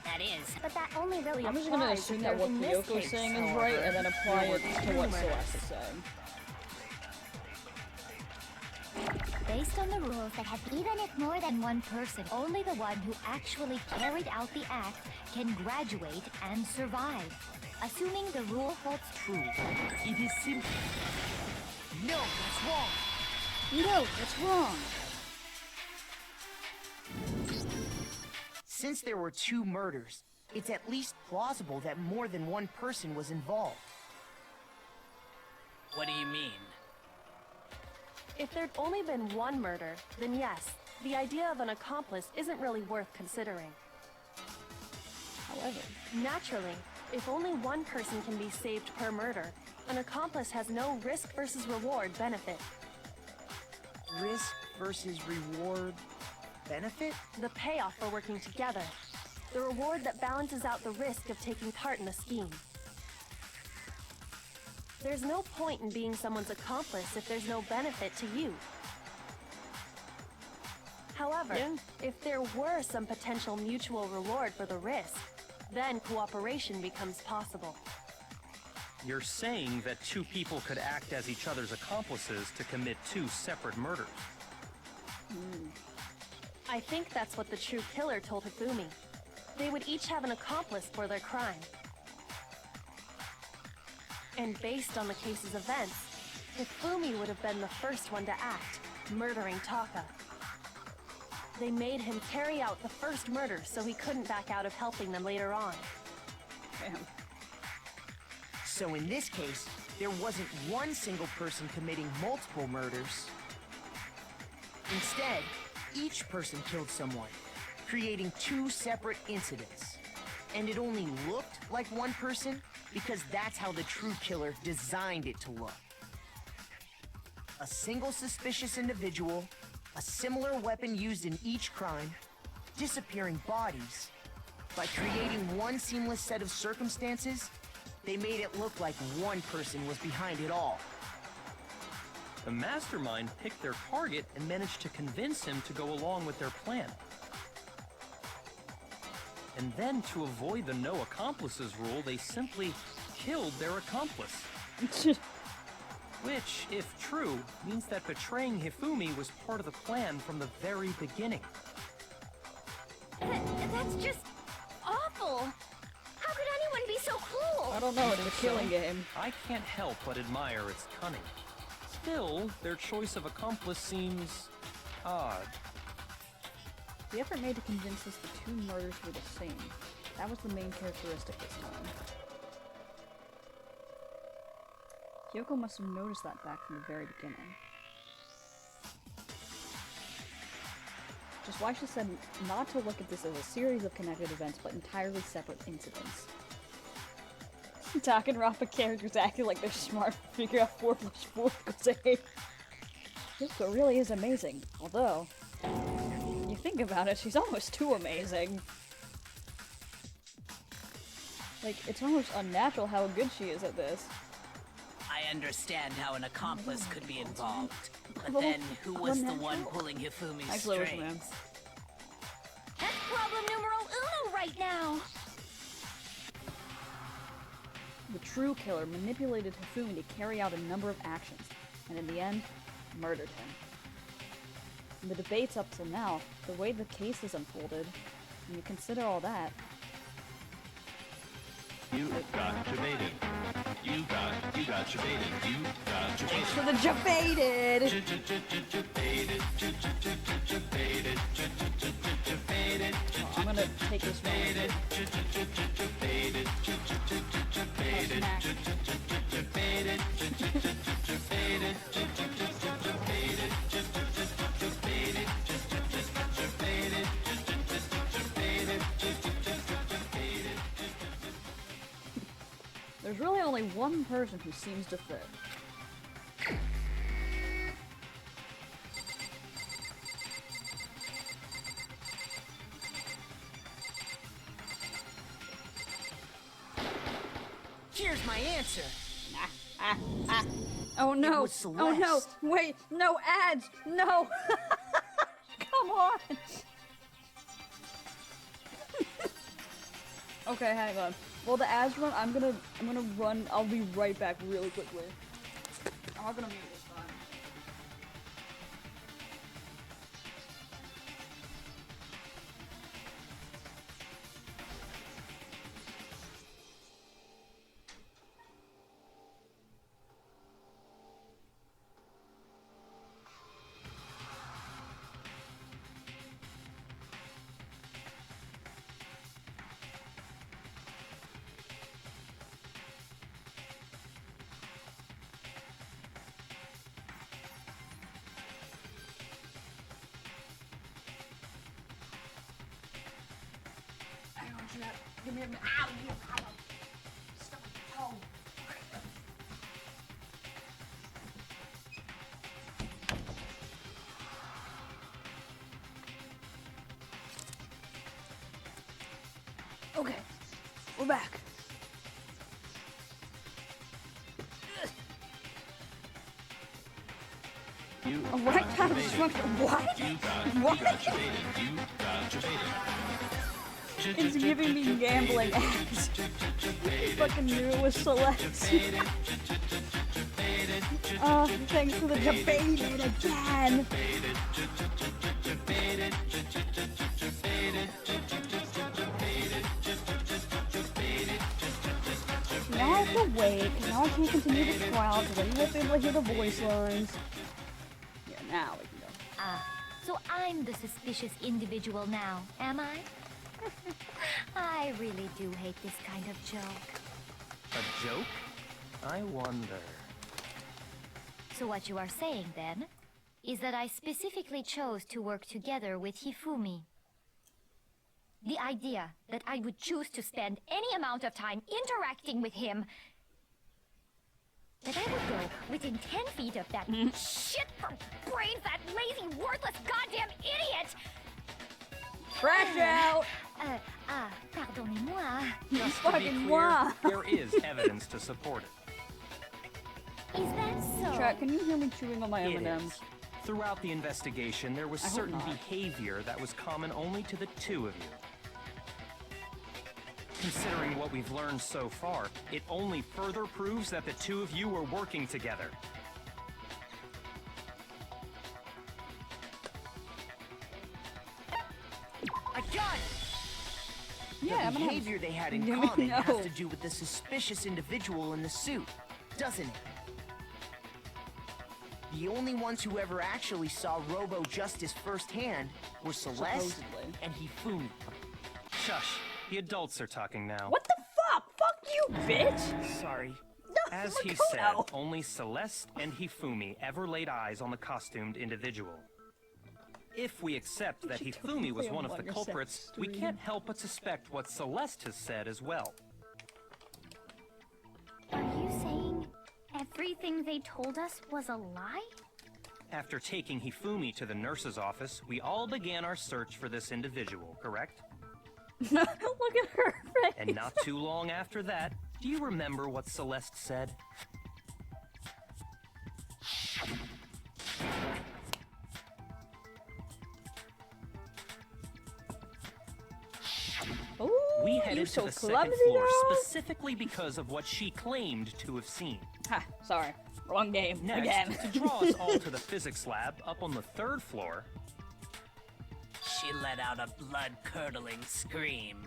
That is. But that only really I'm just gonna applies assume if that what there's- in this Kyoko's case, saying is however, right, and then apply there it were to two what murders. Celeste is saying. Based on the rules that have, even if more than one person, only the one who actually carried out the act can graduate and survive. Assuming the rule holds true, it is simply... No, that's wrong! No, that's wrong! Since there were two murders, it's at least plausible that more than one person was involved. What do you mean? If there'd only been one murder, then yes, the idea of an accomplice isn't really worth considering. forever. Naturally, if only one person can be saved per murder, an accomplice has no risk versus reward benefit. Risk versus reward benefit? The payoff for working together. The reward that balances out the risk of taking part in the scheme. There's no point in being someone's accomplice if there's no benefit to you. However, if there were some potential mutual reward for the risk, then cooperation becomes possible. You're saying that two people could act as each other's accomplices to commit two separate murders. I think that's what the true killer told Hifumi. They would each have an accomplice for their crime. And based on the case's events, Hifumi would have been the first one to act, murdering Taka. They made him carry out the first murder so he couldn't back out of helping them later on. Damn. So in this case, there wasn't one single person committing multiple murders. Instead, each person killed someone, creating two separate incidents. And it only looked like one person because that's how the true killer designed it to look. A single suspicious individual, a similar weapon used in each crime, disappearing bodies. By creating one seamless set of circumstances, they made it look like one person was behind it all. The mastermind picked their target and managed to convince him to go along with their plan. And then, to avoid the no accomplices rule, they simply killed their accomplice. Which, if true, means that betraying Hifumi was part of the plan from the very beginning. That's just awful. How could anyone be so cruel? I don't know, it's a killing game. I can't help but admire its cunning. Still, their choice of accomplice seems odd. The effort made to convince us the two murders were the same. That was the main characteristic this time. Kyoko must have noticed that back from the very beginning. Which is why she said not to look at this as a series of connected events, but entirely separate incidents. Taka and Rappa characters acting like they're smart, figure out 4 plus 4 equals 8. Kyoko really is amazing, although, you think about it, she's almost too amazing. Like, it's almost unnatural how good she is at this. I understand how an accomplice could be involved, but then who was the one pulling Hifumi's strings? That's problem numero uno right now. The true killer manipulated Hifumi to carry out a number of actions, and in the end, murdered him. In the debates up till now, the way the case has unfolded, when you consider all that... You got jebaited. You got jebaited. You got jebaited. Thanks for the jebaited! I'm gonna take this moment. There's really only one person who seems to fit. Here's my answer. Oh no! It was Oh no! Celeste. Wait! No ads! No! Come on! Okay, hang on. Well, the ads run. I'm gonna run. I'll be right back really quickly. I'm not gonna mute this time. Give me a minute. Ow, you ow. Stop. Oh. Okay, we're back. You A right got time debated. structure. What? You What? got debated. You got debated. It's giving me gambling ads. Fucking new with Celeste. Thanks for the debated again. Now I have to wait, now I can't continue the trial because I won't be able to hear the voice lines. Yeah, now we can go. Ah, so I'm the suspicious individual now, am I? I really do hate this kind of joke. A joke? I wonder. So what you are saying, then, is that I specifically chose to work together with Hifumi. The idea that I would choose to spend any amount of time interacting with him, that I would go within 10 feet of that shit for brains, that lazy, worthless, goddamn idiot! Crash out! Pardonnez-moi. Just to be Fucking clear, wah. there is evidence to support it. Is that so? Chat, can you hear me chewing on my It M&Ms? is. Throughout the investigation, there was I hope certain not. behavior that was common only to the two of you. Considering what we've learned so far, it only further proves that the two of you were working together. Yeah, The behavior they had in Let me common know. has to do with the suspicious individual in the suit, doesn't it? The only ones who ever actually saw Robo Justice firsthand were Celeste Supposedly. and Hifumi. Shush. The adults are talking now. What the fuck? Fuck you, bitch! Sorry. As he Makoto. said, only Celeste and Hifumi ever laid eyes on the costumed individual. If we accept that should Hifumi totally was play one on of the Wonder culprits, Sex we stream. can't help but suspect what Celeste has said as well. Are you saying everything they told us was a lie? After taking Hifumi to the nurse's office, we all began our search for this individual, correct? Look at her face. And not too long after that, do you remember what Celeste said? Ooh, We you headed so to the second clumsy floor now. specifically because of what she claimed to have seen. Ha, sorry. Wrong game. Next, Again. to draw us all to the physics lab up on the third floor, She let out a blood-curdling scream.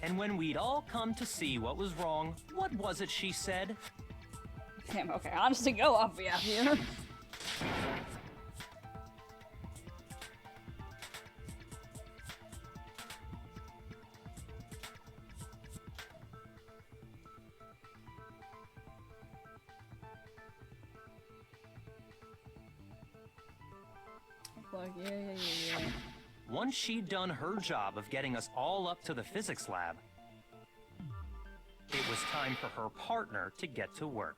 and when we'd all come to see what was wrong, what was it she said? Damn, okay, honestly, go off me out here. Fuck, yeah. Once she'd done her job of getting us all up to the physics lab, it was time for her partner to get to work.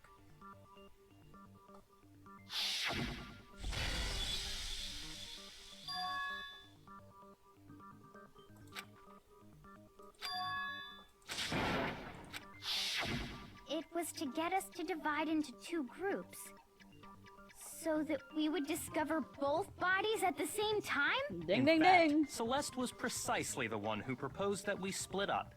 It was to get us to divide into two groups. So that we would discover both bodies at the same time? Ding, In ding, fact, ding. Celeste was precisely the one who proposed that we split up.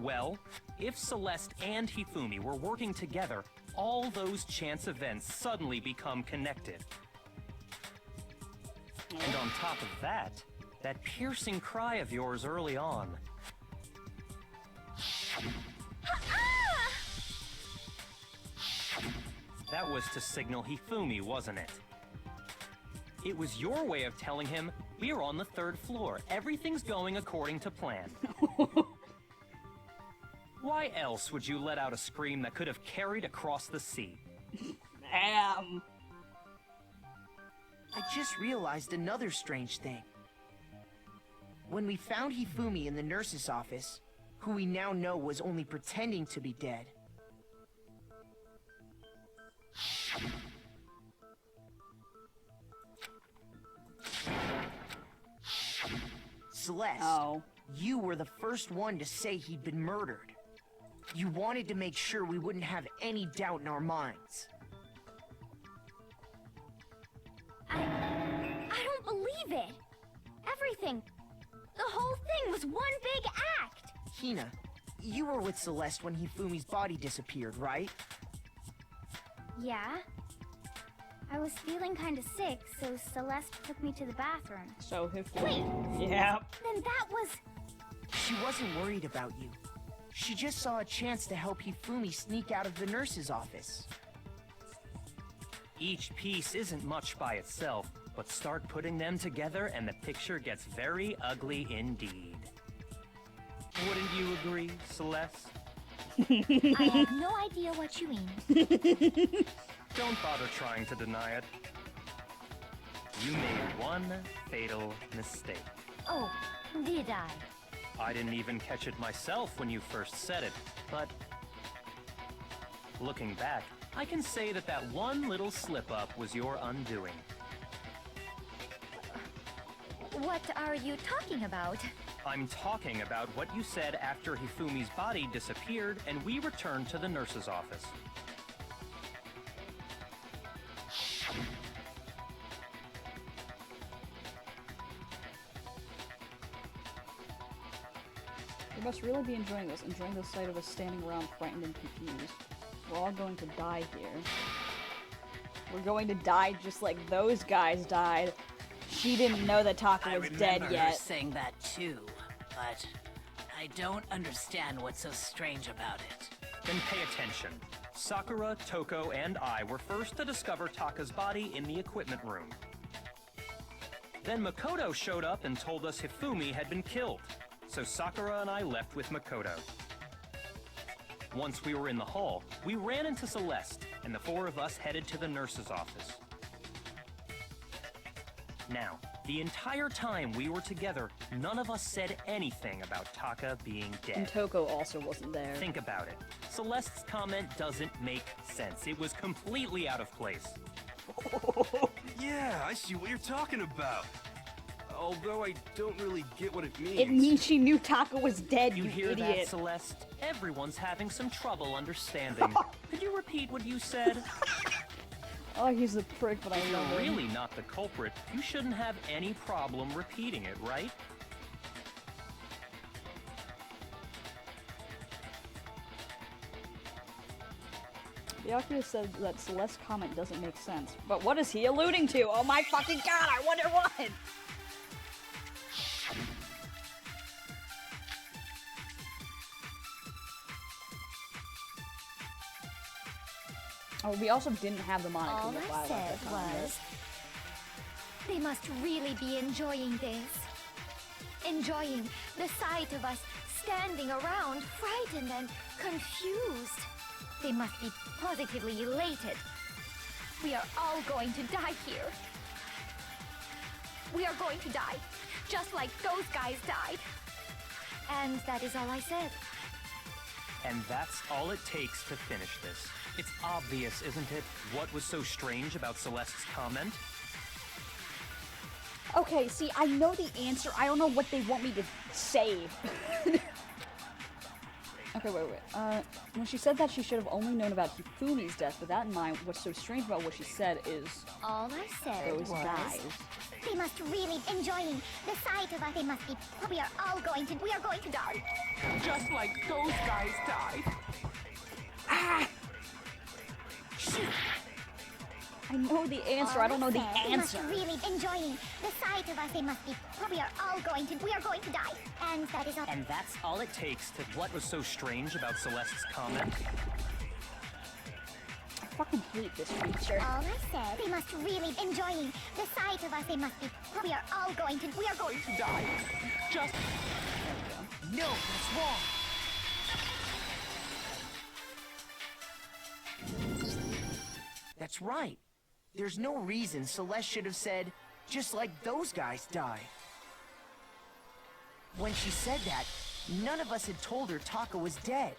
Well, if Celeste and Hifumi were working together, all those chance events suddenly become connected. And on top of that, that piercing cry of yours early on. That was to signal Hifumi, wasn't it? It was your way of telling him we're on the 3rd floor. Everything's going according to plan. Why else would you let out a scream that could have carried across the sea? Damn. I just realized another strange thing. When we found Hifumi in the nurse's office, who we now know was only pretending to be dead, Celeste, you were the first one to say he'd been murdered. You wanted to make sure we wouldn't have any doubt in our minds. I don't believe it. Everything, the whole thing was one big act. Hina, you were with Celeste when Hifumi's body disappeared, right? Yeah. I was feeling kind of sick, so Celeste took me to the bathroom. So Hifumi. Wait! Yeah. Then that was... She wasn't worried about you. She just saw a chance to help Hifumi sneak out of the nurse's office. Each piece isn't much by itself, but start putting them together and the picture gets very ugly indeed. Wouldn't you agree, Celeste? I have no idea what you mean. Don't bother trying to deny it. You made one fatal mistake. Oh, did I? I didn't even catch it myself when you first said it, but looking back, I can say that that one little slip-up was your undoing. What are you talking about? I'm talking about what you said after Hifumi's body disappeared and we returned to the nurse's office. You must really be enjoying the sight of us standing around frightened and confused. We're all going to die here. We're going to die just like those guys died. She didn't know that Taka was dead I remember yet. her saying that too, but I don't understand what's so strange about it. Then pay attention. Sakura, Toko, and I were first to discover Taka's body in the equipment room. Then Makoto showed up and told us Hifumi had been killed. So Sakura and I left with Makoto. Once we were in the hall, we ran into Celeste, and the 4 of us headed to the nurse's office. Now, the entire time we were together, none of us said anything about Taka being dead. And Toko also wasn't there. Think about it. Celeste's comment doesn't make sense. It was completely out of place. Yeah, I see what you're talking about. Although I don't really get what it means. It means she knew Taka was dead, You you hear idiot. that, Celeste? Everyone's having some trouble understanding. Could you repeat what you said? Oh, he's a prick, but I If love you're him. really not the culprit, you shouldn't have any problem repeating it, right? Byakuya said that Celeste's comment doesn't make sense. But what is he alluding to? Oh my fucking god, I wonder what! Oh, we also didn't have the Monokuma All file I at said the time, was, they must really be enjoying this. Enjoying the sight of us standing around, frightened and confused. They must be positively elated. We are all going to die here. We are going to die, just like those guys died. And that is all I said. And that's all it takes to finish this. It's obvious, isn't it, what was so strange about Celeste's comment? Okay, see, I know the answer. I don't know what they want me to say. Okay, wait. When she said that she should have only known about Hifumi's death, with that in mind, what's so strange about what she said is... All I said those was... guys. They must really enjoying the sight of us. They must be... We are going to die. Just like those guys died. I know the answer, I don't know the They must answer. really enjoying the sight of us. They must be... We are going to die. And that is all... And that's all it takes to... What was so strange about Celeste's comment? fucking hate this feature. All I said, they must really be enjoying the sight of us. They must be. We are going to die. Just... No, that's wrong. That's right. There's no reason Celeste should have said, just like those guys died. When she said that, none of us had told her Taka was dead.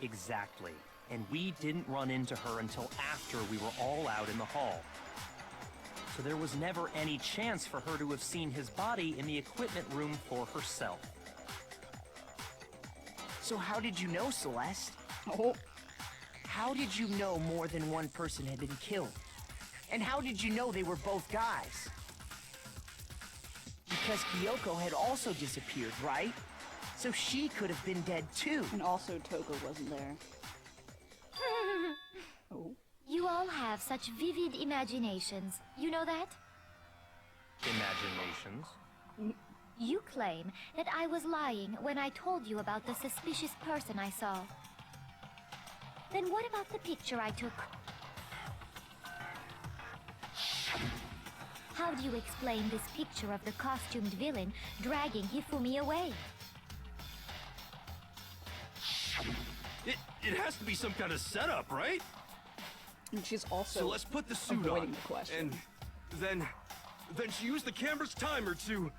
Exactly. And we didn't run into her until after we were all out in the hall. So there was never any chance for her to have seen his body in the equipment room for herself. So how did you know, Celeste? Oh. How did you know more than one person had been killed? And how did you know they were both guys? Because Kyoko had also disappeared, right? So she could have been dead too. And also Toko wasn't there. Oh. You all have such vivid imaginations. You know that? Imaginations? You claim that I was lying when I told you about the suspicious person I saw. Then what about the picture I took? How do you explain this picture of the costumed villain dragging Hifumi away? It has to be some kind of setup, right? And she's also So let's put the suit avoiding on. the question. And then she used the camera's timer to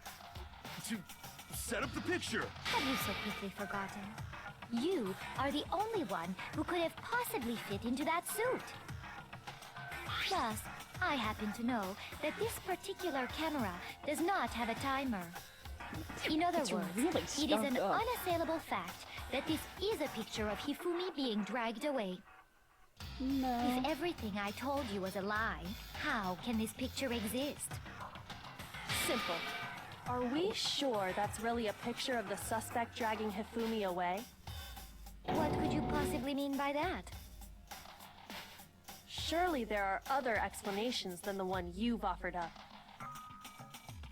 set up the picture. Have you so quickly forgotten? You are the only one who could have possibly fit into that suit. Plus, I happen to know that this particular camera does not have a timer. In other words, really it is an stuffed up. unassailable fact that this is a picture of Hifumi being dragged away. No. If everything I told you was a lie, how can this picture exist? Simple. Are we sure that's really a picture of the suspect dragging Hifumi away? What could you possibly mean by that? Surely there are other explanations than the one you've offered up.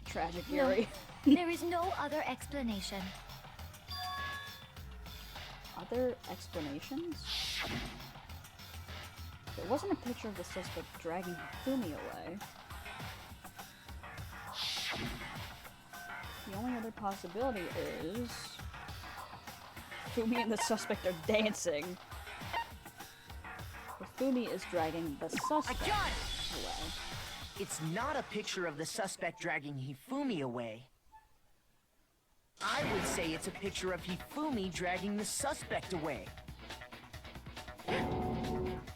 Tragic, Yuri. There is no other explanation. Other explanations? There wasn't a picture of the suspect dragging Hifumi away. The only other possibility is Hifumi and the suspect are dancing. Hifumi is dragging the suspect away. It's not a picture of the suspect dragging Hifumi away. I would say it's a picture of Hifumi dragging the suspect away.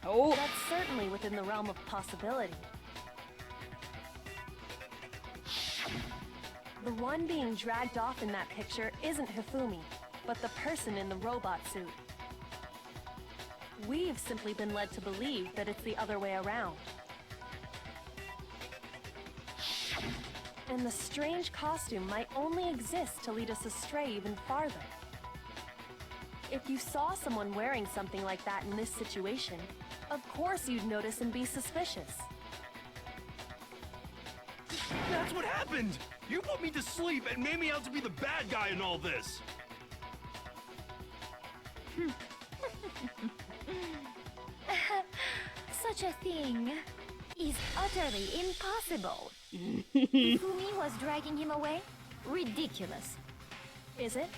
Oh! That's certainly within the realm of possibility. The one being dragged off in that picture isn't Hifumi, but the person in the robot suit. We've simply been led to believe that it's the other way around. And the strange costume might only exist to lead us astray even farther. If you saw someone wearing something like that in this situation, of course you'd notice and be suspicious. That's what happened! You put me to sleep and made me out to be the bad guy in all this! Such a thing is utterly impossible. Hifumi was dragging him away? Ridiculous. Is it?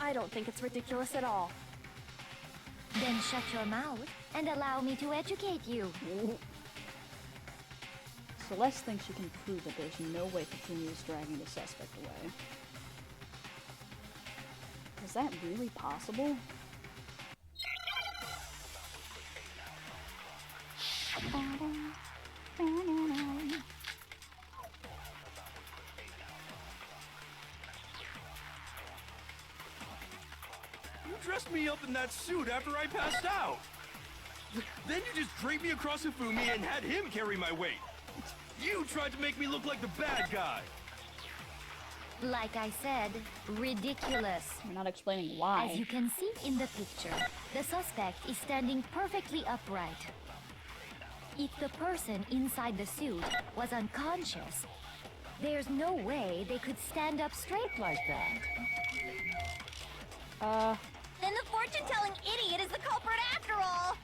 I don't think it's ridiculous at all. Then shut your mouth and allow me to educate you. Celeste thinks she can prove that there's no way Hifumi is dragging the suspect away. Is that really possible? You dressed me up in that suit after I passed out! Then you just draped me across Hifumi and had him carry my weight! You tried to make me look like the bad guy! Like I said, ridiculous. You're not explaining why. As you can see in the picture, the suspect is standing perfectly upright. If the person inside the suit was unconscious, there's no way they could stand up straight like that. Then the fortune-telling idiot is the culprit after all!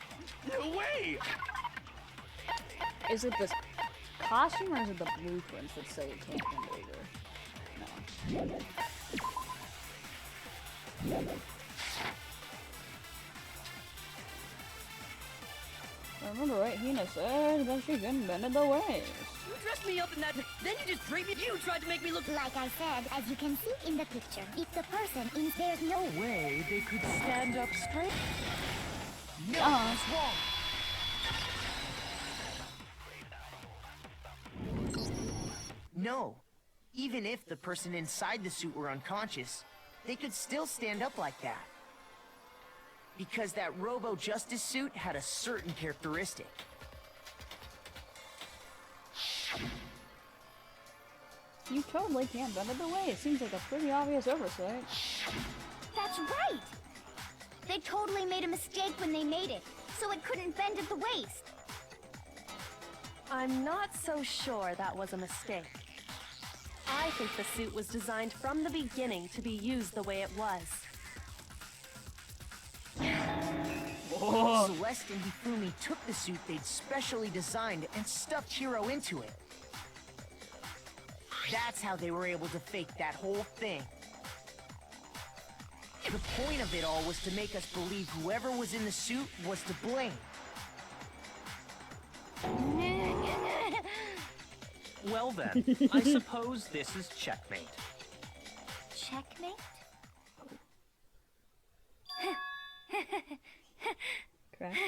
No way! Is it the costume or is it the blueprints that say it can't be later? No. I remember right, Hina said that she couldn't bend the waist. You dressed me up in that, then you just draped me. You tried to make me look. Like I said, as you can see in the picture, if the person in there's no Way they could stand up straight. No, that's wrong. No. Even if the person inside the suit were unconscious, they could still stand up like that. Because that Robo-Justice suit had a certain characteristic. You totally can't bend it the way. It seems like a pretty obvious oversight. That's right! They totally made a mistake when they made it, so it couldn't bend at the waist. I'm not so sure that was a mistake. I think the suit was designed from the beginning to be used the way it was. Celeste and Hifumi took the suit they'd specially designed and stuffed Hiro into it. That's how they were able to fake that whole thing. The point of it all was to make us believe whoever was in the suit was to blame. Well then, I suppose this is checkmate. Checkmate? Correct.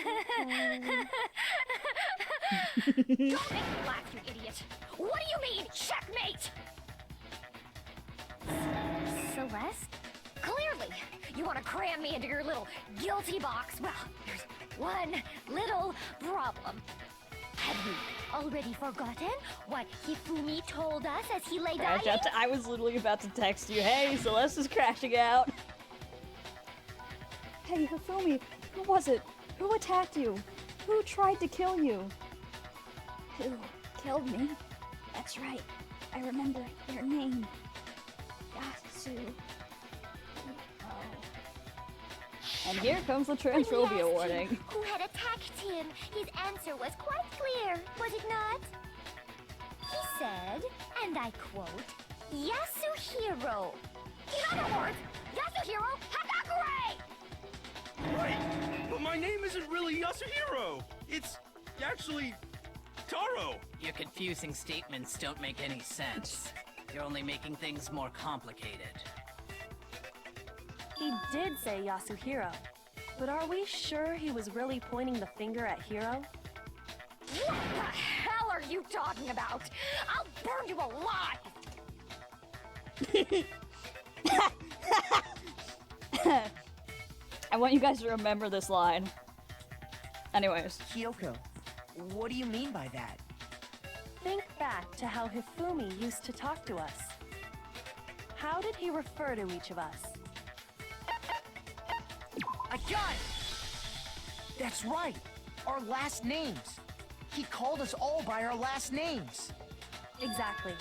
Don't make me laugh, you idiot! What do you mean, checkmate? Celeste? Clearly, you want to cram me into your little guilty box. Well, there's one little problem. Have you already forgotten what Hifumi told us as he lay dying? I was literally about to text you, hey, Celeste is crashing out. Hey, Hifumi, who was it? Who attacked you? Who tried to kill you? Who killed me? That's right. I remember their name. Yasu. And here comes the transphobia warning. Who had attacked him? His answer was quite clear, was it not? He said, and I quote, Yasuhiro. In other words, Yasuhiro Hagakure! Wait, but my name isn't really Yasuhiro. It's actually Taro. Your confusing statements don't make any sense. You're only making things more complicated. He did say Yasuhiro, but are we sure he was really pointing the finger at Hiro? What the hell are you talking about? I'll burn you alive! I want you guys to remember this line. Anyways. Kyoko, what do you mean by that? Think back to how Hifumi used to talk to us. How did he refer to each of us? I got it! That's right! Our last names! He called us all by our last names! Exactly.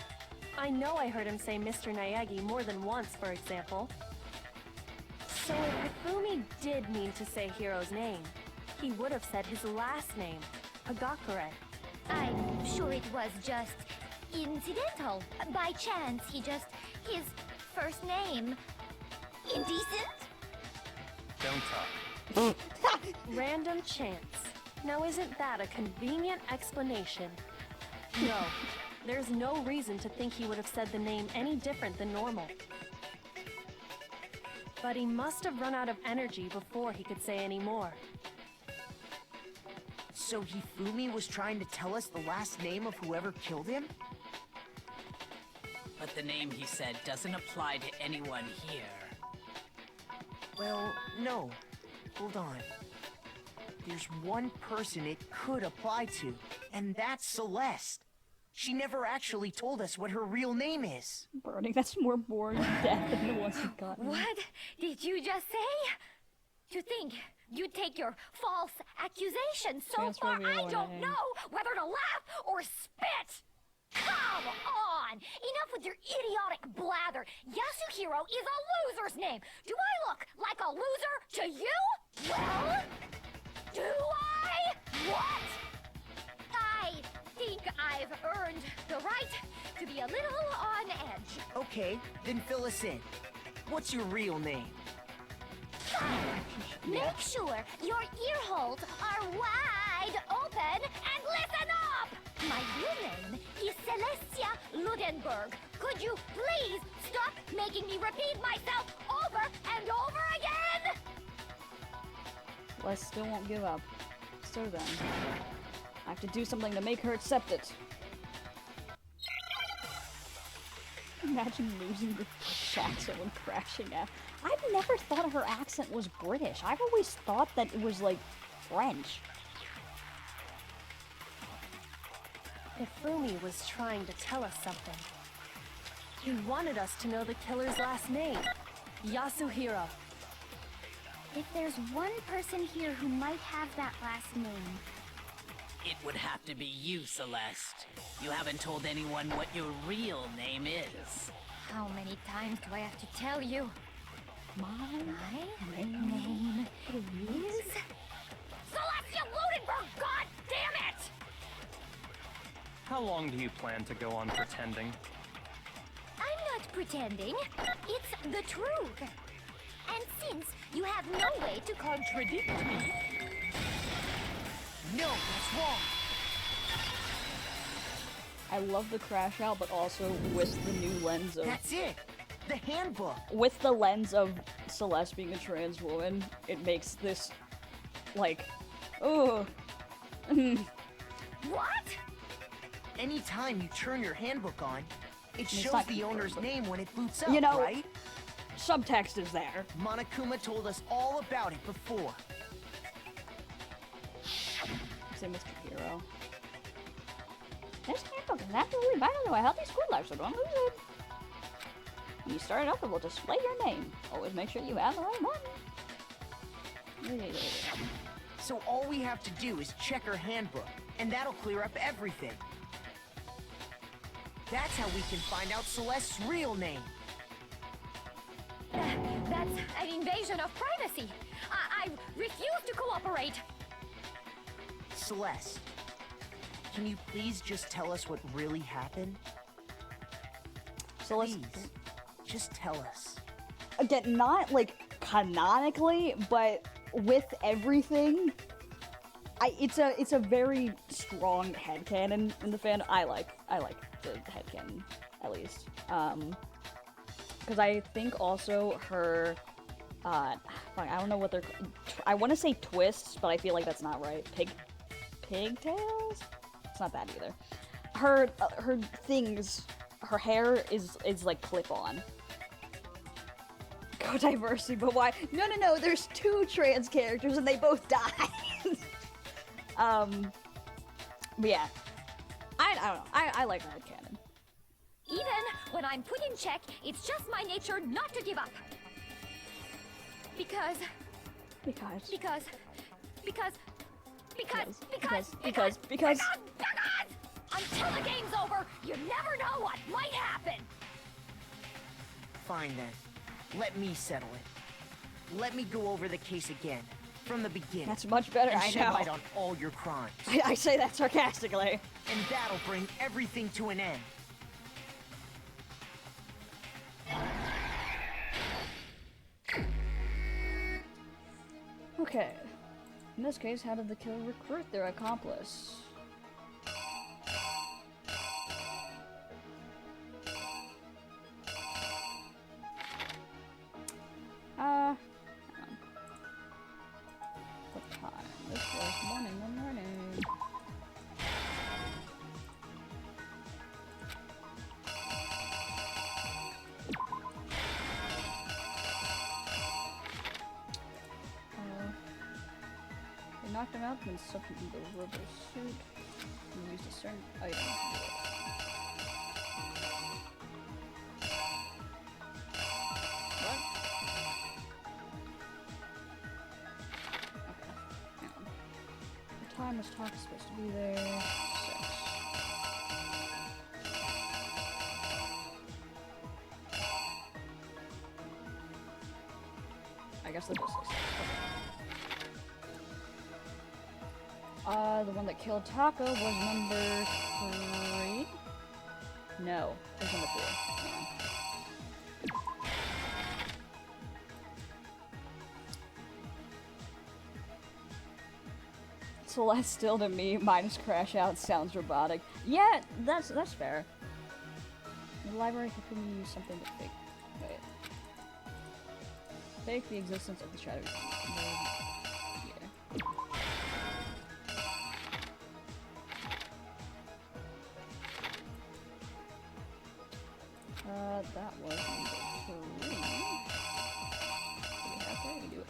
I know I heard him say Mr. Naegi more than once, for example. So if Hifumi did mean to say Hiro's name, he would have said his last name, Hagakure. I'm sure it was just incidental. By chance, his first name. Indecent? Don't talk. Random chance. Now isn't that a convenient explanation? No, there's no reason to think he would have said the name any different than normal. But he must have run out of energy before he could say any more. So Hifumi was trying to tell us the last name of whoever killed him? But the name he said doesn't apply to anyone here. Well, no. Hold on. There's one person it could apply to, and that's Celeste. She never actually told us what her real name is. Burning, that's more boring death than the ones you got. What did you just say? To think you'd take your false accusation so far, I don't know whether to laugh or spit! Come on! Enough with your idiotic blather! Yasuhiro Hero is a loser's name. Do I look like a loser to you? Well, do I? What? I think I've earned the right to be a little on edge. Okay, then fill us in. What's your real name? Make sure your ear holes are wide open and listen up! My real name is Celestia Ludenberg. Could you please stop making me repeat myself over and over again? Les still won't give up. So then, I have to do something to make her accept it. Imagine losing the accent when crashing out. I've never thought her accent was British. I've always thought that it was like French. Ifumi was trying to tell us something. He wanted us to know the killer's last name, Yasuhiro. If there's one person here who might have that last name, It would have to be you, Celeste. You haven't told anyone what your real name is. How many times do I have to tell you? My name is Celestia Ludenberg! God damn it! How long do you plan to go on pretending? I'm not pretending. It's the truth. And since you have no way to contradict me, No, that's wrong. I love the crash out, but also with the new lens of That's it. The handbook. with the lens of Celeste being a trans woman, it makes this like, oh, what? Anytime you turn your handbook on, it It's shows not the confirmed, owner's but- name when it boots up, You know- right? subtext is there. Monokuma told us all about it before. Say Mr. Hero. This handbook is absolutely vital to a healthy school life, so don't lose it. When you start it up, it will display your name. Always make sure you have the right one. So all we have to do is check her handbook, and that'll clear up everything. That's how we can find out Celeste's real name. That's an invasion of privacy. I refuse to cooperate. Celeste, can you please just tell us what really happened? Celeste, Please, just tell us. again, not like canonically, but with everything, it's a very strong headcanon in the fan. I like the headcanon, at least. Because I think also her, I don't know what they're, I want to say twists, but I feel like that's not right. Pigtails? It's not that either. Her things, her hair is like clip-on. Go diversity, but why? No, there's two trans characters and they both die. But yeah. I don't know. I like her headcanon. Even when I'm put in check, it's just my nature not to give up. Because until the game's over, you never know what might happen. Fine then. Let me settle it. Let me go over the case again, from the beginning. That's much better, and I shed know. light on all your crimes. I say that sarcastically. And that'll bring everything to an end. Okay. In this case, how did the killer recruit their accomplice? Hang on. What time? This was morning. They knocked him out, then sucked him into the rubber suit, and used a certain item to do it. What? Okay, hang on. What time was Talk supposed to be there? 6. guess logistics. The one that killed Taka was number 3? No, it was number 4. Celestial to me, minus crash out sounds robotic. Yeah, that's fair. The library can use something to fake. Wait. Fake the existence of the shadow. That was number 3. Do we have that? We do it.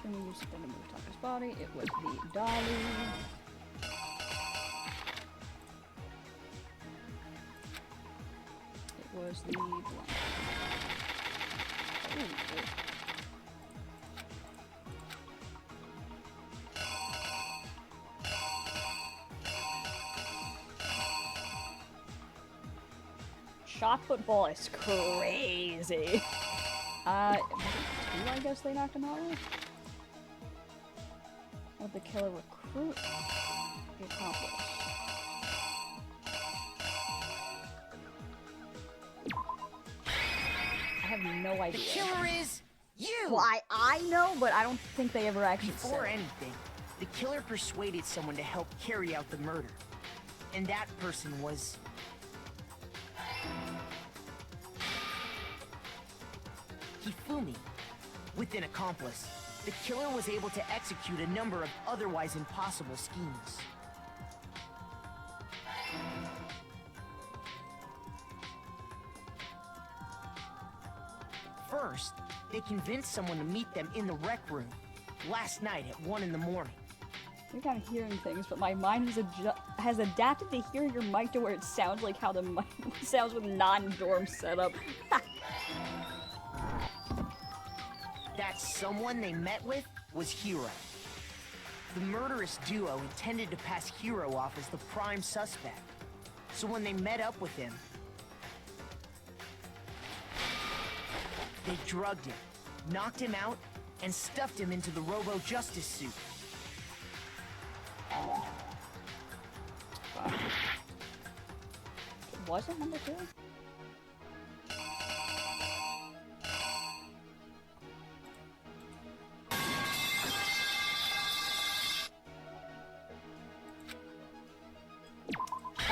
Then we used something to move Taka's body. It was the dolly. It was the blanket. Ooh. Shot football is crazy. Was it 2, I guess they knocked him out with? Of the killer recruit? The accomplice. I have no idea. The killer is you! Well, I know, but I don't think they ever actually Before said. anything, the killer persuaded someone to help carry out the murder. And that person was... Hifumi. With an accomplice, the killer was able to execute a number of otherwise impossible schemes. First, they convinced someone to meet them in the rec room last night at 1 in the morning. I think I'm hearing things, but my mind has adapted to hearing your mic to where it sounds like how the mic sounds with non-dorm setup. That someone they met with was Hiro. The murderous duo intended to pass Hiro off as the prime suspect. So when they met up with him, they drugged him, knocked him out, and stuffed him into the Robo-Justice suit. Was it number 2?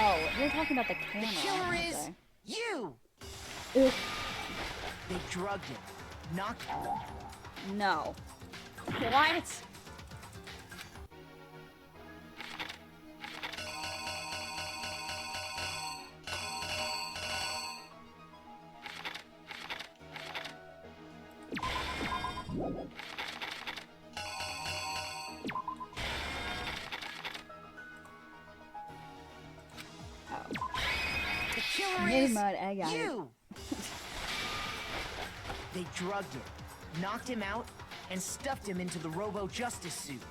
Oh, you're talking about the camera. The killer is okay. you! Ew. They drugged him, knocked him. No. What? The killer Never is mind, I got you! They drugged him, knocked him out, and stuffed him into the Robo-Justice suit.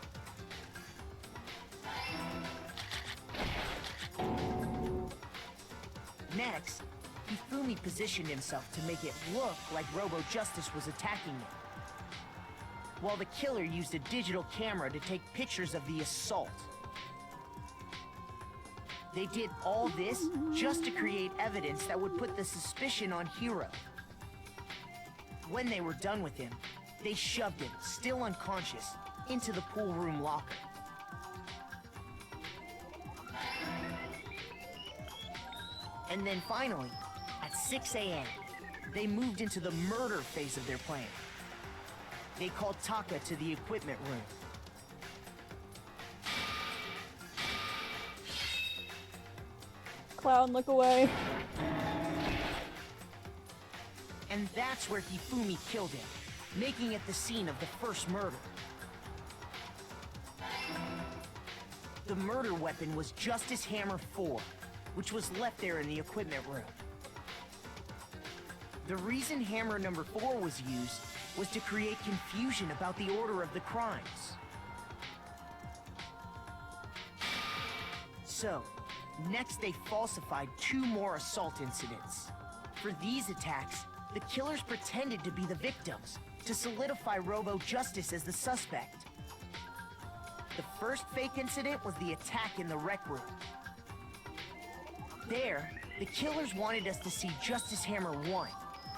Next, Hifumi positioned himself to make it look like Robo-Justice was attacking him, while the killer used a digital camera to take pictures of the assault. They did all this just to create evidence that would put the suspicion on Hiro. When they were done with him, they shoved him, still unconscious, into the pool room locker. And then finally, at 6 a.m., they moved into the murder phase of their plan. They called Taka to the equipment room. Clown, look away. And that's where Hifumi killed him, making it the scene of the first murder. The murder weapon was Justice Hammer 4, which was left there in the equipment room. The reason Hammer number 4 was used was to create confusion about the order of the crimes. So, Next, they falsified 2 more assault incidents. For these attacks, the killers pretended to be the victims to solidify Robo Justice as the suspect. The first fake incident was the attack in the rec room. There, the killers wanted us to see Justice Hammer 1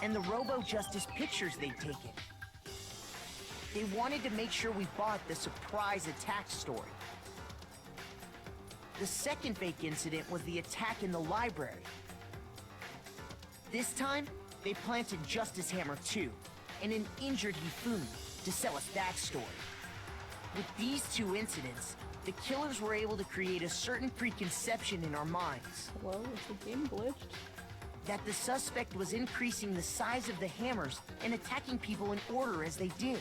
and the Robo Justice pictures they'd taken. They wanted to make sure we bought the surprise attack story. The second fake incident was the attack in the library. This time, they planted Justice Hammer 2 and an injured Hifumi to sell us that story. With these 2 incidents, the killers were able to create a certain preconception in our minds. Well, is the game glitched? That the suspect was increasing the size of the hammers and attacking people in order as they did.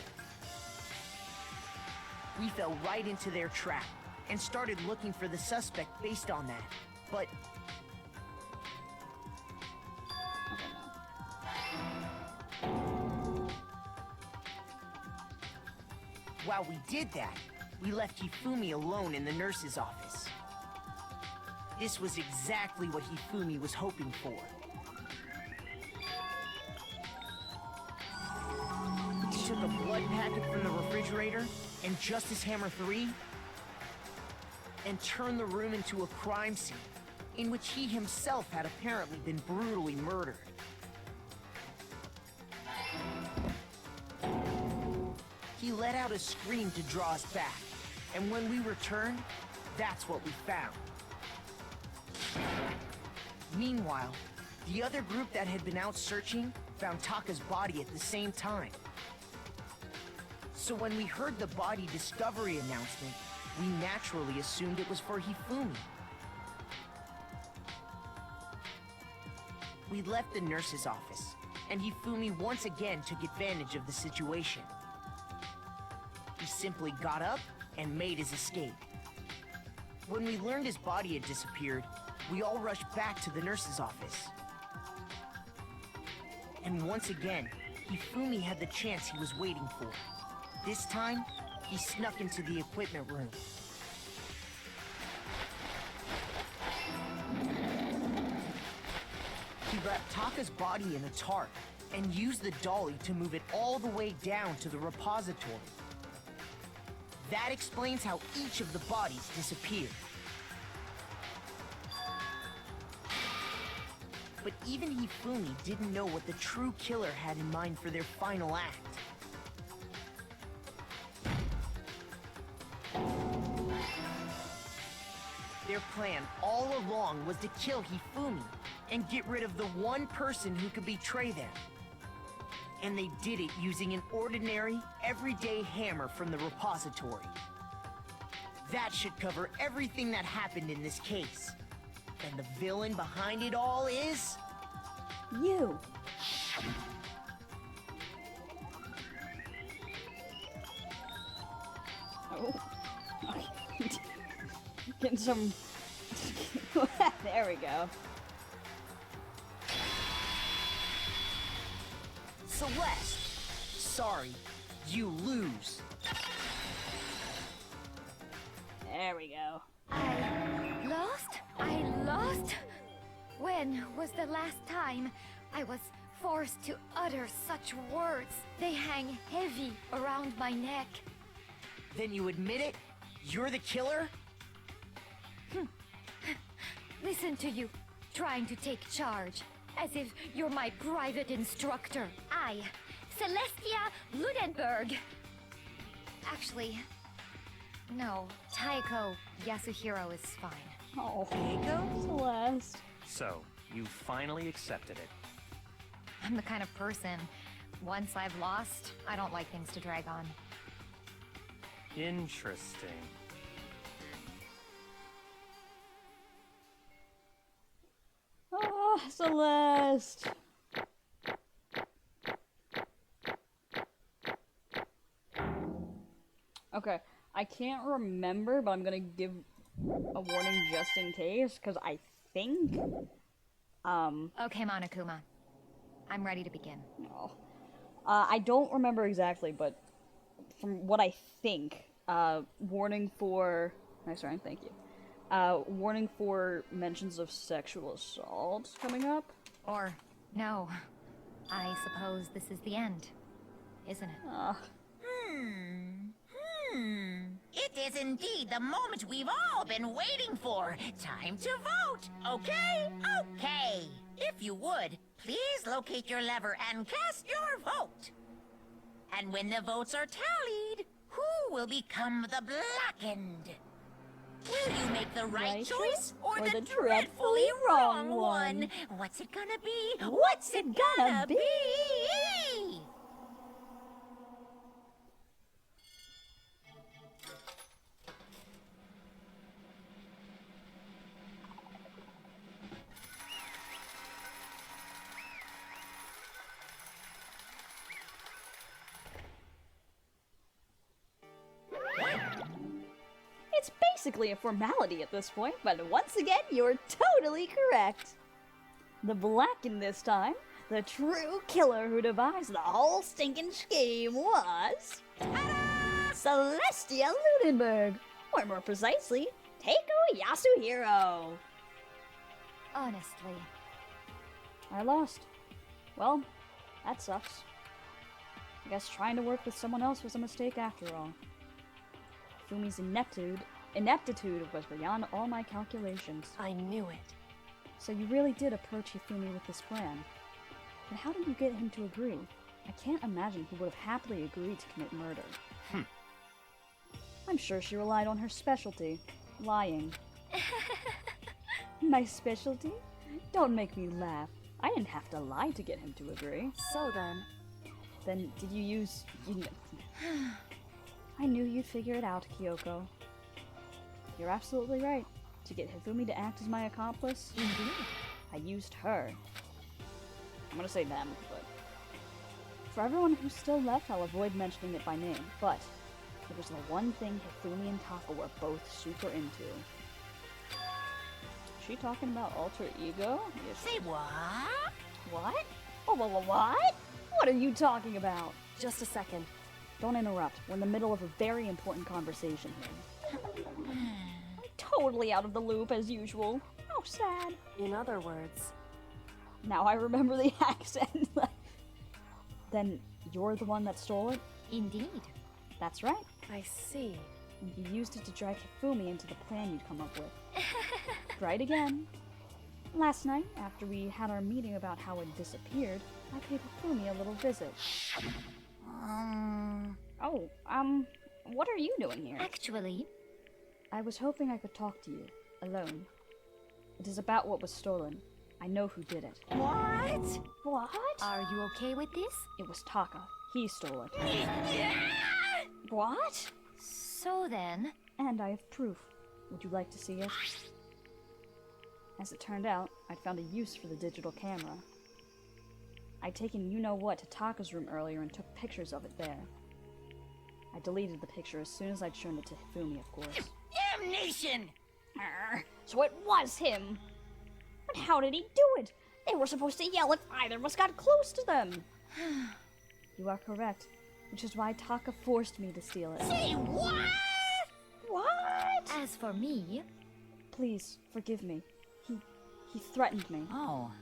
We fell right into their trap and started looking for the suspect based on that. But while we did that, we left Hifumi alone in the nurse's office. This was exactly what Hifumi was hoping for. He took a blood packet from the refrigerator and Justice Hammer 3 and turned the room into a crime scene in which he himself had apparently been brutally murdered. He let out a scream to draw us back, and when we returned, that's what we found. Meanwhile, the other group that had been out searching found Taka's body at the same time. So when we heard the body discovery announcement, we naturally assumed it was for Hifumi. We left the nurse's office, and Hifumi once again took advantage of the situation. He simply got up and made his escape. When we learned his body had disappeared, we all rushed back to the nurse's office. And once again, Hifumi had the chance he was waiting for. This time, he snuck into the equipment room. He wrapped Taka's body in a tarp and used the dolly to move it all the way down to the repository. That explains how each of the bodies disappeared. But even Hifumi didn't know what the true killer had in mind for their final act. Their plan all along was to kill Hifumi and get rid of the one person who could betray them. And they did it using an ordinary, everyday hammer from the repository. That should cover everything that happened in this case. And the villain behind it all is... you. Oh. Getting some... there we go. Celeste! Sorry, you lose. There we go. I lost? When was the last time I was forced to utter such words? They hang heavy around my neck. Then you admit it? You're the killer? Listen to you, trying to take charge, as if you're my private instructor. I, Celestia Ludenberg. Actually, no, Taiko Yasuhiro is fine. Oh, Taiko? Celeste. So, you finally accepted it. I'm the kind of person, once I've lost, I don't like things to drag on. Interesting. Ah, Celeste. Okay, I can't remember, but I'm gonna give a warning just in case, because I think, Okay, Monokuma. I'm ready to begin. no. I don't remember exactly, but from what I think, warning for, nice Ryan, thank you. Warning for mentions of sexual assault coming up. Or, no. I suppose this is the end, isn't it? It is indeed the moment we've all been waiting for. Time to vote, okay? Okay. If you would, please locate your lever and cast your vote. And when the votes are tallied, who will become the blackened? Will you make the right choice or the dreadfully wrong one? What's it gonna be? What's it gonna be? It's basically a formality at this point, but once again, you're totally correct. The Blackened this time, the true killer who devised the whole stinking scheme was... Celestia Ludenberg, or more precisely, Teiko Yasuhiro. Honestly. I lost. Well, that sucks. I guess trying to work with someone else was a mistake after all. Fumi's ineptitude was beyond all my calculations. I knew it. So you really did approach Hifumi with this plan. But how did you get him to agree? I can't imagine he would have happily agreed to commit murder. I'm sure she relied on her specialty, lying. My specialty? Don't make me laugh. I didn't have to lie to get him to agree. So then... Then did you use... I knew you'd figure it out, Kyoko. You're absolutely right. To get Hifumi to act as my accomplice, I used her. I'm gonna say them, but... For everyone who's still left, I'll avoid mentioning it by name, but... It was the one thing Hifumi and Taka were both super into. Is she talking about alter ego? Yes. Say what? What? Oh, what? What are you talking about? Just a second. Don't interrupt. We're in the middle of a very important conversation here. I'm totally out of the loop as usual. How sad. In other words... Now I remember the accent. Then you're the one that stole it? Indeed. That's right. I see. You used it to drag Hifumi into the plan you'd come up with. Right again. Last night, after we had our meeting about how it disappeared, I paid Hifumi a little visit. What are you doing here? Actually... I was hoping I could talk to you, alone. It is about what was stolen. I know who did it. What? What? Are you okay with this? It was Taka. He stole it. What? So then... And I have proof. Would you like to see it? As it turned out, I'd found a use for the digital camera. I'd taken you-know-what to Taka's room earlier and took pictures of it there. I deleted the picture as soon as I'd shown it to Hifumi, of course. Damnation! So it was him! But how did he do it? They were supposed to yell if either of us got close to them! You are correct, which is why Taka forced me to steal it. Say what? What? As for me... Please, forgive me. He threatened me. Oh,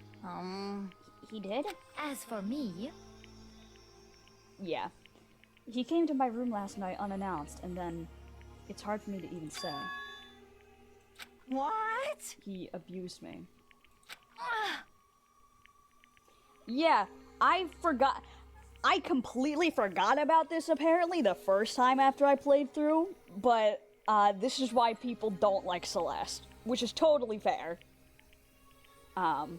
He did? As for me... Yeah. He came to my room last night unannounced, and then... It's hard for me to even say. What? He abused me. Yeah, I completely forgot about this apparently the first time after I played through, but this is why people don't like Celeste, which is totally fair. But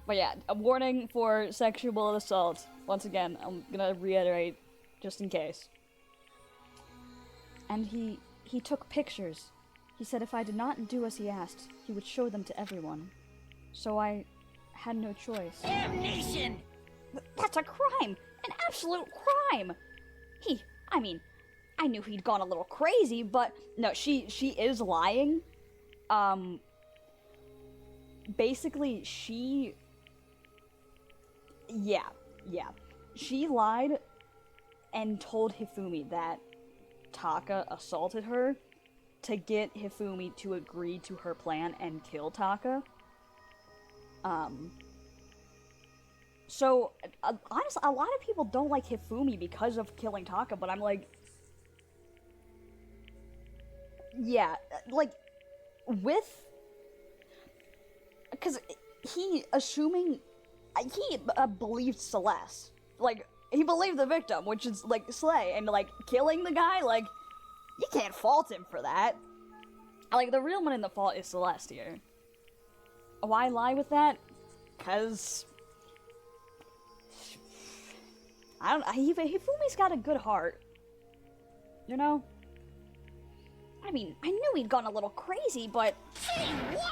yeah, a warning for sexual assault. Once again, I'm gonna reiterate, just in case. And he took pictures. He said if I did not do as he asked, he would show them to everyone. So I had no choice. Damnation! That's a crime! An absolute crime! I knew he'd gone a little crazy, but no, she is lying. Basically, yeah. She lied and told Hifumi that Taka assaulted her to get Hifumi to agree to her plan and kill Taka. So, honestly, a lot of people don't like Hifumi because of killing Taka, but I'm like... Yeah, like, with... Because he believed Celeste. Like, he believed the victim, which is, like, Slay, and, like, killing the guy, like, you can't fault him for that. Like, the real one in the fault is Celeste here. Why lie with that? Because... I don't know, Hifumi's got a good heart. You know? I mean, I knew he'd gone a little crazy, but... What?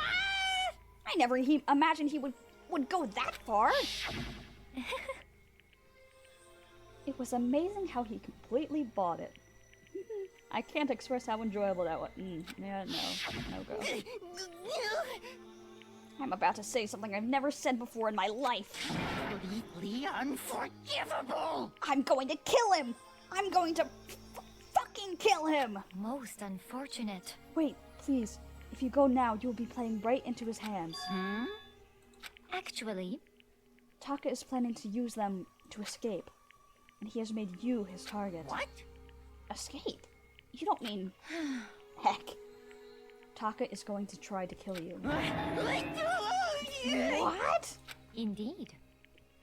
I never imagined he would go that far. It was amazing how he completely bought it. I can't express how enjoyable that was. Yeah, no go. I'm about to say something I've never said before in my life. Completely unforgivable! I'm going to kill him! I'm going to fucking kill him! Most unfortunate. Wait, please. If you go now, you'll be playing right into his hands. Actually... Taka is planning to use them to escape. And he has made you his target. What? Escape? You don't mean... Heck. Taka is going to try to kill you. What? Indeed.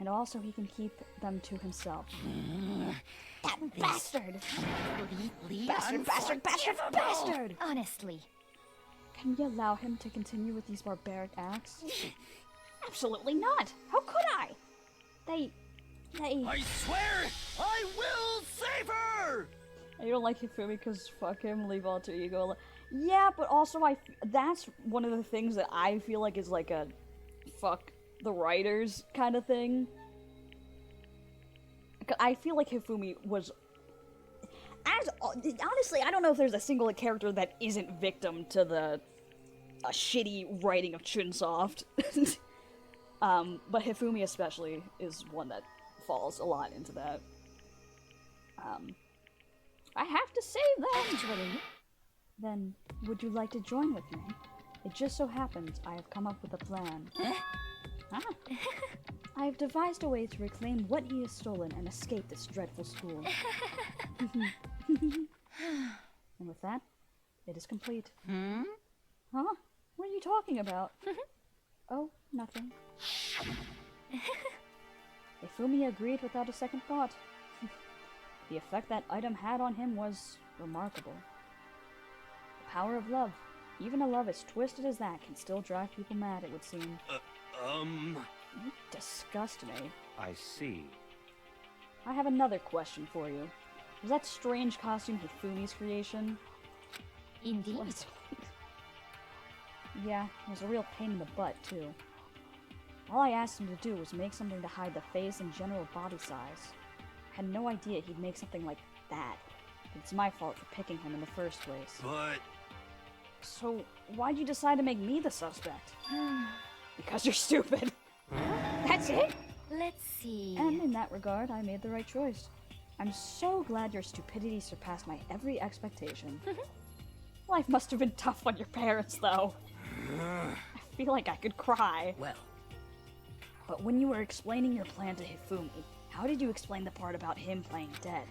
And also he can keep them to himself. That bastard! Bastard! Honestly. Can we allow him to continue with these barbaric acts? Absolutely not! How could I? They... I swear, I will save her! You don't like Hifumi because fuck him, leave alter ego. Yeah, but also that's one of the things that I feel like is like a fuck the writers kind of thing. I feel like Hifumi was... honestly, I don't know if there's a single character that isn't victim to the shitty writing of Chunsoft. But Hifumi especially is one that falls a lot into that. I have to save them! Actually... Then, would you like to join with me? It just so happens I have come up with a plan. I have devised a way to reclaim what he has stolen and escape this dreadful school. And with that, it is complete. Huh? What are you talking about? Oh, nothing. Hifumi agreed without a second thought. The effect that item had on him was remarkable. The power of love. Even a love as twisted as that can still drive people mad, it would seem. You disgust me. I see. I have another question for you. Was that strange costume Hifumi's creation? Indeed. Yeah, it was a real pain in the butt, too. All I asked him to do was make something to hide the face and general body size. I had no idea he'd make something like that. It's my fault for picking him in the first place. But... So, why'd you decide to make me the suspect? Because you're stupid. That's it? Let's see... And in that regard, I made the right choice. I'm so glad your stupidity surpassed my every expectation. Life must have been tough on your parents, though. I feel like I could cry. Well... But when you were explaining your plan to Hifumi, how did you explain the part about him playing dead?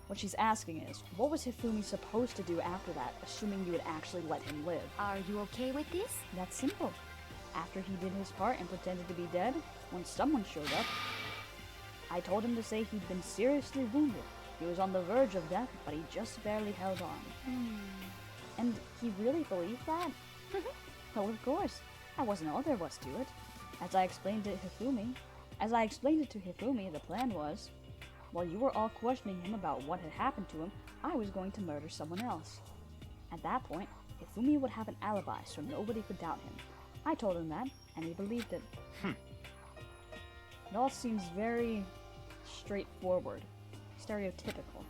What she's asking is, what was Hifumi supposed to do after that, assuming you would actually let him live? Are you okay with this? That's simple. After he did his part and pretended to be dead, when someone showed up, I told him to say he'd been seriously wounded. He was on the verge of death, but he just barely held on. And he really believed that? Well, of course. That wasn't all there was to it. As I explained it to Hifumi, the plan was, while you were all questioning him about what had happened to him, I was going to murder someone else. At that point, Hifumi would have an alibi, so nobody could doubt him. I told him that, and he believed it. It all seems very straightforward, stereotypical.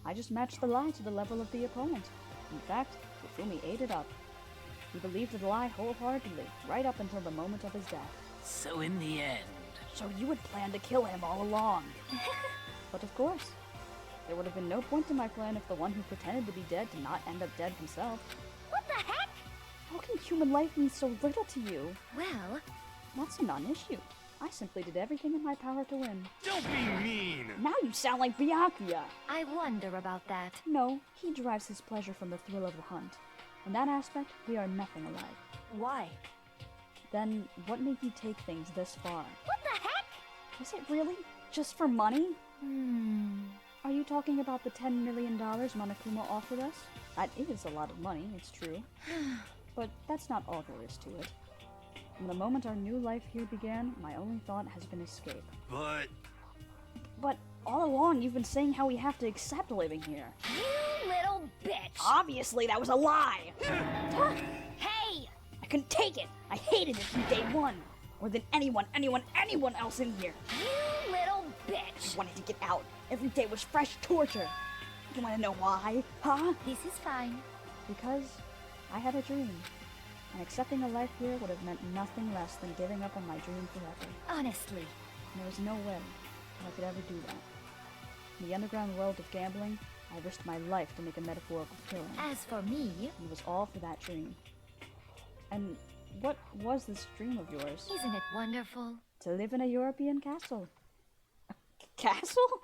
I just matched the lie to the level of the opponent. In fact, Hifumi ate it up. He believed the lie wholeheartedly, right up until the moment of his death. So in the end... So you had planned to kill him all along. But of course, There would have been no point to my plan if the one who pretended to be dead did not end up dead himself. What the heck? How can human life mean so little to you? Well, That's a non-issue. I simply did everything in my power to win. Don't be mean! Now you sound like Byakuya! I wonder about that. No, he derives his pleasure from the thrill of the hunt. In that aspect, we are nothing alike. Why? Then, what made you take things this far? What the heck? Was it really? Just for money? Hmm. Are you talking about the $10 million Monokuma offered us? That is a lot of money, it's true. But that's not all there is to it. From the moment our new life here began, my only thought has been escape. But all along, you've been saying how we have to accept living here. You little bitch! Obviously, that was a lie! Hey! I couldn't take it! I hated it from day one! More than anyone else in here! You little bitch! I wanted to get out. Every day was fresh torture. You want to know why? Huh? This is fine. Because I had a dream. And accepting a life here would have meant nothing less than giving up on my dream forever. Honestly. And there was no way I could ever do that. In the underground world of gambling, I risked my life to make a metaphorical killing. As for me... It was all for that dream. And what was this dream of yours? Isn't it wonderful? To live in a European castle. A castle?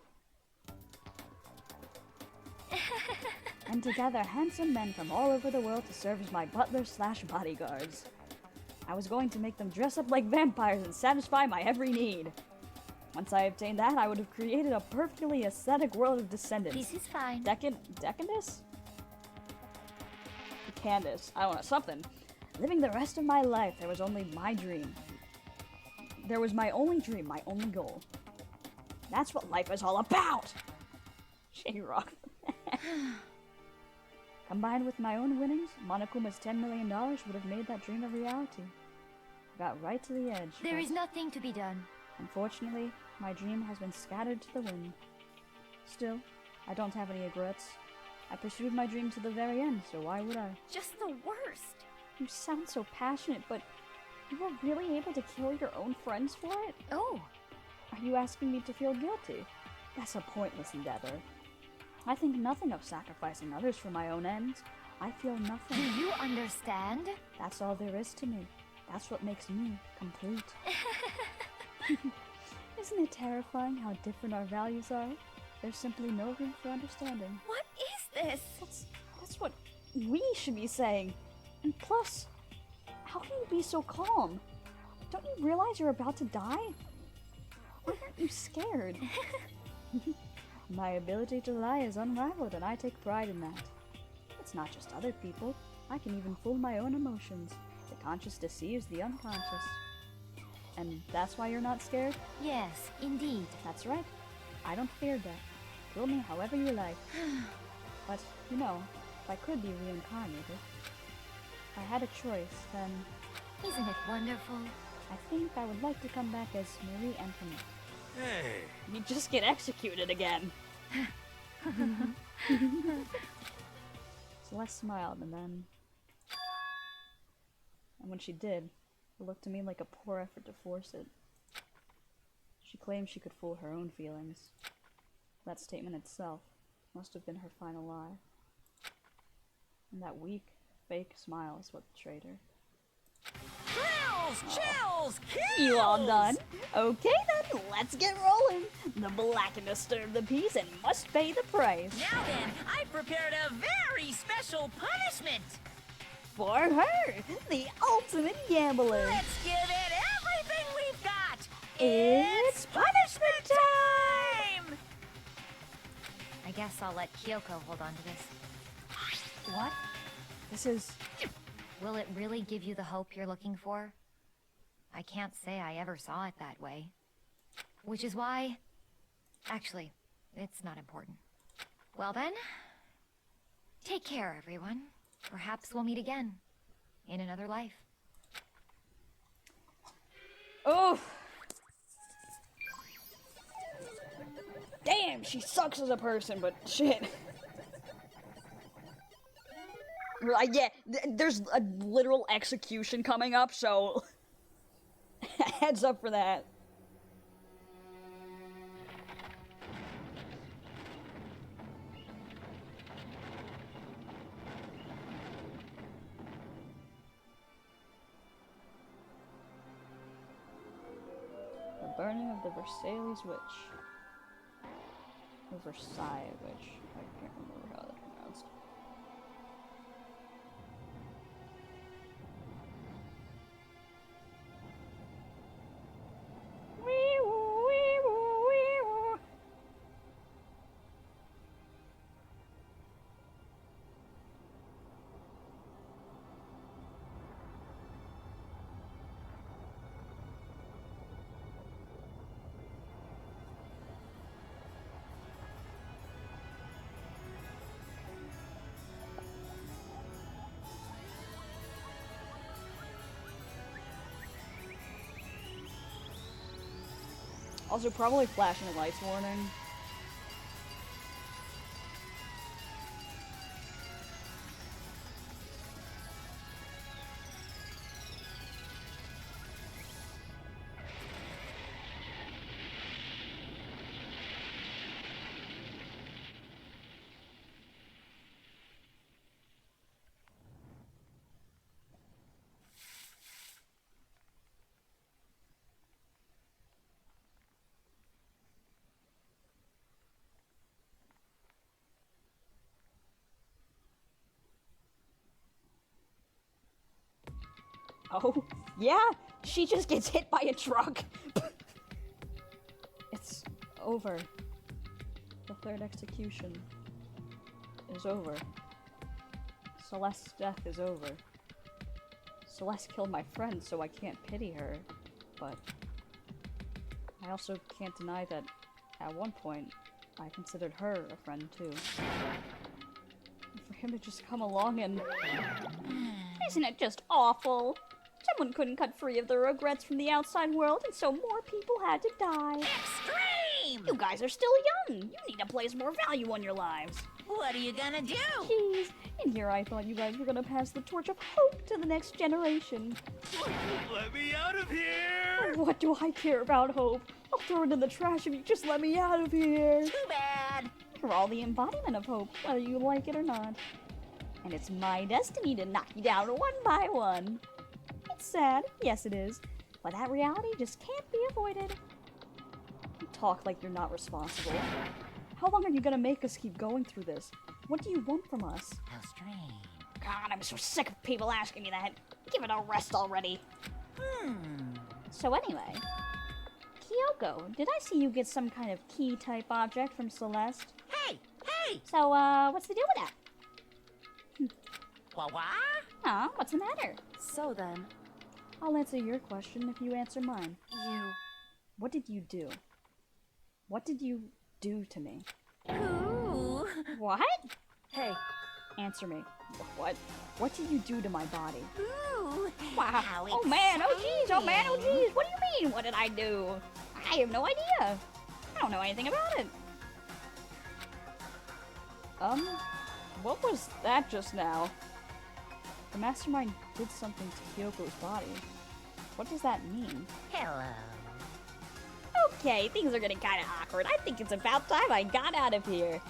And to gather handsome men from all over the world to serve as my butlers/bodyguards. I was going to make them dress up like vampires and satisfy my every need. Once I obtained that, I would have created a perfectly aesthetic world of descendants. This is fine. Decandus? Candace. I don't know, something. Living the rest of my life, there was only my dream. There was my only dream, my only goal. That's what life is all about! J-Rock. Combined with my own winnings, Monokuma's $10 million would have made that dream a reality. I got right to the edge. There but is nothing to be done. unfortunately, my dream has been scattered to the wind. Still, I don't have any regrets. I pursued my dream to the very end, so why would I? Just the worst. You sound so passionate, but you were really able to kill your own friends for it? Oh. Are you asking me to feel guilty? That's a pointless endeavor. I think nothing of sacrificing others for my own ends. I feel nothing. Do you understand? That's all there is to me. That's what makes me complete. Isn't it terrifying how different our values are? There's simply no room for understanding. What is this? That's what we should be saying. And plus, how can you be so calm? Don't you realize you're about to die? Why aren't you scared? My ability to lie is unrivaled, and I take pride in that. It's not just other people. I can even fool my own emotions. The conscious deceives the unconscious. And that's why you're not scared? Yes, indeed. That's right. I don't fear death. Kill me however you like. But, you know, if I could be reincarnated, if I had a choice, then... Isn't it wonderful? I think I would like to come back as Marie Antoinette. Hey! You just get executed again! Celeste smiled, and then... And when she did, it looked to me like a poor effort to force it. She claimed she could fool her own feelings. That statement itself must have been her final lie. And that weak, fake smile is what betrayed her. Thrills, chills, kills! You all done? Okay then, let's get rolling. The black and disturb the peace and must pay the price. Now then, I prepared a very special punishment. For her, the ultimate gambler. Let's give it everything we've got. It's punishment time! I guess I'll let Kyoko hold on to this. What? This is... Will it really give you the hope you're looking for? I can't say I ever saw it that way. Which is why... Actually, it's not important. Well then, take care, everyone. Perhaps we'll meet again. In another life. Oh! Damn, she sucks as a person, but shit. Yeah, there's a literal execution coming up, so... heads up for that. burning of the Versailles Witch. The Versailles Witch. I can't remember how that's pronounced. Also, probably flashing lights warning. Oh, yeah, she just gets hit by a truck. It's over. The third execution is over. Celeste's death is over. Celeste killed my friend, so I can't pity her, but I also can't deny that at one point I considered her a friend too. And for him to just come along and... Isn't it just awful? Someone couldn't cut free of the regrets from the outside world, and so more people had to die. Extreme! You guys are still young. You need to place more value on your lives. What are you gonna do? Jeez. And here I thought you guys were gonna pass the torch of hope to the next generation. Let me out of here! What do I care about hope? I'll throw it in the trash if you just let me out of here. Too bad. You're all the embodiment of hope, whether you like it or not. And it's my destiny to knock you down one by one. It's sad, yes it is, but that reality just can't be avoided. You talk like you're not responsible. How long are you gonna make us keep going through this? What do you want from us? How strange. God, I'm so sick of people asking me that. Give it a rest already. So anyway, Kyoko, did I see you get some kind of key-type object from Celeste? Hey! Hey! So, what's the deal with that? What? Huh? What's the matter? So then, I'll answer your question if you answer mine. you... What did you do? What did you do to me? Ooh. What? Hey, Answer me. What? What did you do to my body? Ooh. Wow. How Oh man, oh jeez, oh man, oh exciting. jeez. What do you mean? What did I do? I have no idea. I don't know anything about it. What was that just now? The mastermind did something to Kyoko's body. What does that mean? Hello. Okay, things are getting kind of awkward. I think it's about time I got out of here.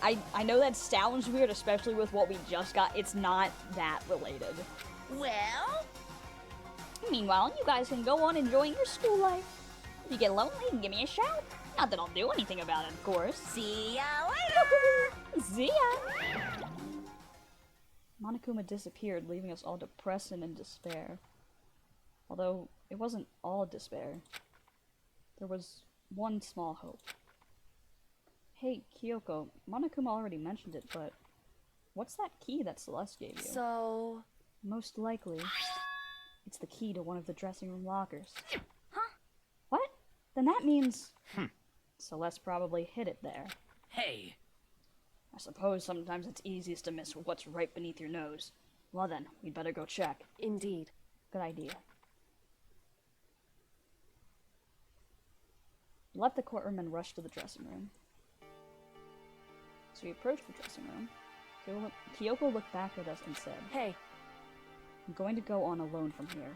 I know that sounds weird, especially with what we just got. It's not that related. Well? Meanwhile, you guys can go on enjoying your school life. If you get lonely, you can give me a shout. Not that I'll do anything about it, of course. See ya later! See ya! Monokuma disappeared, leaving us all depressed and in despair. Although, it wasn't all despair. There was one small hope. Hey, Kyoko, Monokuma already mentioned it, but what's that key that Celeste gave you? so... Most likely, it's the key to one of the dressing room lockers. Huh? What? Then that means... Celeste probably hid it there. Hey, I suppose sometimes it's easiest to miss what's right beneath your nose. Well then, we'd better go check. Indeed. Good idea. We left the courtroom and rushed to the dressing room. So we approached the dressing room. Kyoko looked back at us and said, Hey, I'm going to go on alone from here.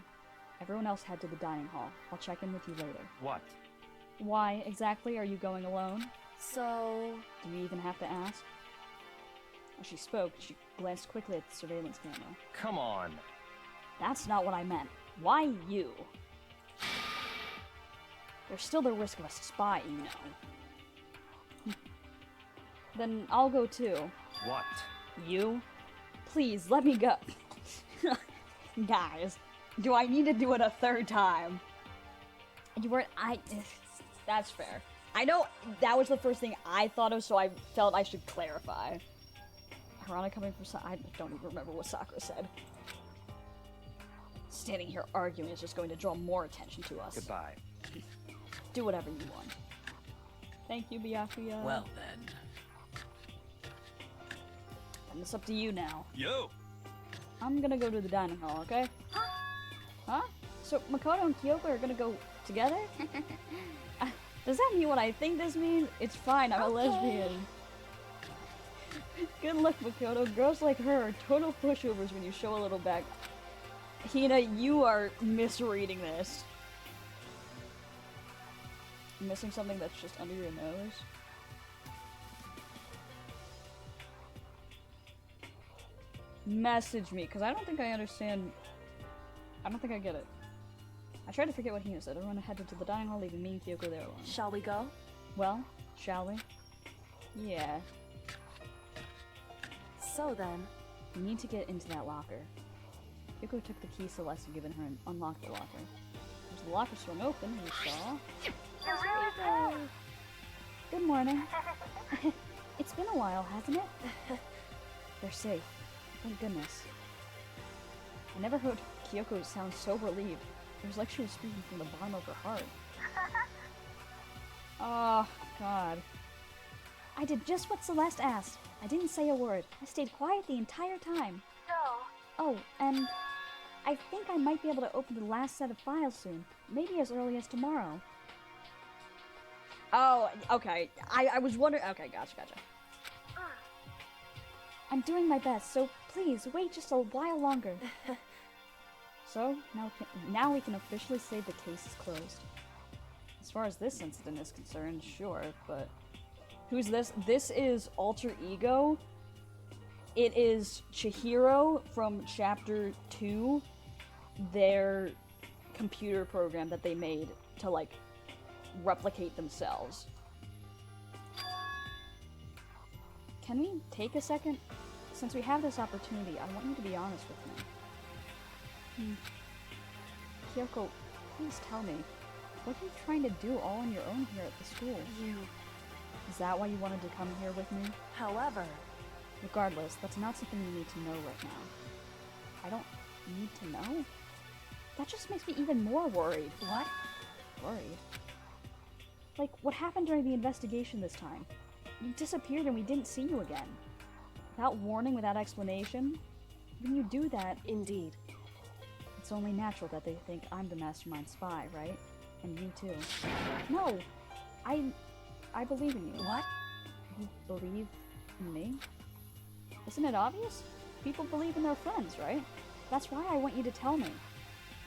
Everyone else head to the dining hall. I'll check in with you later. What? Why exactly are you going alone? so... Do you even have to ask? As she spoke, she glanced quickly at the surveillance camera. Come on. That's not what I meant. Why you? There's still the risk of a spy, you know. Then I'll go too. What? You? Please, let me go. Guys, do I need to do it a third time? You weren't- That's fair. I know that was the first thing I thought of, so I felt I should clarify. Harana coming from I don't even remember what Sakura said. Standing here arguing is just going to draw more attention to us. Goodbye. Do whatever you want. Thank you, Byakuya. Well then. And it's up to you now. Yo! I'm gonna go to the dining hall, okay? Huh? So Makoto and Kyoko are gonna go together? Does that mean what I think this means? It's fine, I'm a lesbian. Good luck, Makoto. Girls like her are total pushovers when you show a little back. Hina, you are misreading this. Missing something that's just under your nose? Message me, because I don't think I understand. I don't think I get it. I tried to forget what Hina said. Everyone headed to the dining hall, leaving me and Kyoko there alone. Shall we go? Well, shall we? Yeah. So then, We need to get into that locker. Kyoko took the key Celeste had given her and unlocked the locker. As the locker swung open, we saw... Good morning. It's been a while, hasn't it? They're safe. Thank goodness. I never heard Kyoko sound so relieved. It was like she was speaking from the bottom of her heart. Oh, God. I did just what Celeste asked. I didn't say a word. I stayed quiet the entire time. Oh, and I think I might be able to open the last set of files soon. Maybe as early as tomorrow. Oh, okay. I was wondering... Okay, gotcha. I'm doing my best, so please, wait just a while longer. So, now we can officially say the case is closed. As far as this incident is concerned, sure, but... Who's this? This is Alter Ego. It is Chihiro from Chapter 2. Their computer program that they made to, like, replicate themselves. Can we take a second? Since we have this opportunity, I want you to be honest with me. Kyoko, please tell me, what are you trying to do all on your own here at the school? Is that why you wanted to come here with me? However... Regardless, that's not something you need to know right now. I don't need to know? That just makes me even more worried. What? Worried? Like, what happened during the investigation this time? You disappeared and we didn't see you again. Without warning, without explanation? When you do that... Indeed. It's only natural that they think I'm the mastermind spy, right? And you too. No! I believe in you. What? You believe in me? Isn't it obvious? People believe in their friends, right? That's why I want you to tell me.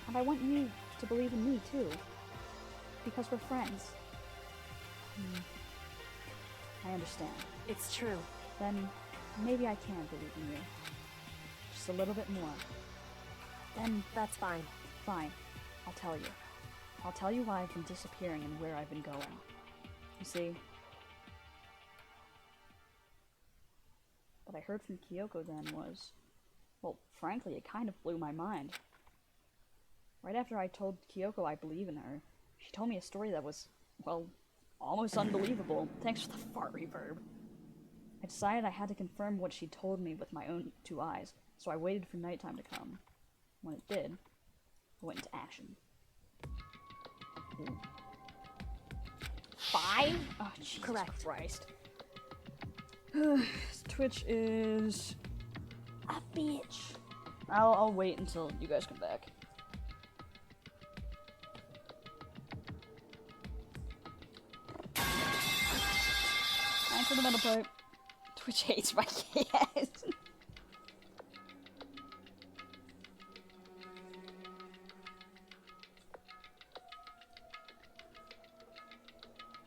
And I want you to believe in me, too. Because we're friends. I understand. It's true. Then maybe I can believe in you. Just a little bit more. Then that's fine. Fine. I'll tell you. I'll tell you why I've been disappearing and where I've been going. You see, what I heard from Kyoko then was, well, frankly, it kind of blew my mind. Right after I told Kyoko I believe in her, she told me a story that was, well, almost unbelievable. Thanks for the fart reverb. I decided I had to confirm what she told me with my own 2 eyes, so I waited for nighttime to come. When it did, I went into action. Ooh. 5? Oh, Jesus Correct. Christ. Twitch is... a bitch. I'll wait until you guys come back. Time for the metal pipe. Twitch hates my cat.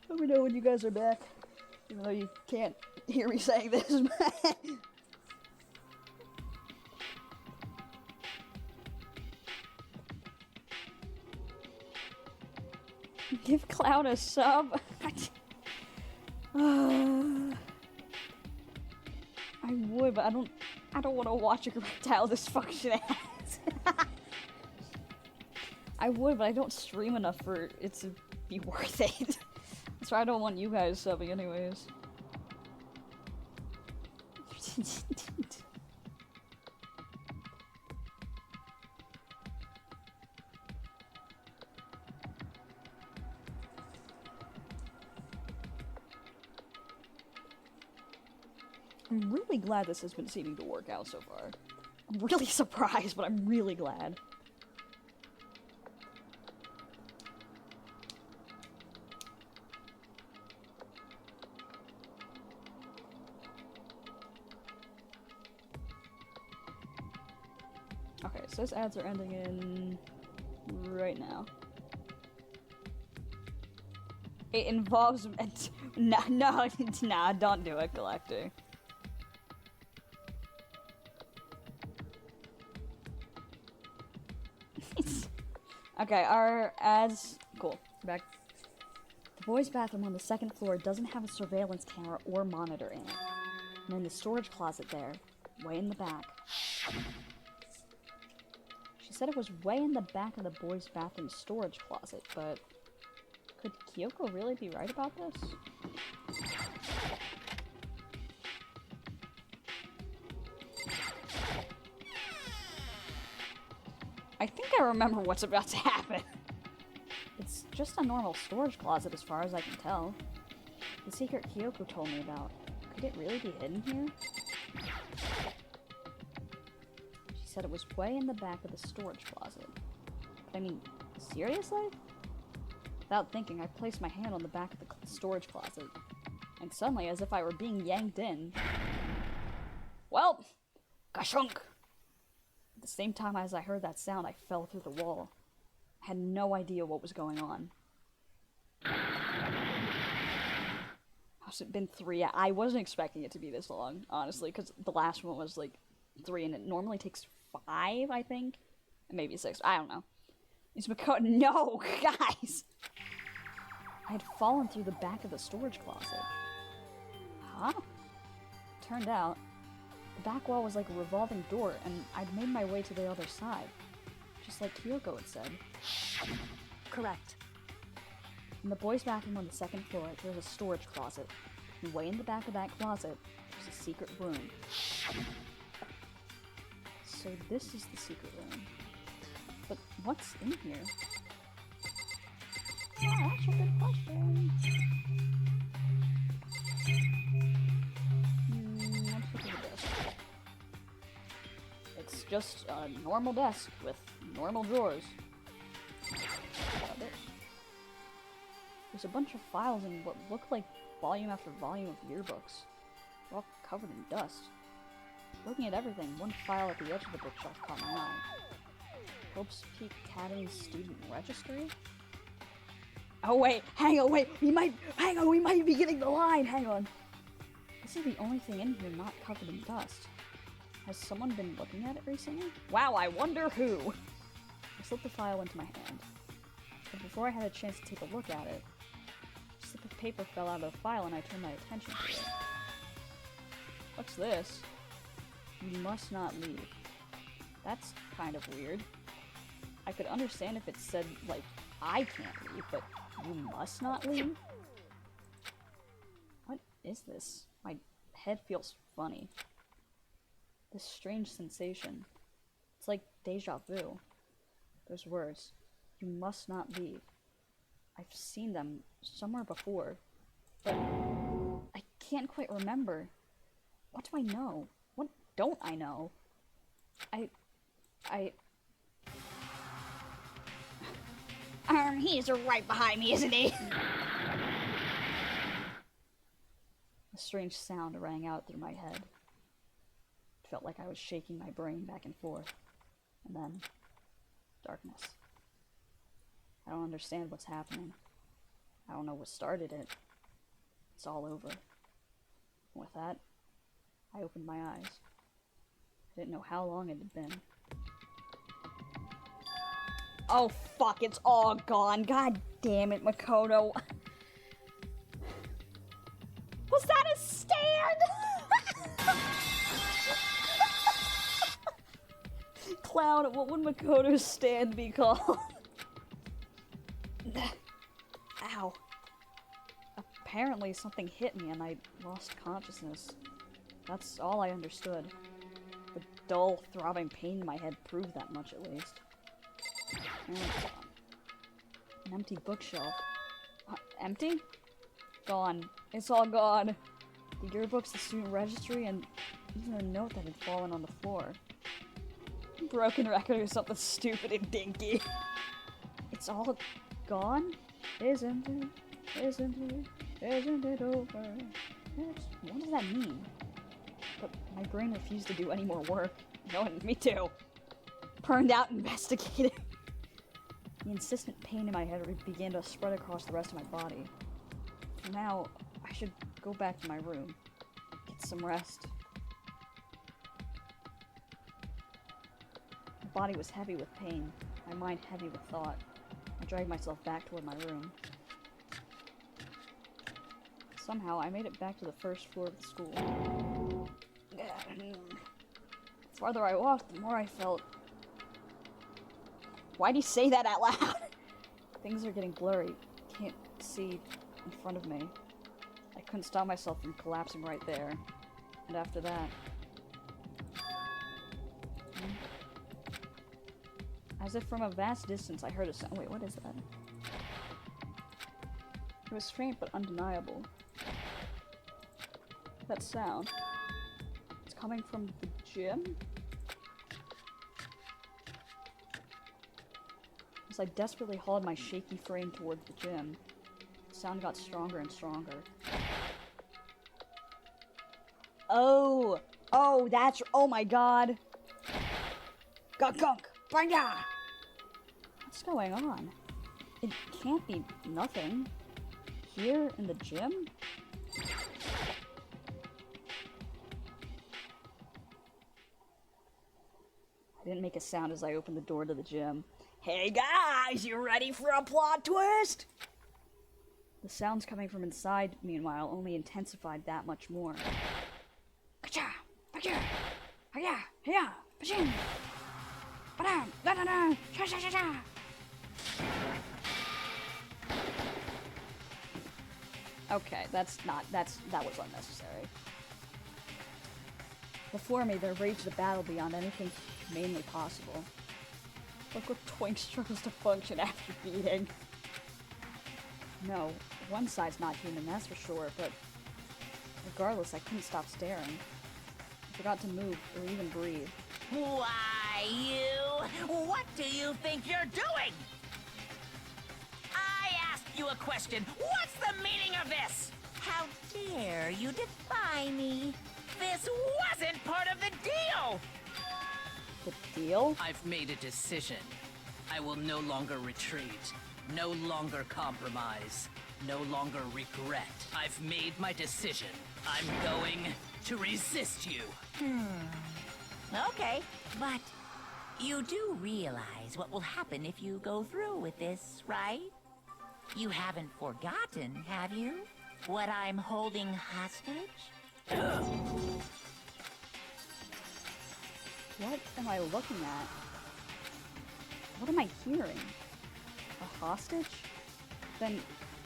Let me know when you guys are back. Even though you can't hear me saying this. Give Cloud a sub. I would, but I don't want to watch erectile dysfunction ads. I would, but I don't stream enough for it to be worth it. That's why I don't want you guys subbing anyways. I'm really glad this has been seeming to work out so far. I'm really surprised, but I'm really glad. Okay, so those ads are ending in right now. It involves nah, don't do it, Collector. Okay, our ads. Cool. Back. The boys' bathroom on the second floor doesn't have a surveillance camera or monitor in it. And in the storage closet there, way in the back. She said it was way in the back of the boys' bathroom storage closet, but could Kyoko really be right about this? I think I remember what's about to happen. It's just a normal storage closet as far as I can tell. The secret Kyoko told me about. Could it really be hidden here? She said it was way in the back of the storage closet. But I mean, seriously? Without thinking, I placed my hand on the back of the storage closet. And suddenly, as if I were being yanked in... Well! Kashunk! At the same time as I heard that sound, I fell through the wall. I had no idea what was going on. How's it been 3? I wasn't expecting it to be this long, honestly, because the last one was like 3, and it normally takes 5, I think? Maybe 6, I don't know. It's because— no, guys! I had fallen through the back of the storage closet. Huh? Turned out, the back wall was like a revolving door, and I'd made my way to the other side. Just like Kyoko had said. Correct. In the boys' bathroom on the second floor, there's a storage closet. And way in the back of that closet, there's a secret room. So this is the secret room. But what's in here? Oh, that's a good question. Let's look at the desk. It's just a normal desk with normal drawers. There's a bunch of files in what look like volume after volume of yearbooks. They're all covered in dust. Looking at everything, one file at the edge of the bookshelf caught my eye. Hope's Peak Academy Student Registry? Oh wait, hang on, wait, we might be getting the line, hang on. This is the only thing in here not covered in dust. Has someone been looking at it recently? Wow, I wonder who! I slipped the file into my hand. But before I had a chance to take a look at it, a slip of paper fell out of the file and I turned my attention to it. What's this? You must not leave. That's kind of weird. I could understand if it said, like, I can't leave, but you must not leave? What is this? My head feels funny. This strange sensation. It's like deja vu. Those words. You must not leave. I've seen them somewhere before, but I can't quite remember. What do I know? What don't I know? He's right behind me, isn't he? A strange sound rang out through my head. It felt like I was shaking my brain back and forth. And then, darkness. I don't understand what's happening. I don't know what started it. It's all over. And with that, I opened my eyes. I didn't know how long it had been. Oh fuck, it's all gone. God damn it, Makoto. Was that a stand? Clown, what would Makoto's stand be called? Ow. Apparently something hit me and I lost consciousness. That's all I understood. The dull, throbbing pain in my head proved that much at least. Oh, it's gone. An empty bookshelf. Empty? Gone. It's all gone. The yearbooks, the student registry, and even a note that had fallen on the floor. Broken record or something stupid and dinky. It's all gone? Isn't it? Isn't it? Isn't it over? What does that mean? But my brain refused to do any more work. No, me too. Burned out investigating. The insistent pain in my head began to spread across the rest of my body. For now, I should go back to my room. Get some rest. My body was heavy with pain, my mind heavy with thought. I dragged myself back toward my room. Somehow, I made it back to the first floor of the school. The farther I walked, the more I felt... Why'd he say that out loud? Things are getting blurry. Can't see in front of me. I couldn't stop myself from collapsing right there. And after that... As if from a vast distance, I heard a sound. Wait, what is that? It was faint but undeniable. That sound. It's coming from the gym? As I desperately hauled my shaky frame towards the gym, the sound got stronger and stronger. Oh! Oh, that's... Oh my god! Gunk! Banya! What's going on? It can't be nothing. Here in the gym? I didn't make a sound as I opened the door to the gym. Hey guys, you ready for a plot twist? The sounds coming from inside, meanwhile, only intensified that much more. Ka-cha! Ba-cha! Ha-ya! Ha-ya! Ba-ching! Ba-da! Da-da-da! Sha-sha-sha-sha! Okay, that was unnecessary. Before me, there raged a battle beyond anything humanly possible. Look what Twink struggles to function after beating. No, one side's not human, that's for sure, but regardless, I couldn't stop staring. I forgot to move or even breathe. Why, you? What do you think you're doing? I asked you a question. What's the meaning of this? How dare you defy me? This wasn't part of the deal! The deal? I've made a decision. I will no longer retreat, no longer compromise, no longer regret. I've made my decision. I'm going to resist you. Okay, but you do realize what will happen if you go through with this, right? You haven't forgotten, have you? What I'm holding hostage? What am I looking at? What am I hearing? A hostage? Then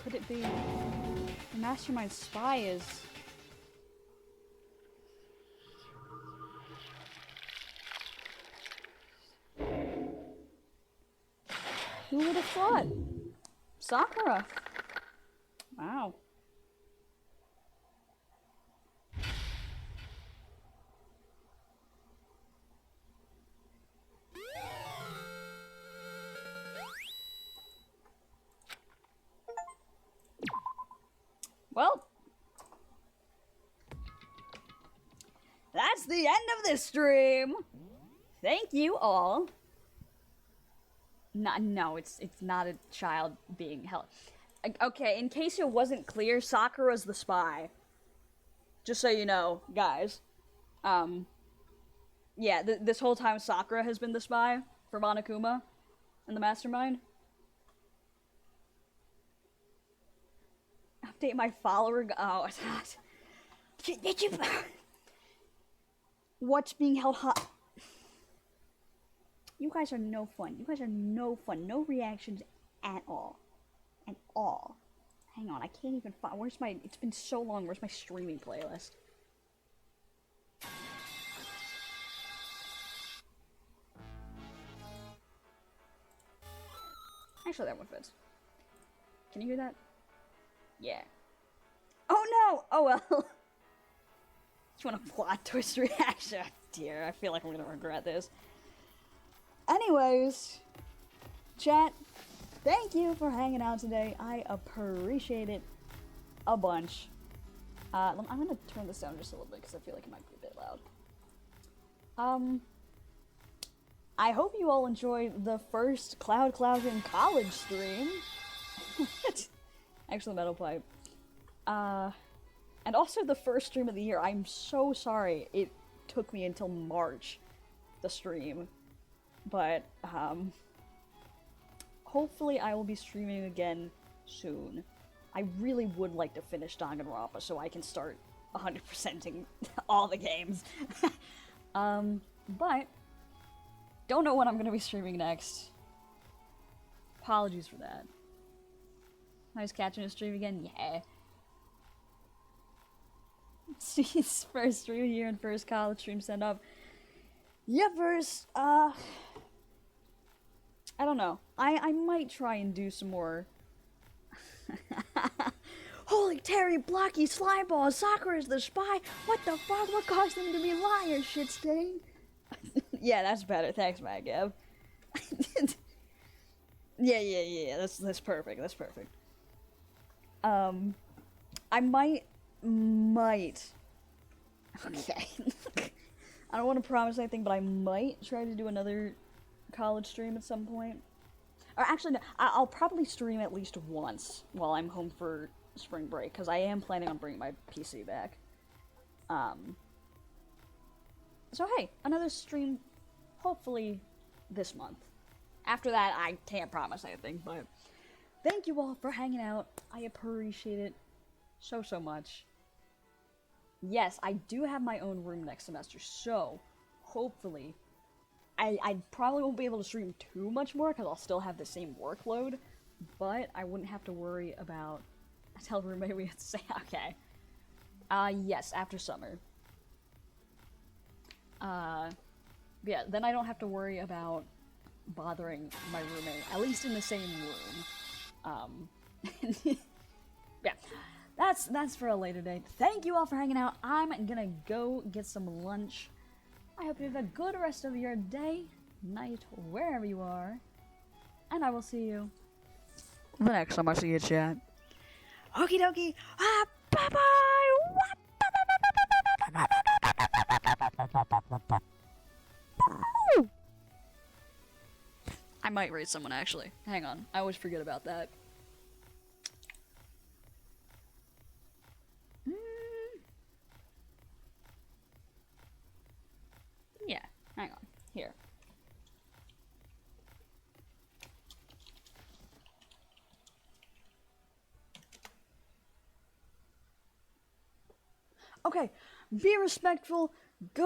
could it be the Mastermind spy is... Who would have thought? Sakura. Wow. Well, that's the end of this stream. Thank you all. No, it's not a child being held. Okay, in case it wasn't clear, Sakura's the spy. Just so you know, guys. Yeah, this whole time Sakura has been the spy for Monokuma. in the mastermind. Update my follower. Oh, it's hot. Did you? What's being held hot? You guys are no fun. You guys are no fun. No reactions at all. At all. Hang on, I can't even find. Where's my? It's been so long. Where's my streaming playlist? Actually, that one fits. Can you hear that? Yeah. Oh no! Oh well. Just want a plot twist reaction. Oh, dear, I feel like I'm gonna regret this. Anyways, chat, thank you for hanging out today. I appreciate it a bunch. I'm gonna turn this down just a little bit because I feel like it might be a bit loud. I hope you all enjoyed the first Cloud in college stream. Actually, Metal Pipe. And also the first stream of the year. I'm so sorry it took me until March to stream. But, hopefully I will be streaming again soon. I really would like to finish Danganronpa so I can start 100%ing all the games. But, don't know when I'm gonna be streaming next. Apologies for that. Nice catching a stream again? Yeah. His first stream of the year and first college stream sent up. Yeah, first, I don't know. I might try and do some more. Holy Terry, Blocky, Slimeball, Sakura is the spy. What the fuck? What caused them to be liars, shit stain? Yeah, that's better. Thanks, Matt Gab. Yeah. That's perfect. That's perfect. I might. Okay. I don't want to promise anything, but I might try to do another college stream at some point. Or actually, no, I'll probably stream at least once while I'm home for spring break, because I am planning on bringing my PC back. So hey, another stream, hopefully this month. After that, I can't promise anything, but thank you all for hanging out. I appreciate it so much. Yes, I do have my own room next semester, so hopefully I probably won't be able to stream too much more because I'll still have the same workload, but I wouldn't have to worry about. Tell roommate we have to say okay. Yes, after summer. Yeah, then I don't have to worry about bothering my roommate, at least in the same room. Yeah. That's for a later date. Thank you all for hanging out. I'm gonna go get some lunch. I hope you have a good rest of your day, night, wherever you are. And I will see you the next time I see you, chat. Okie dokie. Bye bye. I might raid someone actually. Hang on. I always forget about that. Yeah, hang on. Here. Okay, be respectful. Go.